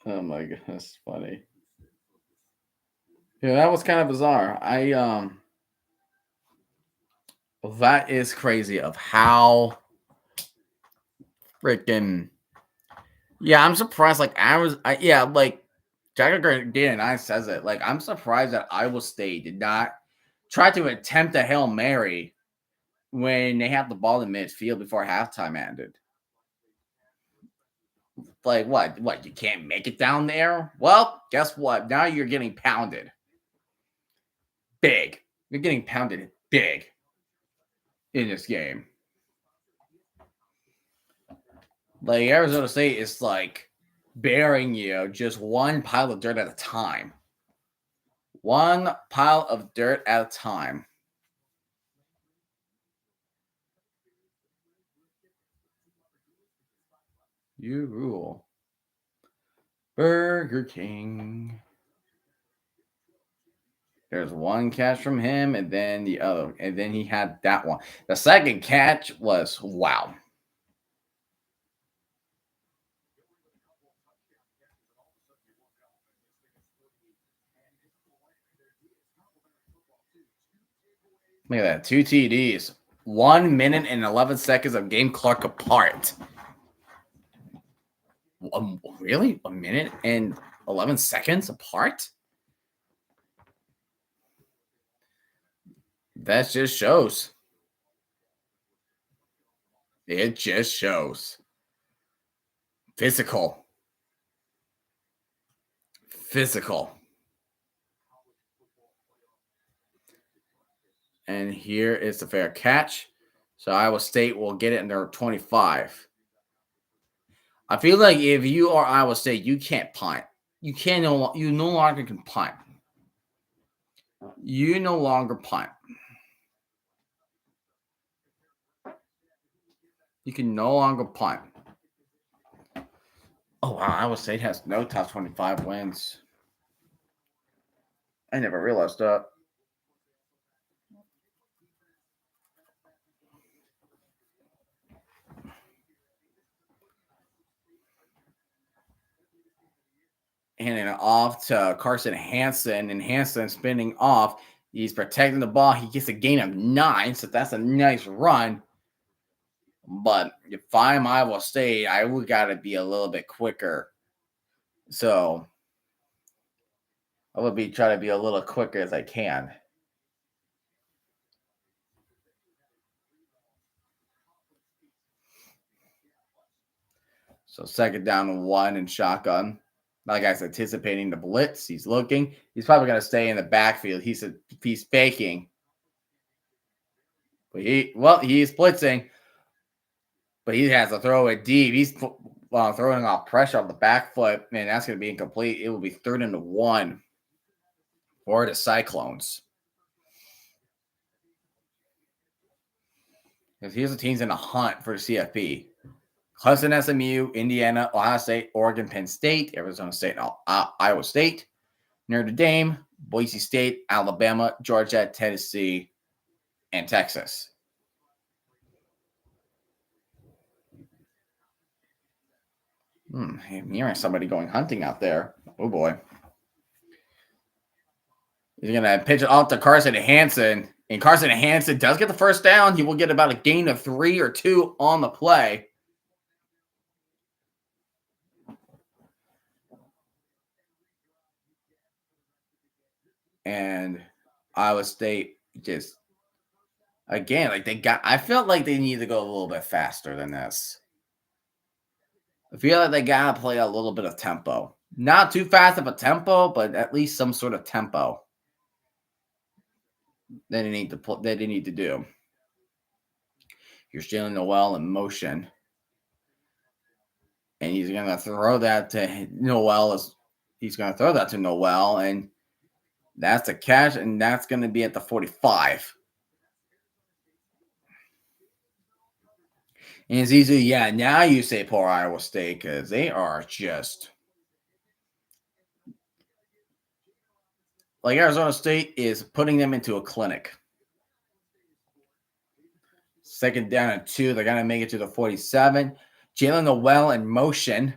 Oh my goodness, funny. Yeah, that was kind of bizarre. That is crazy of how freaking. Yeah, I'm surprised. Like yeah, like Jack Gardner and I says it. Like I'm surprised that Iowa State did not try to attempt a Hail Mary when they have the ball in midfield before halftime ended. Like what? What? You can't make it down there? Well, guess what? Now you're getting pounded big. You're getting pounded big in this game. Like Arizona State is like burying you just one pile of dirt at a time. One pile of dirt at a time. You rule. Burger King. There's one catch from him, and then the other, and then he had that one. The second catch was wow. Look at that. Two TDs. 1 minute and 11 seconds of game clock apart. Really? 1 minute and 11 seconds apart? That just shows. It just shows. Physical. Physical. And here is the fair catch. So Iowa State will get it in their 25. I feel like if you are Iowa State, you can't punt. You no longer can punt. You no longer punt. You can no longer punt. Oh wow, Iowa State has no top 25 wins. I never realized that. Handing it off to Carson Hansen, and Hansen spinning off. He's protecting the ball. He gets a gain of 9, so that's a nice run. But if I'm Iowa State, I would got to be a little bit quicker. So I would be trying to be a little quicker as I can. So second down and 1 and shotgun. That guy's anticipating the blitz. He's looking. He's probably going to stay in the backfield. He's faking. But he's blitzing. But he has to throw it deep. He's throwing off pressure on the back foot, and that's going to be incomplete. It will be 3rd and 1 for the Cyclones. Because here's the teams in a hunt for the CFB. Clemson, SMU, Indiana, Ohio State, Oregon, Penn State, Arizona State, and Iowa State, Notre Dame, Boise State, Alabama, Georgia, Tennessee, and Texas. I'm hearing somebody going hunting out there. Oh boy. He's going to pitch it off to Carson Hansen. And Carson Hansen does get the first down. He will get about a gain of 3 or 2 on the play. And Iowa State just, again, I felt like they need to go a little bit faster than this. I feel like they got to play a little bit of tempo. Not too fast of a tempo, but at least some sort of tempo that they need to do. You're stealing Noel in motion. And he's going to throw that to Noel. He's going to throw that to Noel, and that's a catch, and that's going to be at the 45. And it's easy, yeah, now you say poor Iowa State because they are just like Arizona State is putting them into a clinic. Second down and 2. They're going to make it to the 47. Jalen Noel in motion.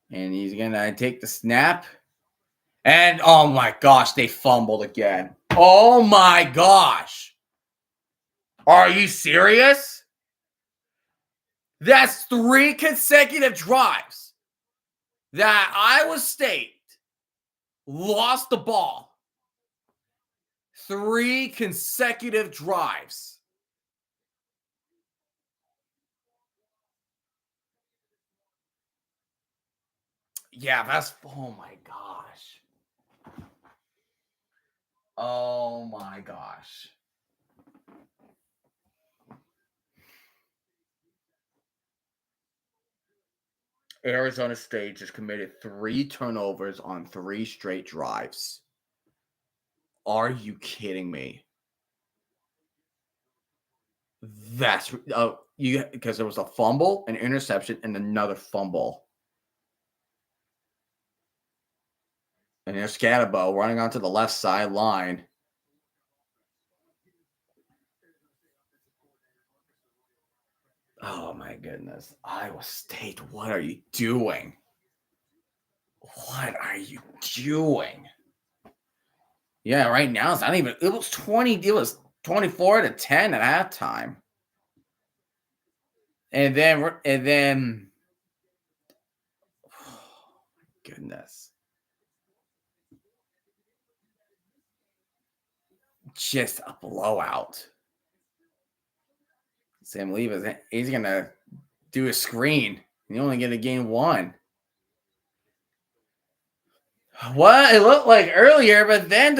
And he's going to take the snap. And oh my gosh, they fumbled again. Oh my gosh. Are you serious? That's 3 consecutive drives that Iowa State lost the ball. 3 consecutive drives. Yeah, that's oh my gosh. Oh my gosh. Arizona State just committed 3 turnovers on 3 straight drives. Are you kidding me? That's you because there was a fumble, an interception, and another fumble. And there's Scatterbo running onto the left sideline. Oh my goodness. Iowa State, what are you doing? What are you doing? Yeah, right now it's not even it was 24 to 10 at halftime. And then oh my goodness. Just a blowout. Sam Levis, he's gonna do a screen. You only get a game 1. Well, it looked like earlier, but then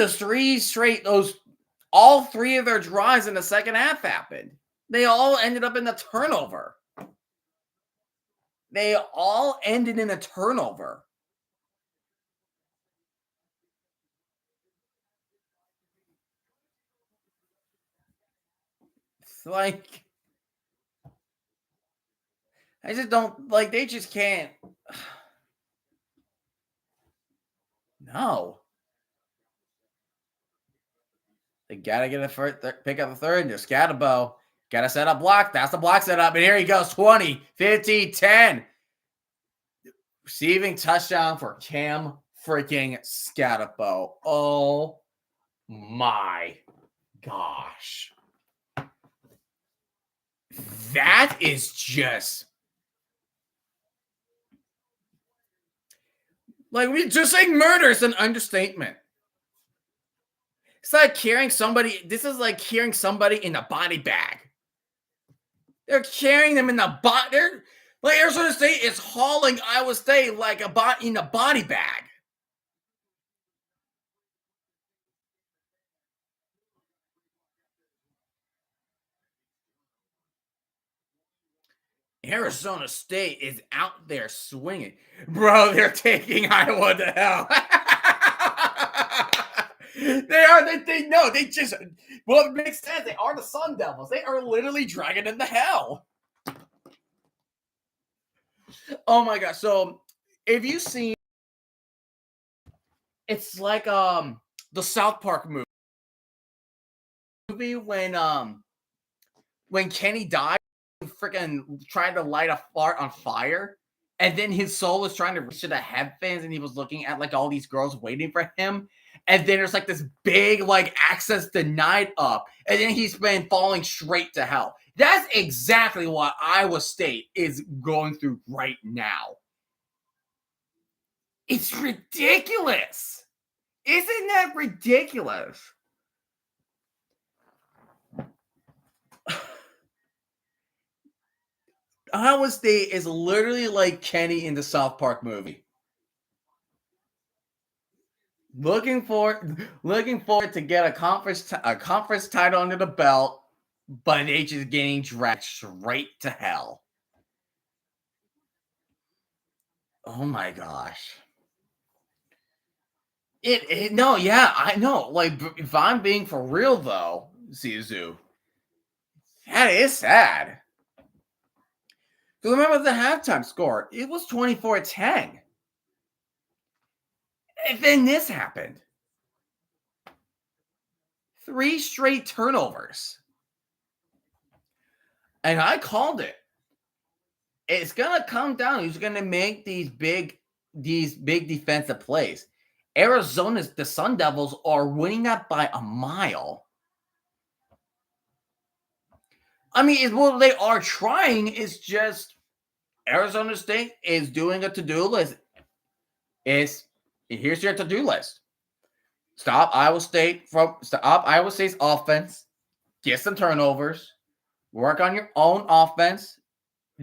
all 3 of their drives in the second half happened. They all ended up in the turnover. They all ended in a turnover. It's like I just don't like they just can't. No. They gotta get a first, pick up the third. Just Scatterbo. Gotta set up block. That's the block setup. And here he goes 20, 15, 10. Receiving touchdown for Cam freaking Scatterbo. Oh my gosh. That is just like we just saying murder is an understatement. It's like carrying somebody. This is like carrying somebody in a body bag. They're carrying them in the body. They're like Arizona State is hauling Iowa State like in a body bag. Arizona State is out there swinging, bro. They're taking Iowa to hell. They are. They know. They just. Well, it makes sense. They are the Sun Devils. They are literally dragging them to hell. Oh my gosh. So if you see, it's like the South Park movie when Kenny died, freaking tried to light a fart on fire, and then his soul was trying to reach to the heavens, and he was looking at like all these girls waiting for him, and then there's like this big like access denied up, and then he's been falling straight to hell. That's exactly what Iowa State is going through right now. It's ridiculous. Isn't that ridiculous? Iowa State is literally like Kenny in the South Park movie. Looking forward to get a conference title under the belt, but they just getting dragged straight to hell. Oh my gosh. No, yeah, I know. Like, if I'm being for real though, Sizu, that is sad. Because remember the halftime score, it was 24-10. And then this happened. 3 straight turnovers. And I called it. It's gonna come down. He's gonna make these big defensive plays. The Sun Devils are winning that by a mile. I mean, what they are trying is just Arizona State is doing a to-do list. Here's your to-do list. Stop Iowa State's offense, get some turnovers, work on your own offense,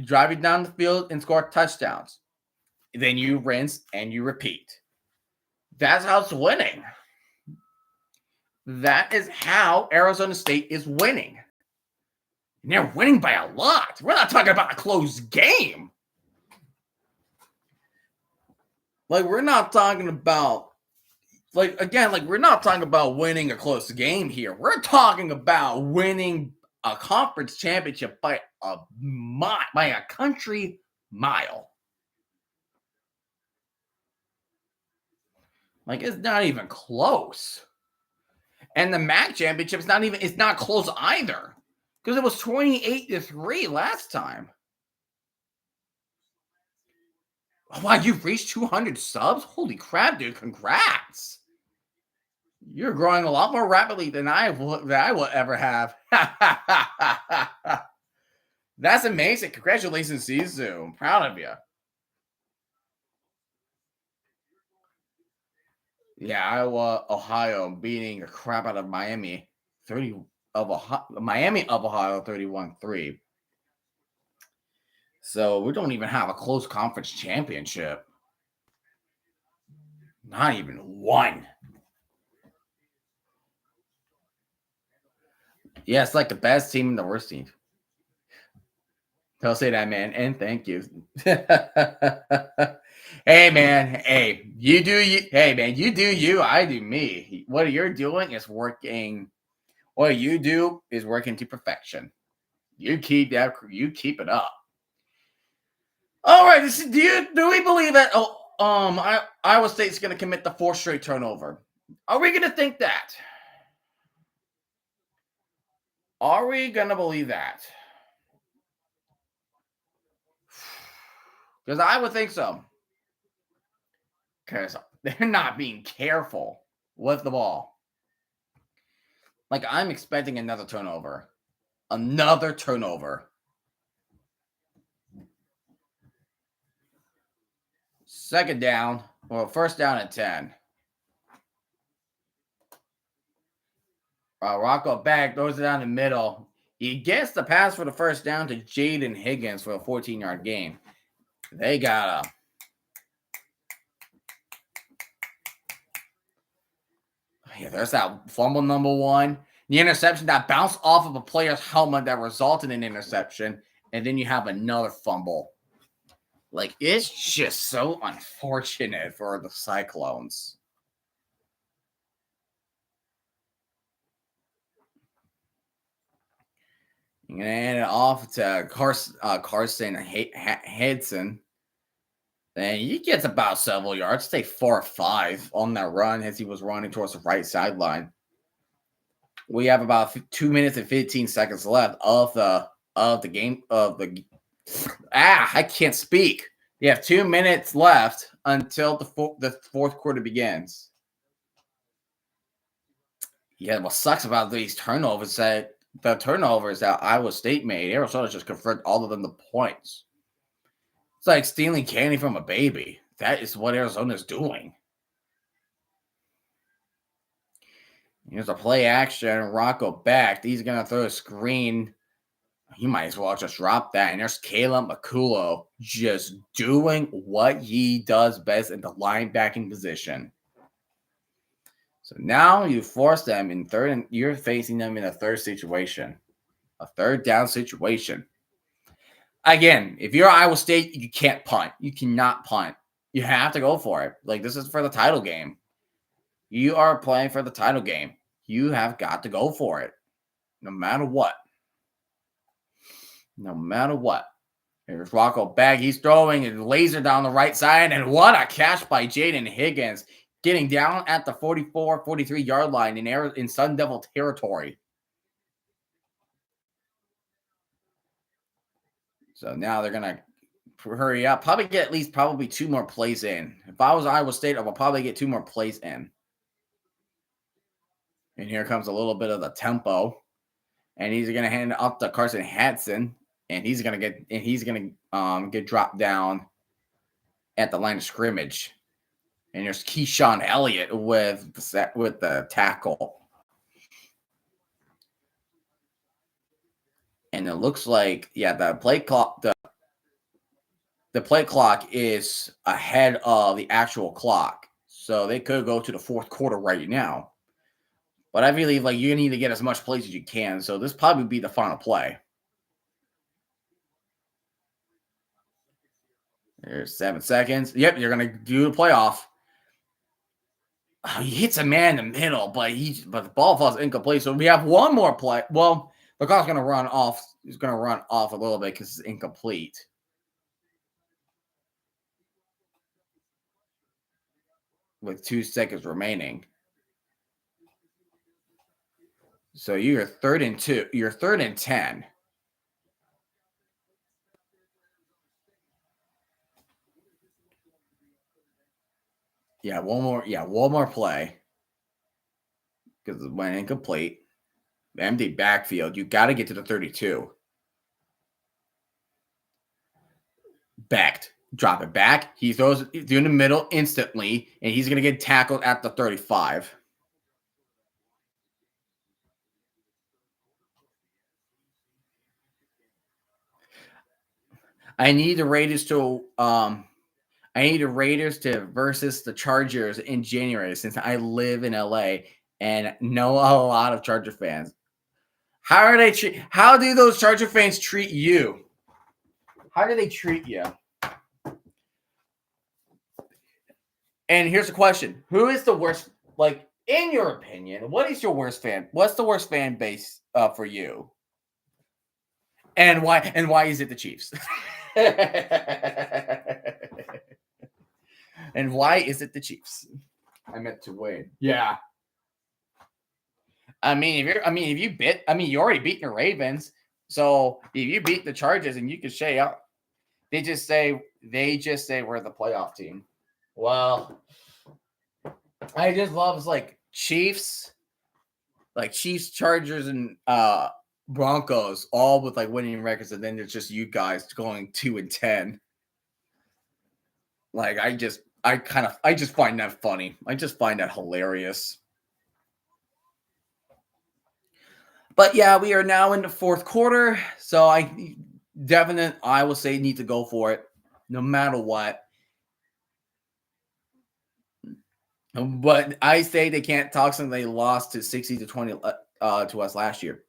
drive it down the field and score touchdowns. Then you rinse and you repeat. That's how it's winning. That is how Arizona State is winning. And they're winning by a lot. We're not talking about a close game. Like, we're not talking about, we're not talking about winning a close game here. We're talking about winning a conference championship by a country mile. Like, it's not even close. And the MAC championship it's not close either. Because it was 28-3 last time. Oh, wow, you've reached 200 subs? Holy crap, dude. Congrats. You're growing a lot more rapidly than I will ever have. That's amazing. Congratulations, Sisu. I'm proud of you. Yeah, Iowa, Ohio beating the crap out of Miami. Miami of Ohio 31-3. So we don't even have a close conference championship. Not even one. Yeah, it's like the best team and the worst team. Don't say that, man. And thank you. Hey, man. Hey, you do you. Hey, man, you do you. I do me. What you're doing is working. What you do is working to perfection. You keep it up. All right. Do we believe that? Iowa State's going to commit the 4th straight turnover. Are we going to think that? Are we going to believe that? Because I would think so. Because they're not being careful with the ball. Like, I'm expecting another turnover. Another turnover. Second down. Well, first down at 10. Rocco back, throws it down the middle. He gets the pass for the first down to Jaden Higgins for a 14-yard gain. They got there's that fumble number 1. The interception that bounced off of a player's helmet that resulted in an interception. And then you have another fumble. Like, it's just so unfortunate for the Cyclones. You're going to hand it off to Carson Hedson. And he gets about several yards, say 4 or 5 on that run as he was running towards the right sideline. We have about 2 minutes and 15 seconds left of the game I can't speak. You have 2 minutes left until the fourth quarter begins. Yeah, what sucks about these turnovers that the turnovers that Iowa State made, Arizona just converted all of them to points. It's like stealing candy from a baby. That is what Arizona's doing. Here's a play action. Rocco back. He's going to throw a screen. He might as well just drop that. And there's Caleb McCullough just doing what he does best in the linebacking position. So now you force them in third, and you're facing them in a third situation, a third down situation. Again, if you're Iowa State, you can't punt. You cannot punt. You have to go for it. Like, this is for the title game. You are playing for the title game. You have got to go for it, no matter what. No matter what. Here's Rocco back. He's throwing a laser down the right side, and what a catch by Jaden Higgins, getting down at the 44, 43-yard line in Sun Devil territory. So now they're going to hurry up. Probably get at least probably 2 more plays in. If I was Iowa State, I would probably get 2 more plays in. And here comes a little bit of the tempo. And he's going to hand it up to Carson Hansen. And he's going to get dropped down at the line of scrimmage. And there's Keyshawn Elliott with the tackle. And it looks like, yeah, the play clock is ahead of the actual clock. So they could go to the fourth quarter right now. But I believe like you need to get as much plays as you can. So this probably be the final play. There's 7 seconds. Yep, you're gonna do the playoff. Oh, he hits a man in the middle, but the ball falls incomplete. So we have one more play. Well, the clock's gonna run off. He's gonna run off a little bit because it's incomplete. With 2 seconds remaining. So you're 3rd and 2. You're 3rd and 10. Yeah, one more play. Because it went incomplete. Empty backfield. You got to get to the 32. Backed. Drop it back. He throws it in the middle instantly, and he's going to get tackled at the 35. I need the Raiders to versus the Chargers in January since I live in LA and know a lot of Charger fans. How do those Charger fans treat you? How do they treat you? And here's the question. Who is the worst, like, in your opinion, what's the worst fan base for you? And why is it the Chiefs? And why is it the Chiefs? I meant to win. Yeah. You already beat the Ravens. So if you beat the Chargers and you can say up, they just say we're the playoff team. Well, I just love like Chiefs, Chargers, and Broncos, all with like winning records, and then it's just you guys going 2-10. Like I just find that funny. I just find that hilarious. But yeah, we are now in the fourth quarter, so I will say need to go for it, no matter what. But I say they can't talk since they lost to 60-20 to us last year.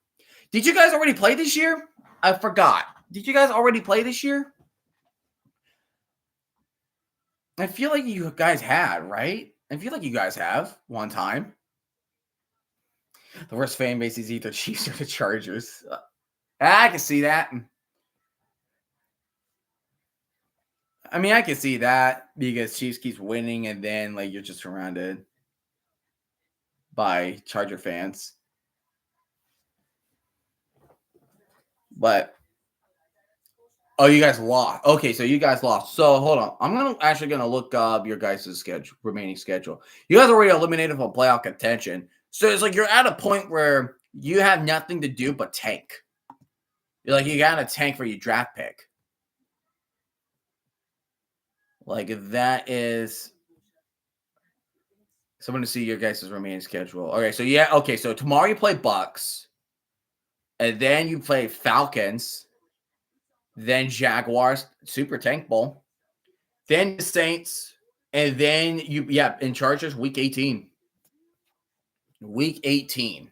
Did you guys already play this year? I forgot. Did you guys already play this year? I feel like you guys had, right? I feel like you guys have one time. The worst fan base is either Chiefs or the Chargers. I can see that. I mean, I can see that because Chiefs keeps winning, and then like you're just surrounded by Charger fans. But you guys lost. Okay, so you guys lost. So hold on, I'm actually gonna look up your guys' remaining schedule. You guys are already eliminated from playoff contention, so it's like you're at a point where you have nothing to do but tank. You're like you got to tank for your draft pick. Like that is. So I'm going to see your guys' remaining schedule. Okay, so tomorrow you play Bucks, and then you play Falcons, then Jaguars, Super Tank Bowl, then the Saints, and then in Chargers week 18. Week 18.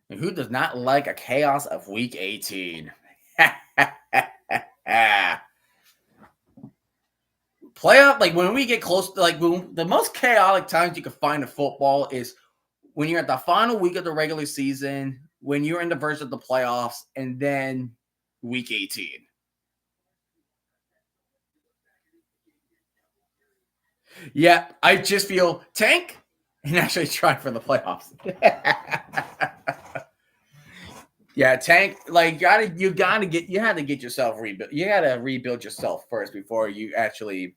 And who does not like a chaos of week 18? Playoff, like when we get close to the most chaotic times you can find in football is when you're at the final week of the regular season, when you're in the verge of the playoffs, and then week 18. Yeah, I just feel tank and actually try for the playoffs. Yeah, tank. Like you had to get yourself rebuilt. You got to rebuild yourself first before you actually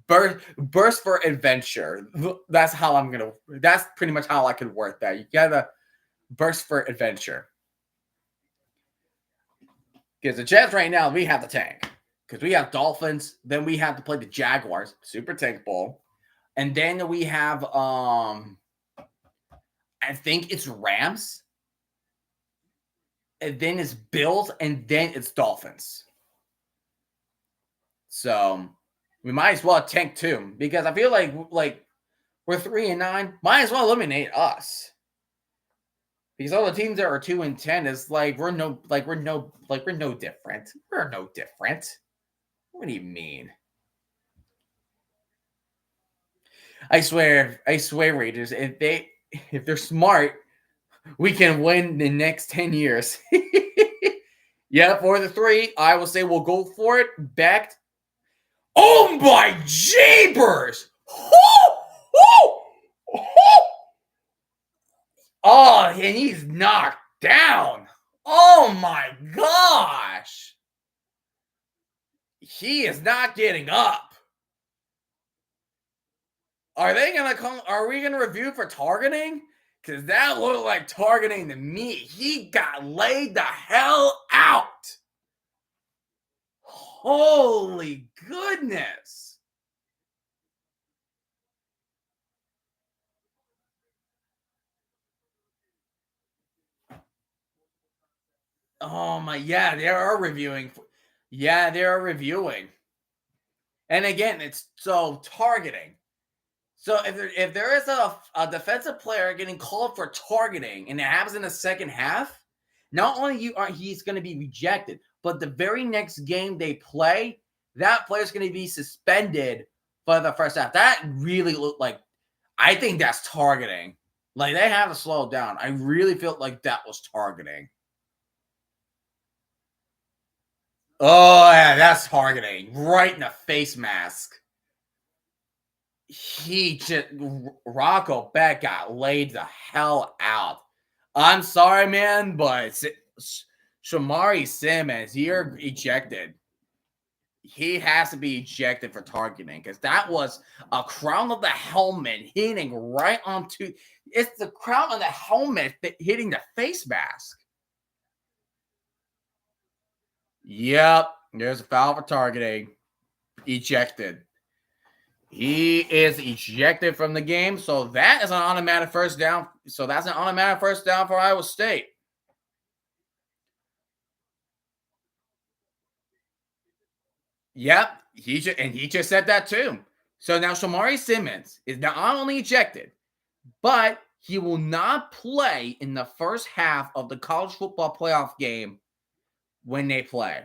burst for adventure. That's how I'm gonna. That's pretty much how I could work that. You gotta burst for adventure. Because the Jets right now, we have the tank. Because we have Dolphins, then we have to play the Jaguars, Super Tank Bowl, and then we have I think it's Rams, and then it's Bills, and then it's Dolphins. So we might as well tank too, because I feel like we're 3-9, might as well eliminate us. Because all the teams that are 2-10 is we're no different. We're no different. What do you mean? I swear, Raiders. If they're smart, we can win the next 10 years. Yeah, for the 3, I will say we'll go for it. Backed. Oh my jeepers! Oh, and he's knocked down. Oh my gosh. He is not getting up. Are we gonna review for targeting? Because that looked like targeting to me. He got laid the hell out. Holy goodness. Oh my, yeah, they are reviewing. Yeah, they are reviewing. And again, it's so targeting. So if there is a defensive player getting called for targeting and it happens in the second half, not only he's going to be rejected, but the very next game they play, that player's going to be suspended for the first half. That really looked like, I think that's targeting. Like, they have to slow down. I really felt like that was targeting. Oh yeah, that's targeting right in the face mask. Rocco Beck got laid the hell out. I'm sorry, man, but Shamari Simmons, you're ejected. He has to be ejected for targeting because that was a crown of the helmet hitting right onto. It's the crown of the helmet hitting the face mask. Yep, there's a foul for targeting. Ejected. He is ejected from the game, so that is an automatic first down. So that's an automatic first down for Iowa State. Yep, he just said that too. So now Shamari Simmons is not only ejected, but he will not play in the first half of the college football playoff game when they play.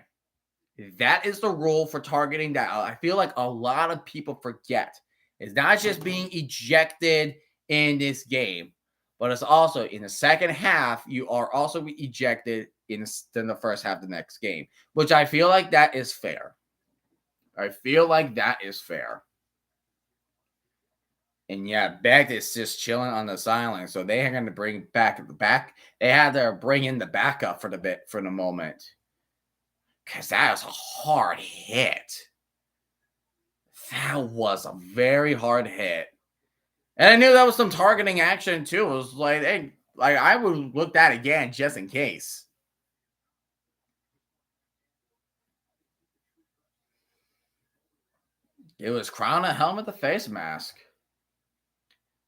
That is the rule for targeting that I feel like a lot of people forget. It's not just being ejected in this game, but it's also in the second half, you are also ejected in the first half of the next game, which I feel like that is fair. I feel like that is fair. And yeah, Beck is just chilling on the sideline. So they are going to bring back the back. They had to bring in the backup for the moment. Because that was a hard hit. That was a very hard hit. And I knew that was some targeting action too. It was like, hey, like I would look that again just in case. It was crown a helmet the face mask.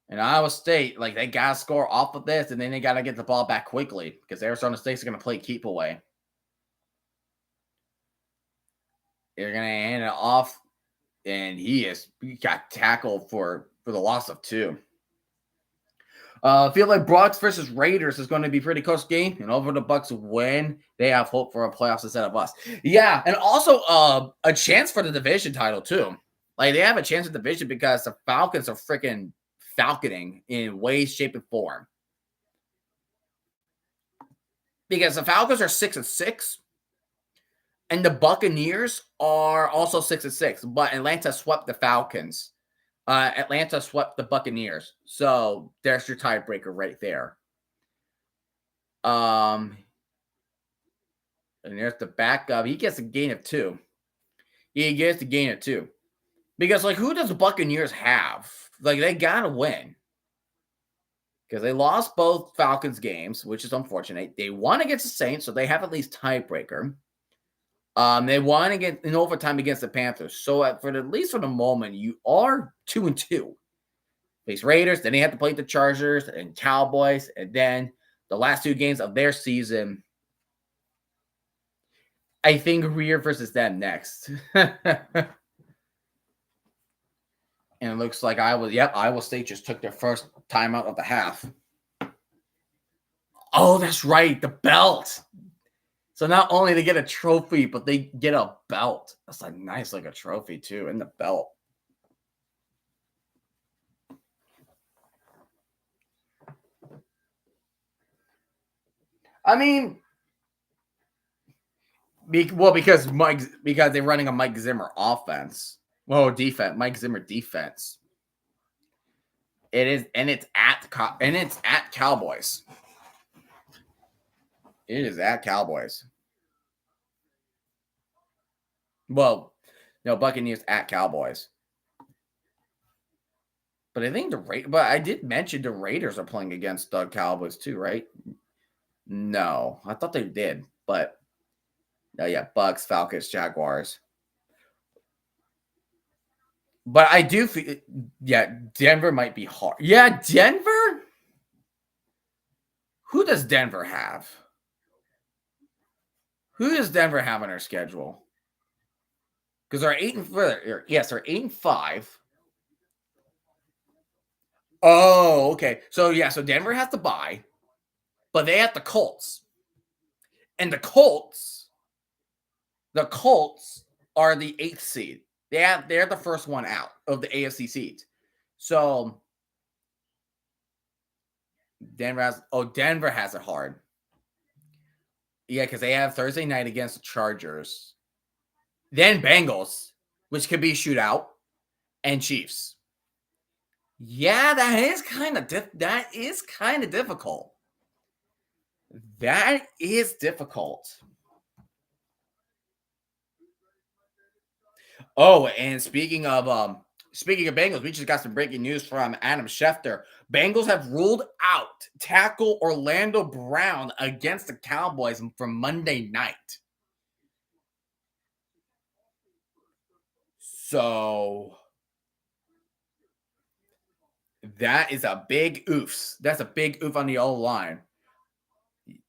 And Iowa State, like they gotta score off of this, and then they gotta get the ball back quickly because Arizona State's gonna play keep away. They're gonna hand it off, and he got tackled for the loss of 2. I feel like Bucks versus Raiders is going to be a pretty close game, and over the Bucks win, they have hope for a playoffs instead of us. Yeah, and also a chance for the division title too. Like they have a chance at the division because the Falcons are freaking falconing in ways, shape, and form. Because the Falcons are 6-6, and the Buccaneers are also 6-6. But Atlanta swept the Falcons. Atlanta swept the Buccaneers. So there's your tiebreaker right there. Um, and there's the backup. He gets a gain of 2. He gets the gain of 2. Because, like, who does the Buccaneers have? Like, they gotta win. Because they lost both Falcons games, which is unfortunate. They won against the Saints, so they have at least tiebreaker. They won against in overtime against the Panthers. So at least for the moment, you are 2-2. Face Raiders, then they have to play the Chargers and Cowboys, and then the last 2 games of their season. I think Rear versus them next. And it looks like Iowa State just took their first timeout of the half. Oh, that's right, the belt. So not only they get a trophy, but they get a belt. That's a nice like a trophy too, and the belt. I mean, because they're running a Mike Zimmer offense. Well, defense, Mike Zimmer defense. It is, and it's at Cowboys. It is at Cowboys. Well, no, Buccaneers at Cowboys. But I think but I did mention the Raiders are playing against the Cowboys too, right? No, I thought they did, but yeah, Bucks, Falcons, Jaguars. But I do feel, yeah, Denver might be hard. Yeah, Denver? Who does Denver have? Who does Denver have on their schedule? Because they're 8-5. Oh, okay. So yeah, so Denver has to bye, but they have the Colts. And the Colts are the 8th seed. They're the first one out of the AFC seeds. So Denver has it hard. Yeah, because they have Thursday night against the Chargers. Then Bengals, which could be a shootout, and Chiefs. Yeah, that is kind of difficult. That is difficult. Oh, and speaking of Bengals, we just got some breaking news from Adam Schefter. Bengals have ruled out tackle Orlando Brown against the Cowboys from Monday night. So that is a big oof. That's a big oof on the O line.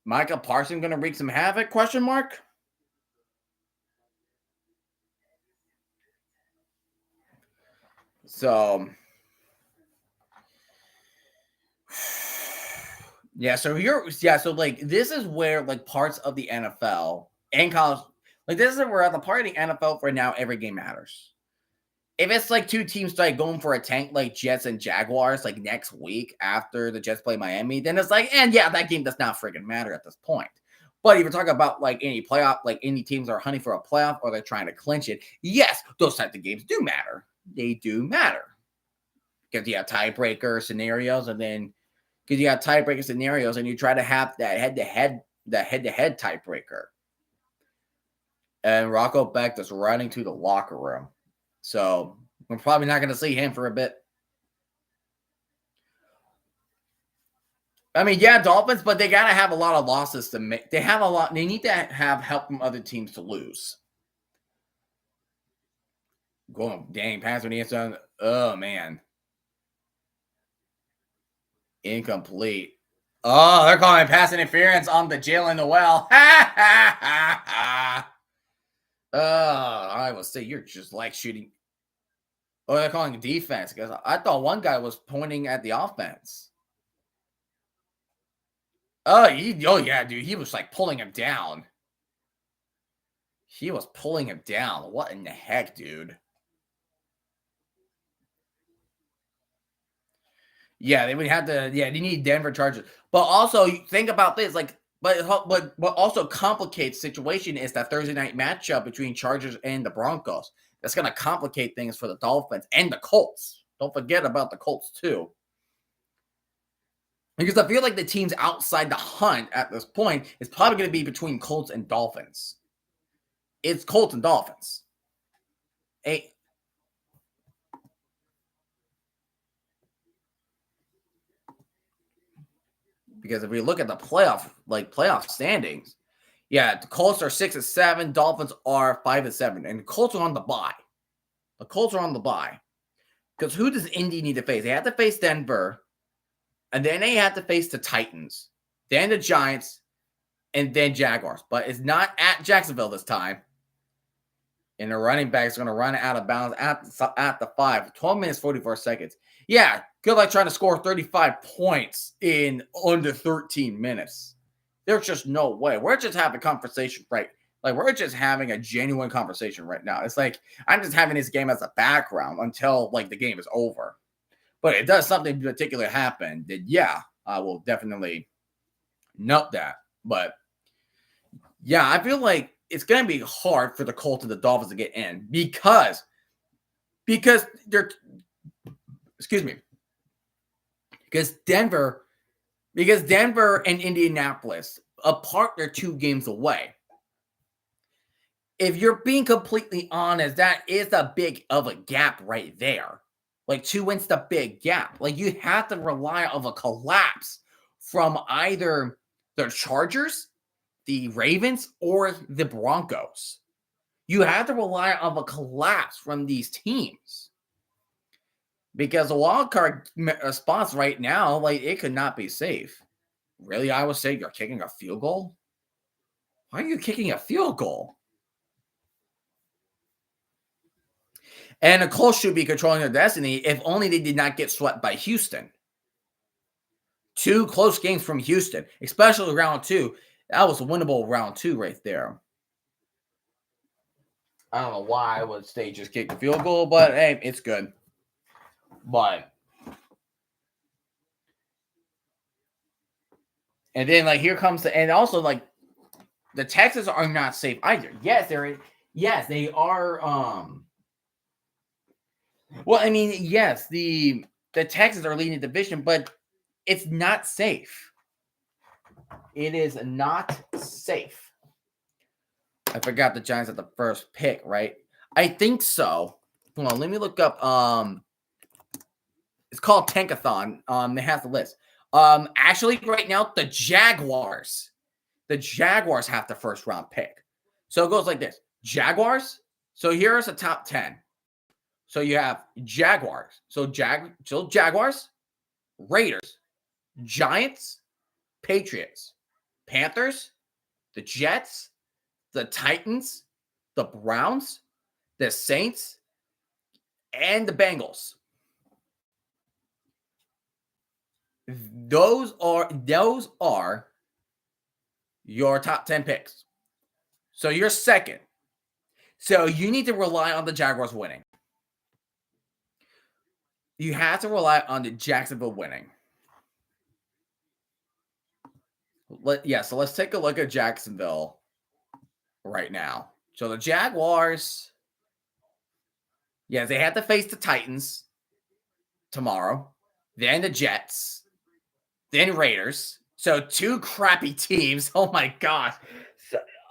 Micah Parsons going to wreak some havoc? Question mark. So yeah, so like this is where like parts of the NFL and college, like this is where at the part of the NFL for now every game matters. If it's like 2 teams like going for a tank like Jets and Jaguars like next week after the Jets play Miami, then it's like, and yeah, that game does not freaking matter at this point. But if you're talking about like any playoff, like any teams are hunting for a playoff or they're trying to clinch it, yes, those types of games do matter. They do matter. Because you have tiebreaker scenarios, and then because you have tiebreaker scenarios, and you try to have that head-to-head tiebreaker. And Rocco Beck is running to the locker room. So we're probably not going to see him for a bit. I mean, yeah, Dolphins, but they got to have a lot of losses to make. They need to have help from other teams to lose. Going, dang, pass when he hits on. Oh, man. Incomplete. Oh, they're calling pass interference on the Jalen Noel. I will say you're just like shooting. Oh, they're calling defense because I thought one guy was pointing at the offense. Oh yeah, dude. He was like pulling him down. He was pulling him down. What in the heck, dude? Yeah, they would have to. Yeah, they need Denver Chargers. But also, think about this. Like, but what also complicates situation is that Thursday night matchup between Chargers and the Broncos. That's going to complicate things for the Dolphins and the Colts. Don't forget about the Colts too. Because I feel like the teams outside the hunt at this point is probably going to be between Colts and Dolphins. It's Colts and Dolphins. Because if we look at the playoff standings, yeah, the Colts are 6-7, Dolphins are 5-7, and the Colts are on the bye. The Colts are on the bye. Because who does Indy need to face? They have to face Denver, and then they have to face the Titans, then the Giants, and then Jaguars. But it's not at Jacksonville this time. And the running back's going to run out of bounds at the 5. 12 minutes, 44 seconds. Yeah, good luck trying to score 35 points in under 13 minutes. There's just no way. We're just having a conversation, right? Like, we're just having a genuine conversation right now. It's like, I'm just having this game as a background until, like, the game is over. But it does something particular happen, then yeah, I will definitely note that. But, yeah, I feel like it's going to be hard for the Colts and the Dolphins to get in because they're, because Denver and Indianapolis, apart, they're 2 games away. If you're being completely honest, that is a big of a gap right there. Like 2 wins, the big gap. Like you have to rely on a collapse from either the Chargers, the Ravens, or the Broncos. You have to rely on a collapse from these teams. Because the wild card spots right now, like it could not be safe. Really, I would say you're kicking a field goal? Why are you kicking a field goal? And the Colts should be controlling their destiny if only they did not get swept by Houston. 2 close games from Houston, especially round 2. That was a winnable round 2 right there. I don't know why I would say just kick the field goal, but hey, it's good. But and then like here comes and also like the Texans are not safe either. Yes, they are. Well, I mean, yes, the Texans are leading the division, but it's not safe. It is not safe. I forgot the Giants at the first pick, right? I think so. Hold on, let me look up. It's called Tankathon. They have the list. Actually, right now, the Jaguars have the first round pick. So it goes like this: Jaguars. So here's the top 10. So you have Jaguars. So Jaguars, Raiders, Giants, Patriots, Panthers, the Jets, the Titans, the Browns, the Saints, and the Bengals. Those are your top 10 picks. So you're second. So you need to rely on the Jaguars winning. You have to rely on the Jacksonville winning. So let's take a look at Jacksonville right now. So the Jaguars, they have to face the Titans tomorrow, then the Jets, then Raiders. So 2 crappy teams. Oh my gosh.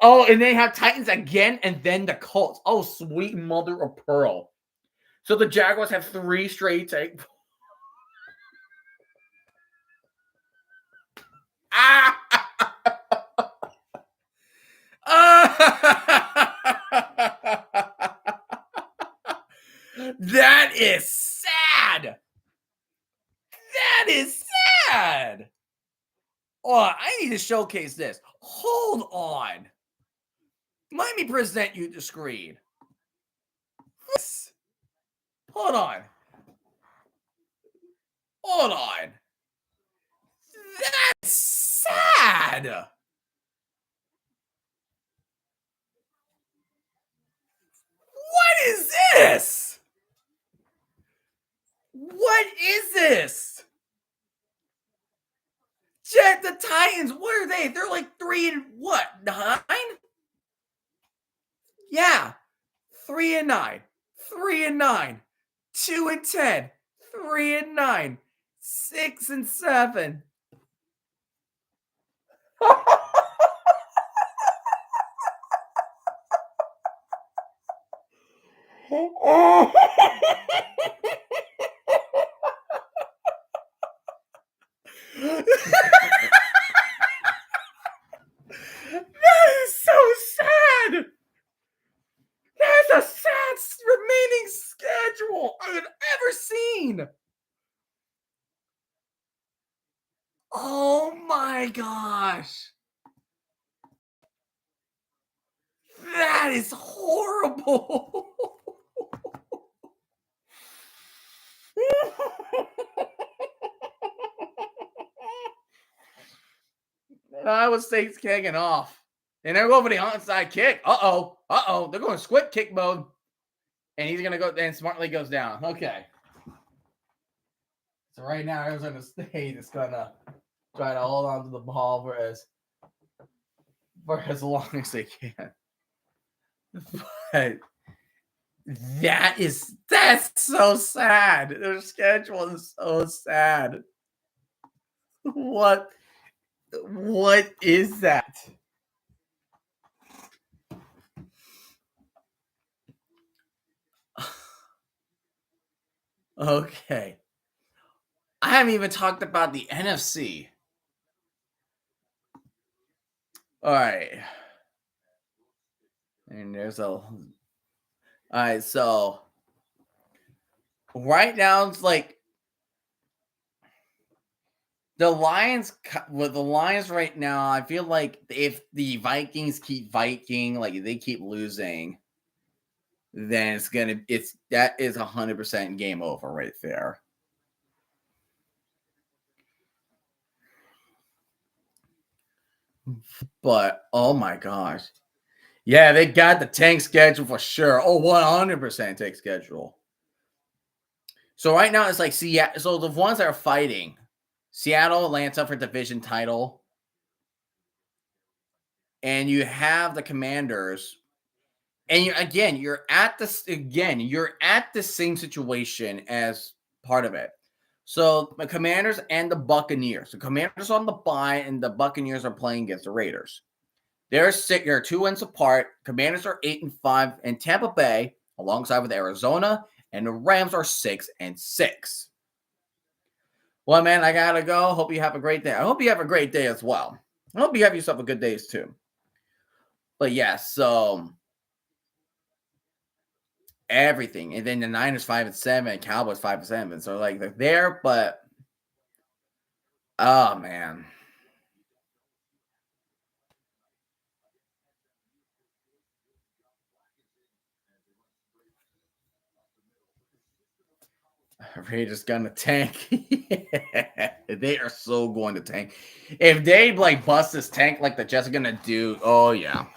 And they have Titans again, and then the Colts. Oh, sweet mother of pearl. So the Jaguars have 3 straight takes. That is sad. That is sad. Oh, I need to showcase this. Hold on. Let me present you the screen. Hold on. That's sad. What is this? What is this? The Titans, what are they? They're like 3-9? Yeah. 3-9. 3-9. 2-10. 3-9. 6-7. That is so sad. That's a sad remaining schedule I've ever seen. Oh my gosh. That is horrible. And Iowa State's kicking off. And they're going for the onside kick. Uh-oh. Uh-oh. They're going squib kick mode. And he's going to go, and smartly goes down. Okay. So right now, Arizona State is going to try to hold on to the ball for as long as they can. But that's so sad. Their schedule is so sad. What is that? Okay. I haven't even talked about the NFC. All right. And all right, so right now it's like the Lions with the Lions right now, I feel like if the Vikings keep Viking, like they keep losing, then that is 100% game over right there. But oh my gosh. Yeah, they got the tank schedule for sure. Oh, 100% tank schedule. So right now it's like Seattle. So the ones that are fighting, Seattle, Atlanta for division title. And you have the Commanders. And you're at the same situation as part of it. So the Commanders and the Buccaneers. The Commanders on the bye, and the Buccaneers are playing against the Raiders. They're 2 wins apart. Commanders are 8-5, and Tampa Bay, alongside with Arizona, and the Rams are 6-6. Well, man, I gotta go. Hope you have a great day. I hope you have a great day as well. I hope you have yourself a good day too. But yeah, so everything, and then the Niners 5-7, Cowboys 5-7. So like they're there, but oh man. Raiders gonna tank. They are so going to tank. If they like bust this tank like the Jets are gonna do, oh yeah.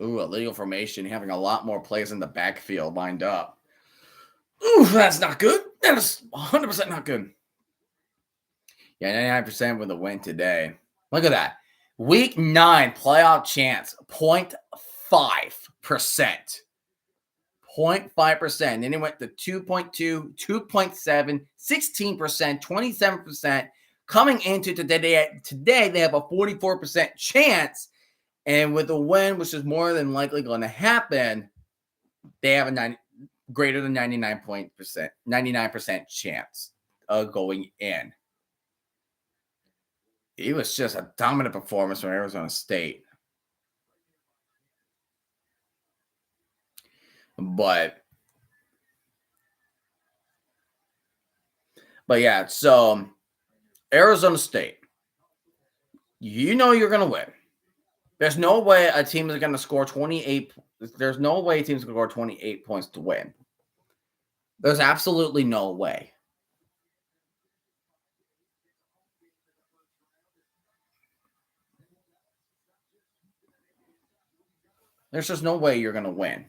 Ooh, illegal formation, having a lot more players in the backfield lined up. Ooh, that's not good. That is 100% not good. Yeah, 99% with a win today. Look at that. Week 9 playoff chance, 0.5%. 0.5%. Then it went to 2.2, 2.7, 16%, 27%. Coming into today, they have a 44% chance. And with a win, which is more than likely going to happen, they have a greater than 99% chance of going in. It was just a dominant performance from Arizona State. But yeah, so Arizona State, you know you're going to win. There's no way a team is going to score 28. There's no way a team's going to score 28 points to win. There's absolutely no way. There's just no way you're going to win.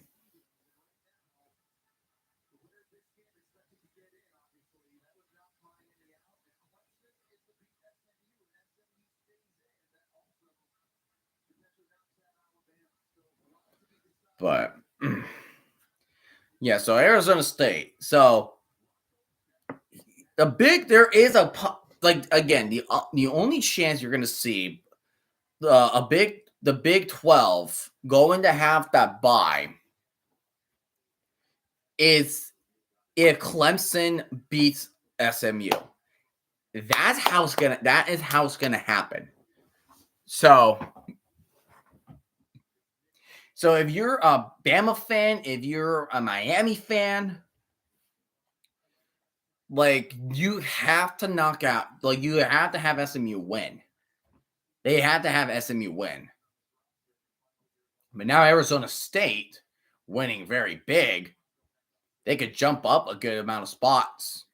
But yeah, so Arizona State. So the like again, the only chance you're going to see the Big 12 going to have that bye is if Clemson beats SMU. That is how it's gonna happen. So if you're a Bama fan, if you're a Miami fan, like you have to knock out, like you have to have SMU win. They have to have SMU win. But now Arizona State winning very big, they could jump up a good amount of spots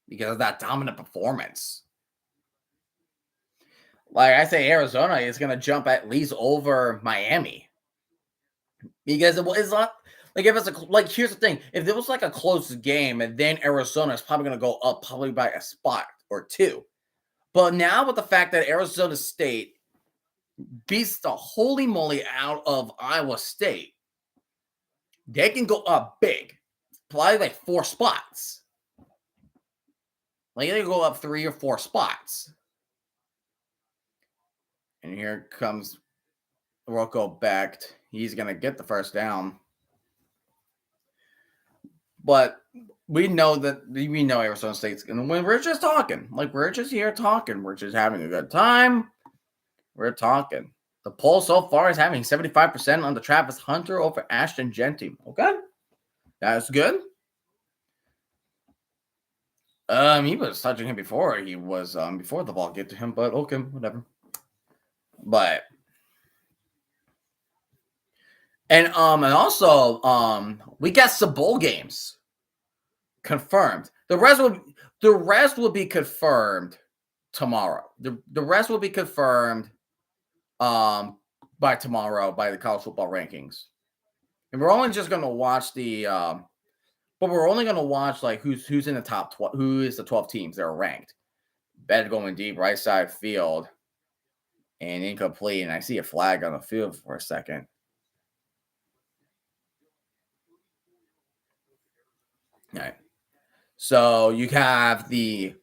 because of that dominant performance. Like I say, Arizona is going to jump at least over Miami because it's not like if it's like here's the thing: if it was like a close game, and then Arizona is probably going to go up probably by a spot or two. But now with the fact that Arizona State beats the holy moly out of Iowa State, they can go up big, probably like 4 spots. Like they go up 3 or 4 spots. And here comes Rocco Becht. He's going to get the first down. But we know Arizona State's going to win. We're just talking. Like, we're just here talking. We're just having a good time. We're talking. The poll so far is having 75% on the Travis Hunter over Ashton Genty. Okay. That's good. He was touching him before. He was before the ball get to him, but okay, whatever. But and also we got some bowl games confirmed. The rest will be confirmed tomorrow. The rest will be confirmed by tomorrow by the college football rankings. And we're only just going to watch but we're only going to watch like who's in the top 12, who is the 12 teams that are ranked. Bet going deep, right side field, and incomplete. And I see a flag on the field for a second. All right. So you have the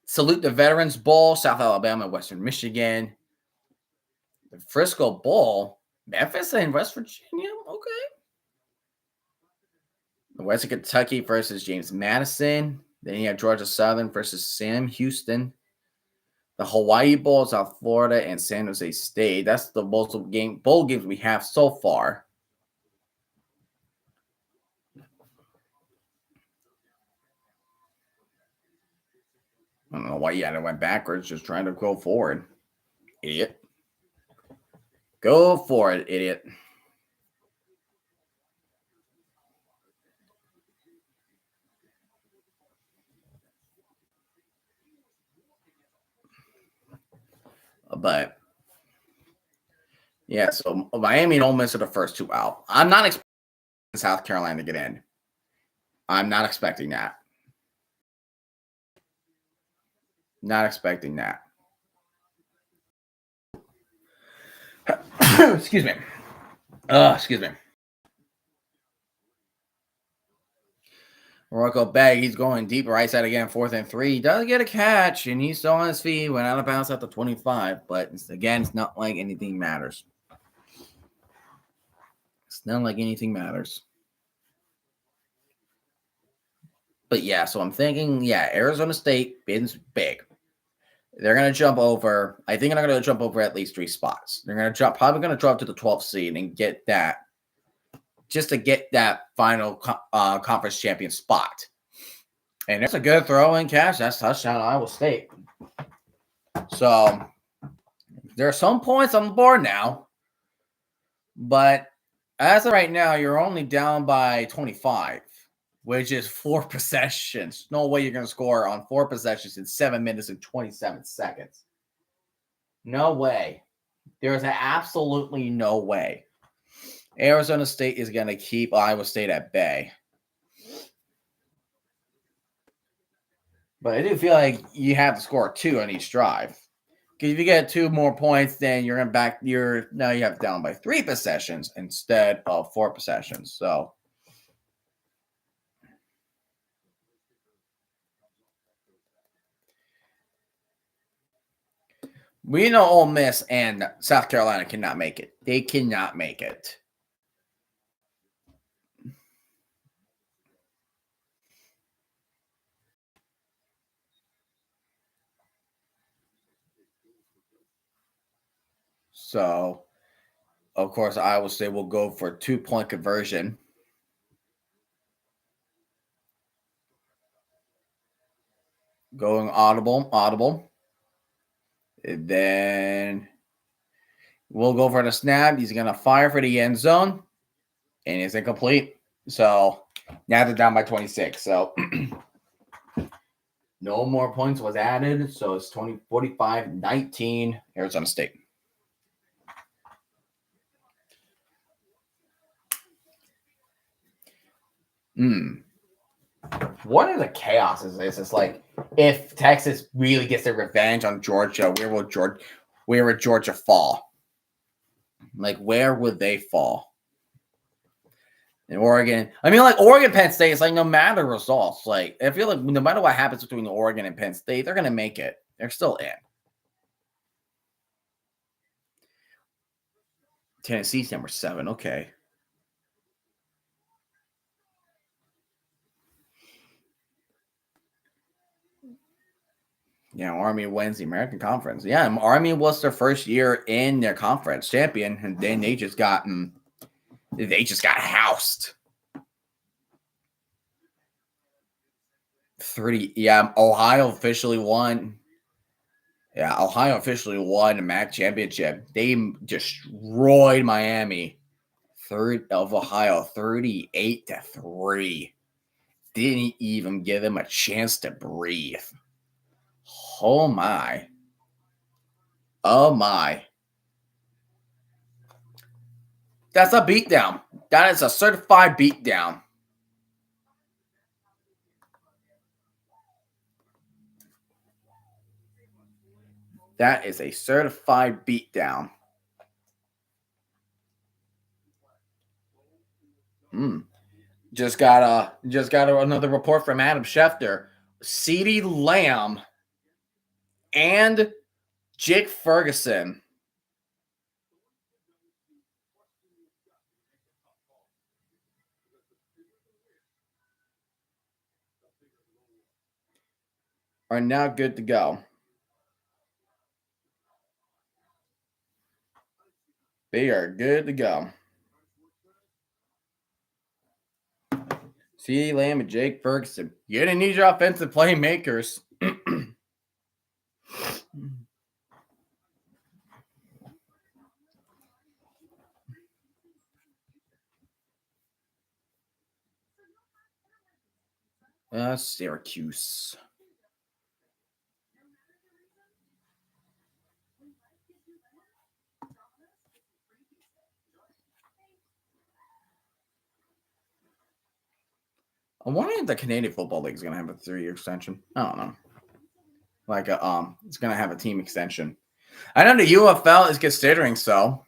Salute the Veterans Bowl, South Alabama, Western Michigan. The Frisco Bowl, Memphis and West Virginia. Okay. The Western Kentucky versus James Madison. Then you have Georgia Southern versus Sam Houston. The Hawaii Bowl, South Florida, and San Jose State. That's the most bowl games we have so far. I don't know why I went backwards, just trying to go forward. Idiot. Go for it, idiot. But yeah, so Miami and Ole Miss are the first 2 out. I'm not expecting South Carolina to get in. I'm not expecting that. Not expecting that. Excuse me. Excuse me. Rocco Becht, he's going deep right side again, 4th and 3. He does get a catch, and he's still on his feet, went out of bounds at the 25. But it's not like anything matters. It's not like anything matters. But yeah, so I'm thinking, Arizona State wins big. They're going to jump over. I think they're going to jump over at least 3 spots. They're going to probably going to drop to the 12th seed and get that, just to get that final conference champion spot. And it's a good throw in catch. That's touchdown Iowa State. So there are some points on the board now. But as of right now, you're only down by 25, which is 4 possessions. No way you're going to score on 4 possessions in 7 minutes and 27 seconds. No way. There is absolutely no way. Arizona State is going to keep Iowa State at bay. But I do feel like you have to score 2 on each drive. Because if you get 2 more points, then you're going to now you have it down by 3 possessions instead of 4 possessions. So We know Ole Miss and South Carolina cannot make it. They cannot make it. So, of course, Iowa State will go for a 2-point conversion. Going audible. And then we'll go for the snap. He's going to fire for the end zone. And it's incomplete. So now they're down by 26. So no more points was added. So it's 45-19 Arizona State. One of the chaos is this. It's like if Texas really gets their revenge on Georgia, where would Georgia fall? Like, where would they fall? In Oregon, I mean, like Oregon, Penn State, it's like no matter results, like I feel like no matter what happens between Oregon and Penn State, they're gonna make it. They're still in. Tennessee's number 7. Okay. Yeah, Army wins the American Conference. Yeah, Army was their first year in their conference champion, and then they just got housed. 30. Yeah, Ohio officially won. Yeah, Ohio officially won the MAC championship. They destroyed Miami. Third of Ohio, 38-3. Didn't even give them a chance to breathe. Oh my. Oh my. That's a beatdown. That is a certified beatdown. That is a certified beatdown. Just got another report from Adam Schefter. CeeDee Lamb and Jake Ferguson are now good to go. They are good to go. CeeDee Lamb and Jake Ferguson. You're going to need your offensive playmakers. Syracuse. I wonder if the Canadian Football League is going to have a 3-year extension. I don't know. Like it's going to have a team extension. I know the UFL is considering so.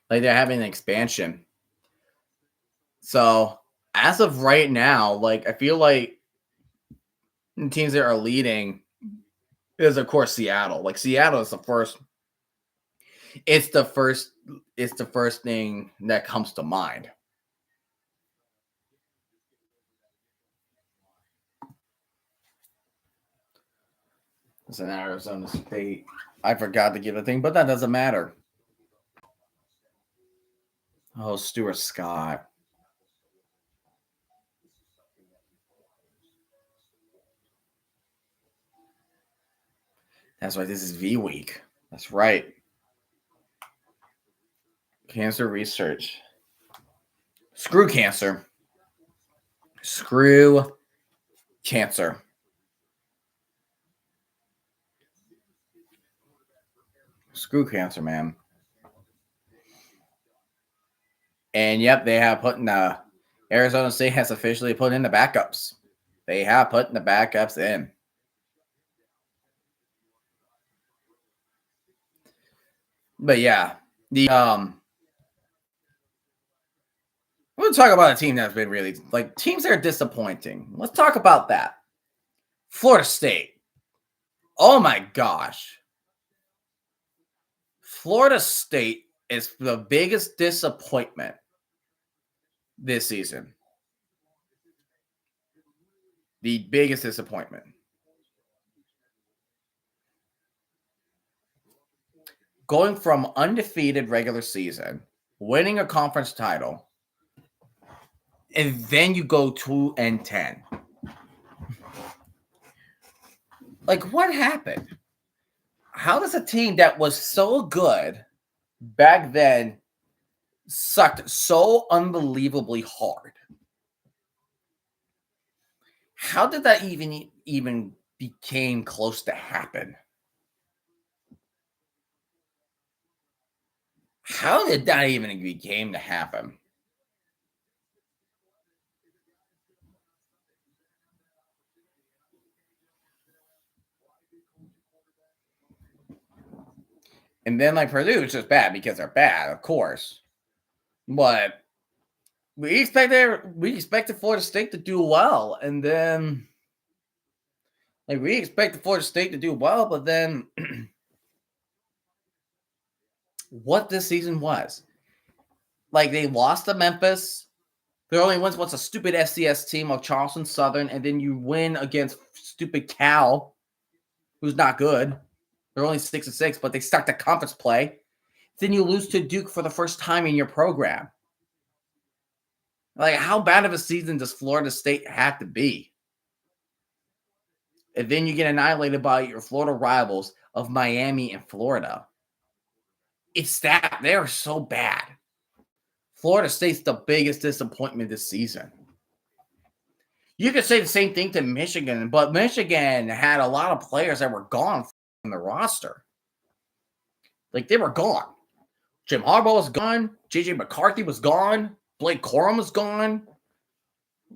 Like they're having an expansion. So as of right now, like I feel like the teams that are leading is of course Seattle. Like Seattle is the first. It's the first thing that comes to mind. It's an Arizona State. I forgot to give a thing, but that doesn't matter. Oh, Stuart Scott. That's right. This is V week. That's right. Cancer research. Screw cancer. Screw cancer. Screw cancer, man. And yep, they have put in Arizona State has officially put in the backups. They have put in the backups in. But yeah, we'll talk about a team that's been really teams that are disappointing. Let's talk about that. Florida State. Oh my gosh. Florida State is the biggest disappointment this season. The biggest disappointment. Going from undefeated regular season, winning a conference title, and then you go 2-10. Like, what happened? How does a team that was so good back then sucked so unbelievably hard? How did that even became close to happen? How did that even became to happen? And then like Purdue is just bad because they're bad, of course. But we expected Florida State to do well, and then like we expected Florida State to do well, but then what this season was. Like they lost to Memphis. Their only wins was a stupid FCS team of Charleston Southern, and then you win against stupid Cal, who's not good. They're only 6-6, but they stuck to conference play. Then you lose to Duke for the first time in your program. Like, how bad of a season does Florida State have to be? And then you get annihilated by your Florida rivals of Miami and Florida. It's that they're so bad. Florida State's the biggest disappointment this season. You could say the same thing to Michigan, but Michigan had a lot of players that were gone from the roster. Like, they were gone. Jim Harbaugh was gone. J.J. McCarthy was gone. Blake Corum was gone.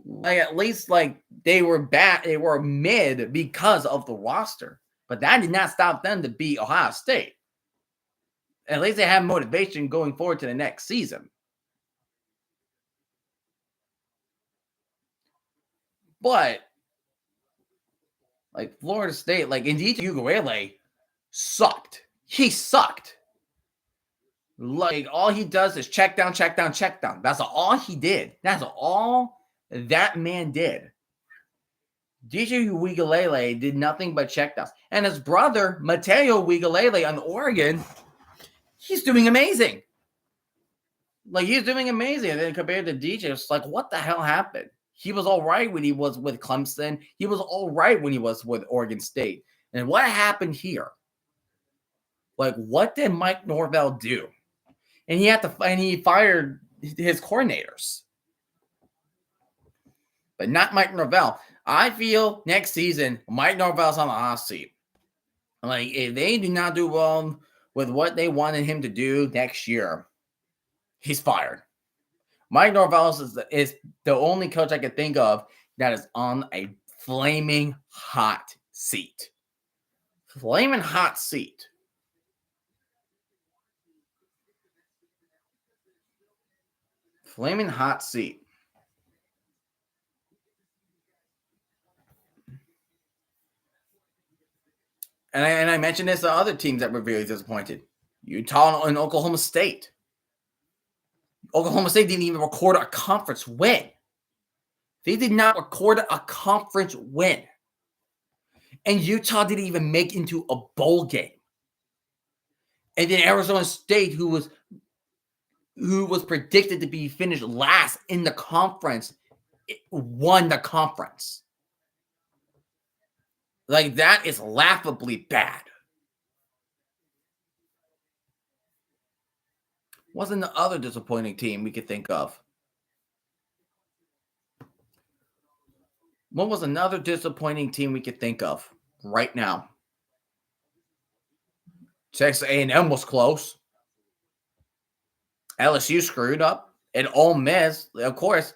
Like, at least, like, they were bad. They were mid because of the roster. But that did not stop them to beat Ohio State. At least they have motivation going forward to the next season. But, like, Florida State, like, indeed, Ugalele sucked. He sucked. Like, all he does is check down, check down, check down. That's all he did. That's all that man did. DJ Uiagalelei did nothing but check downs. And his brother, Mateo Uiagalelei on Oregon, he's doing amazing. Like, he's doing amazing. And then compared to DJ, it's like, what the hell happened? He was all right when he was with Clemson. He was all right when he was with Oregon State. And what happened here? Like, what did Mike Norvell do? And he fired his coordinators. But not Mike Norvell. I feel next season, Mike Norvell's on the hot seat. Like, if they do not do well with what they wanted him to do next year, he's fired. Mike Norvell is the only coach I can think of that is on a flaming hot seat. Flaming hot seat. Flaming hot seat. And I mentioned this to other teams that were really disappointed. Utah and Oklahoma State. Oklahoma State didn't even record a conference win. They did not record a conference win. And Utah didn't even make into a bowl game. And then Arizona State, who was predicted to be finished last in the conference, won the conference. Like, that is laughably bad. Wasn't the other disappointing team we could think of? What was another disappointing team we could think of right now? Texas A&M was close. LSU screwed up. And Ole Miss, of course,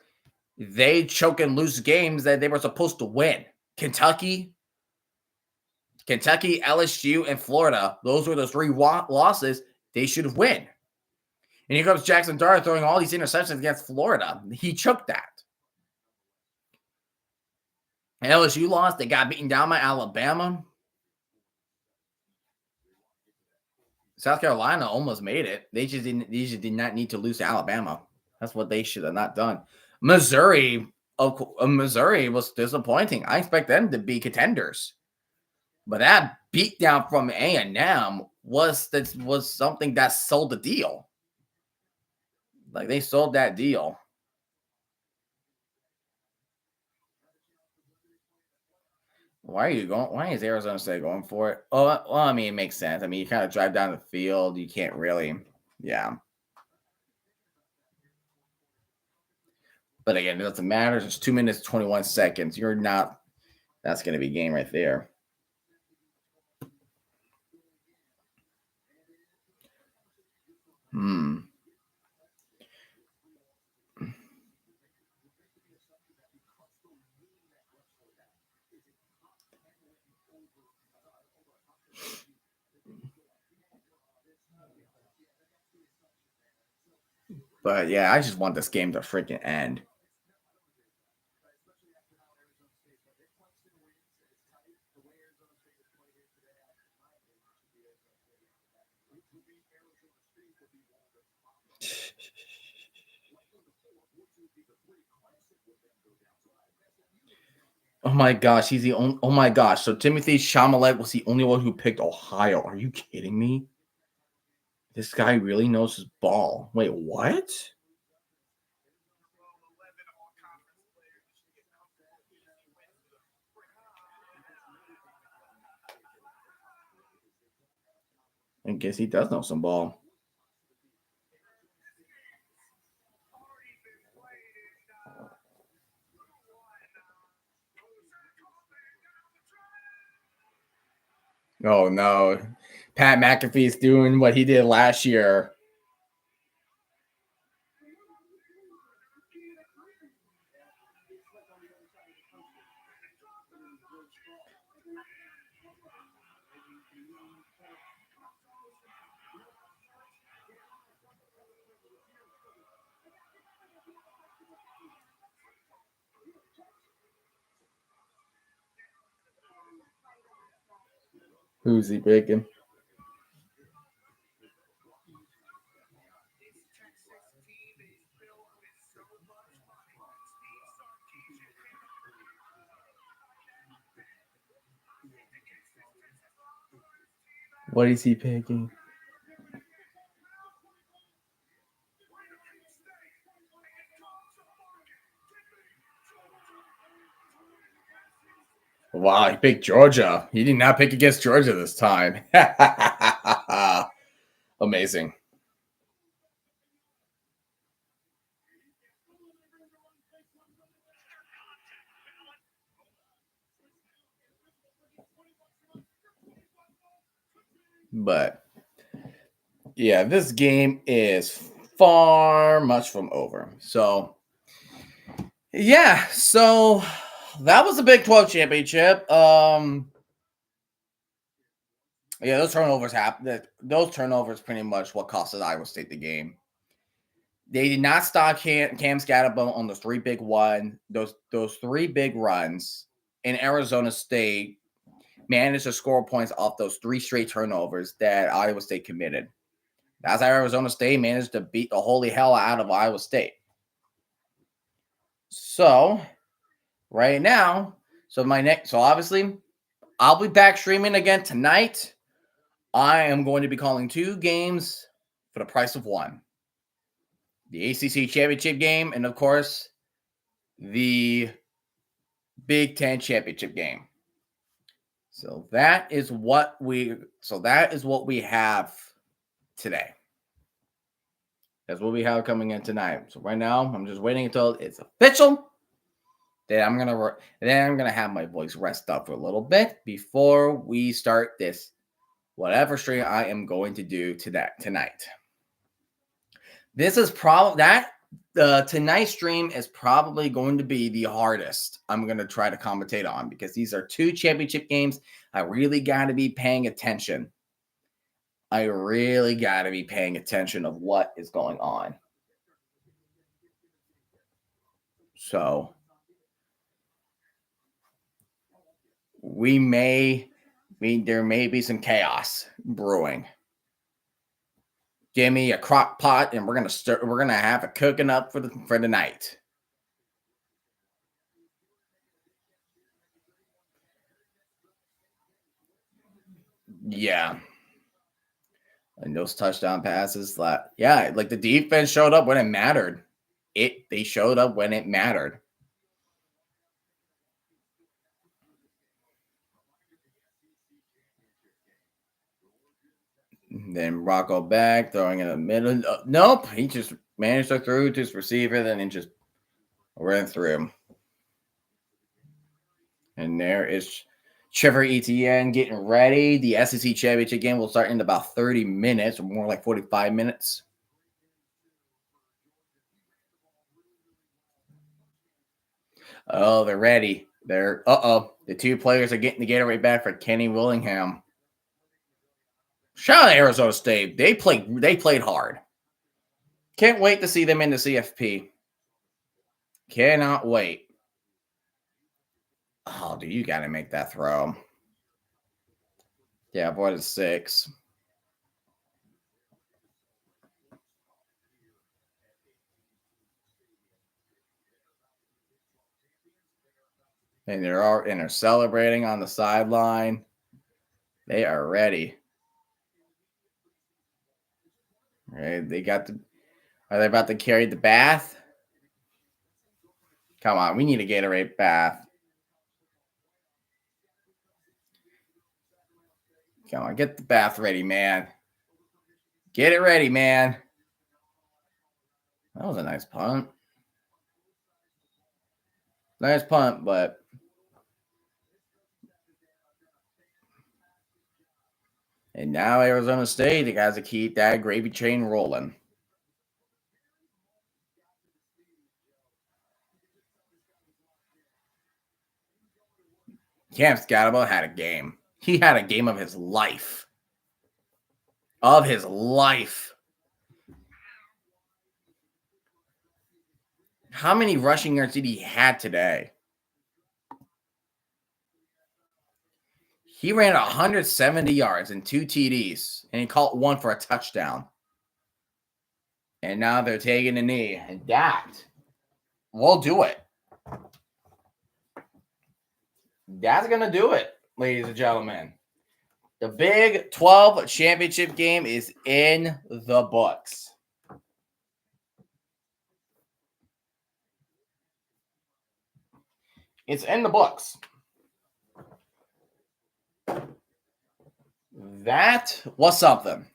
they choke and lose games that they were supposed to win. Kentucky, LSU, and Florida. Those were the three losses they should win. And here comes Jackson Dart throwing all these interceptions against Florida. He choked that. LSU lost. They got beaten down by Alabama. South Carolina almost made it. They just did not need to lose to Alabama. That's what they should have not done. Missouri, Missouri was disappointing. I expect them to be contenders, but that beatdown from A&M was something that sold the deal. Like they sold that deal. Why are you going? Why is Arizona State going for it? Oh, well, I mean, it makes sense. I mean, you kind of drive down the field. You can't really, yeah. But again, it doesn't matter. It's 2 minutes, 21 seconds. You're not, that's going to be game right there. Hmm. But yeah, I just want this game to freaking end. Oh my gosh, he's the only. Oh my gosh, so Timothy Chalamet was the only one who picked Ohio. Are you kidding me? This guy really knows his ball. Wait, what? I guess he does know some ball. Oh no, Pat McAfee's doing what he did last year. Who's he picking? What is he picking? Wow, he picked Georgia. He did not pick against Georgia this time. Amazing. But yeah, this game is far much from over. So yeah, so that was the Big 12 championship. Yeah, those turnovers happened. Those turnovers pretty much what costed Iowa State the game. They did not stop Cam Scatterbone on those those three big runs, and Arizona State managed to score points off those three straight turnovers that Iowa State committed. That's how Arizona State managed to beat the holy hell out of Iowa State. So right now, so obviously I'll be back streaming again tonight. I am going to be calling two games for the price of one. The ACC championship game, and of course, the Big Ten championship game. So that is what we have today. That's what we have coming in tonight. So right now, I'm just waiting until it's official. Then I'm gonna have my voice rest up for a little bit before we start this whatever stream I am going to do tonight. This is probably that tonight's stream is probably going to be the hardest I'm going to try to commentate on because these are two championship games. I really got to be paying attention. I really got to be paying attention of what is going on. So there may be some chaos brewing. Give me a crock pot, and we're gonna have it cooking up for the night. Yeah. And those touchdown passes, like the defense showed up when it mattered. They showed up when it mattered. Then Rocco back, throwing in the middle. Nope, he just managed to throw to his receiver, then he just ran through him. And there is Trevor Etienne getting ready. The SEC Championship game will start in about 30 minutes, or more like 45 minutes. Oh, they're ready. The two players are getting the Gatorade back for Kenny Willingham. Shout out to Arizona State. They played hard. Can't wait to see them in the CFP. Cannot wait. Oh, dude, you got to make that throw. Yeah, boy, it's 6. And they're celebrating on the sideline. They are ready. Right, are they about to carry the bath? Come on, we need a Gatorade bath. Come on, get the bath ready, man. Get it ready, man. That was a nice punt. Nice punt, but and now Arizona State, they got to keep that gravy train rolling. Cam Scatterbo had a game. He had a game of his life. How many rushing yards did he had today? He ran 170 yards and 2 TDs, and he caught one for a touchdown. And now they're taking a knee, and that will do it. That's going to do it, ladies and gentlemen. The Big 12 championship game is in the books. It's in the books. That was something.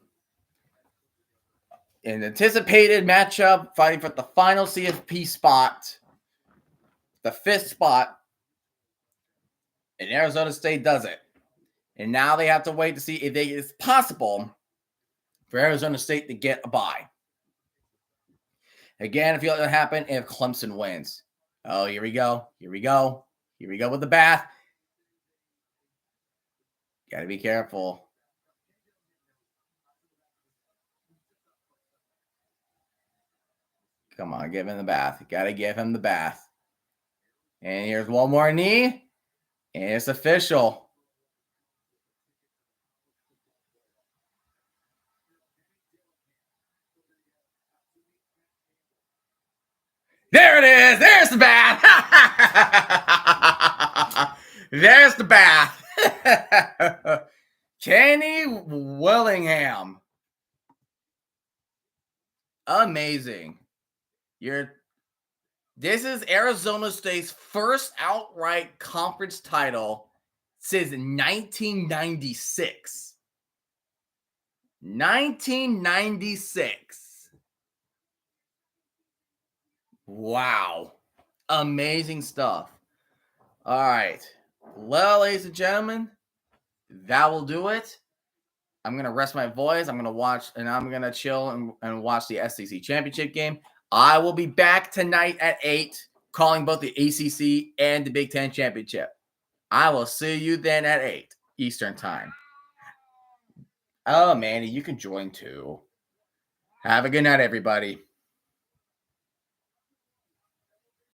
An anticipated matchup fighting for the final CFP spot, the 5th spot, and Arizona State does it. And now they have to wait to see if it's possible for Arizona State to get a bye. Again, if you let that happen, if Clemson wins. Oh, here we go. Here we go with the bath. Got to be careful. Come on, give him the bath. You got to give him the bath. And here's one more knee. And it's official. There it is. There's the bath. There's the bath. Kenny Willingham. Amazing. This is Arizona State's first outright conference title since 1996. 1996. Wow. Amazing stuff. All right. Well, ladies and gentlemen, that will do it. I'm going to rest my voice. I'm going to watch, and I'm going to chill and watch the SEC championship game. I will be back tonight at 8, calling both the ACC and the Big Ten championship. I will see you then at 8 Eastern time. Oh, Manny, you can join too. Have a good night, everybody.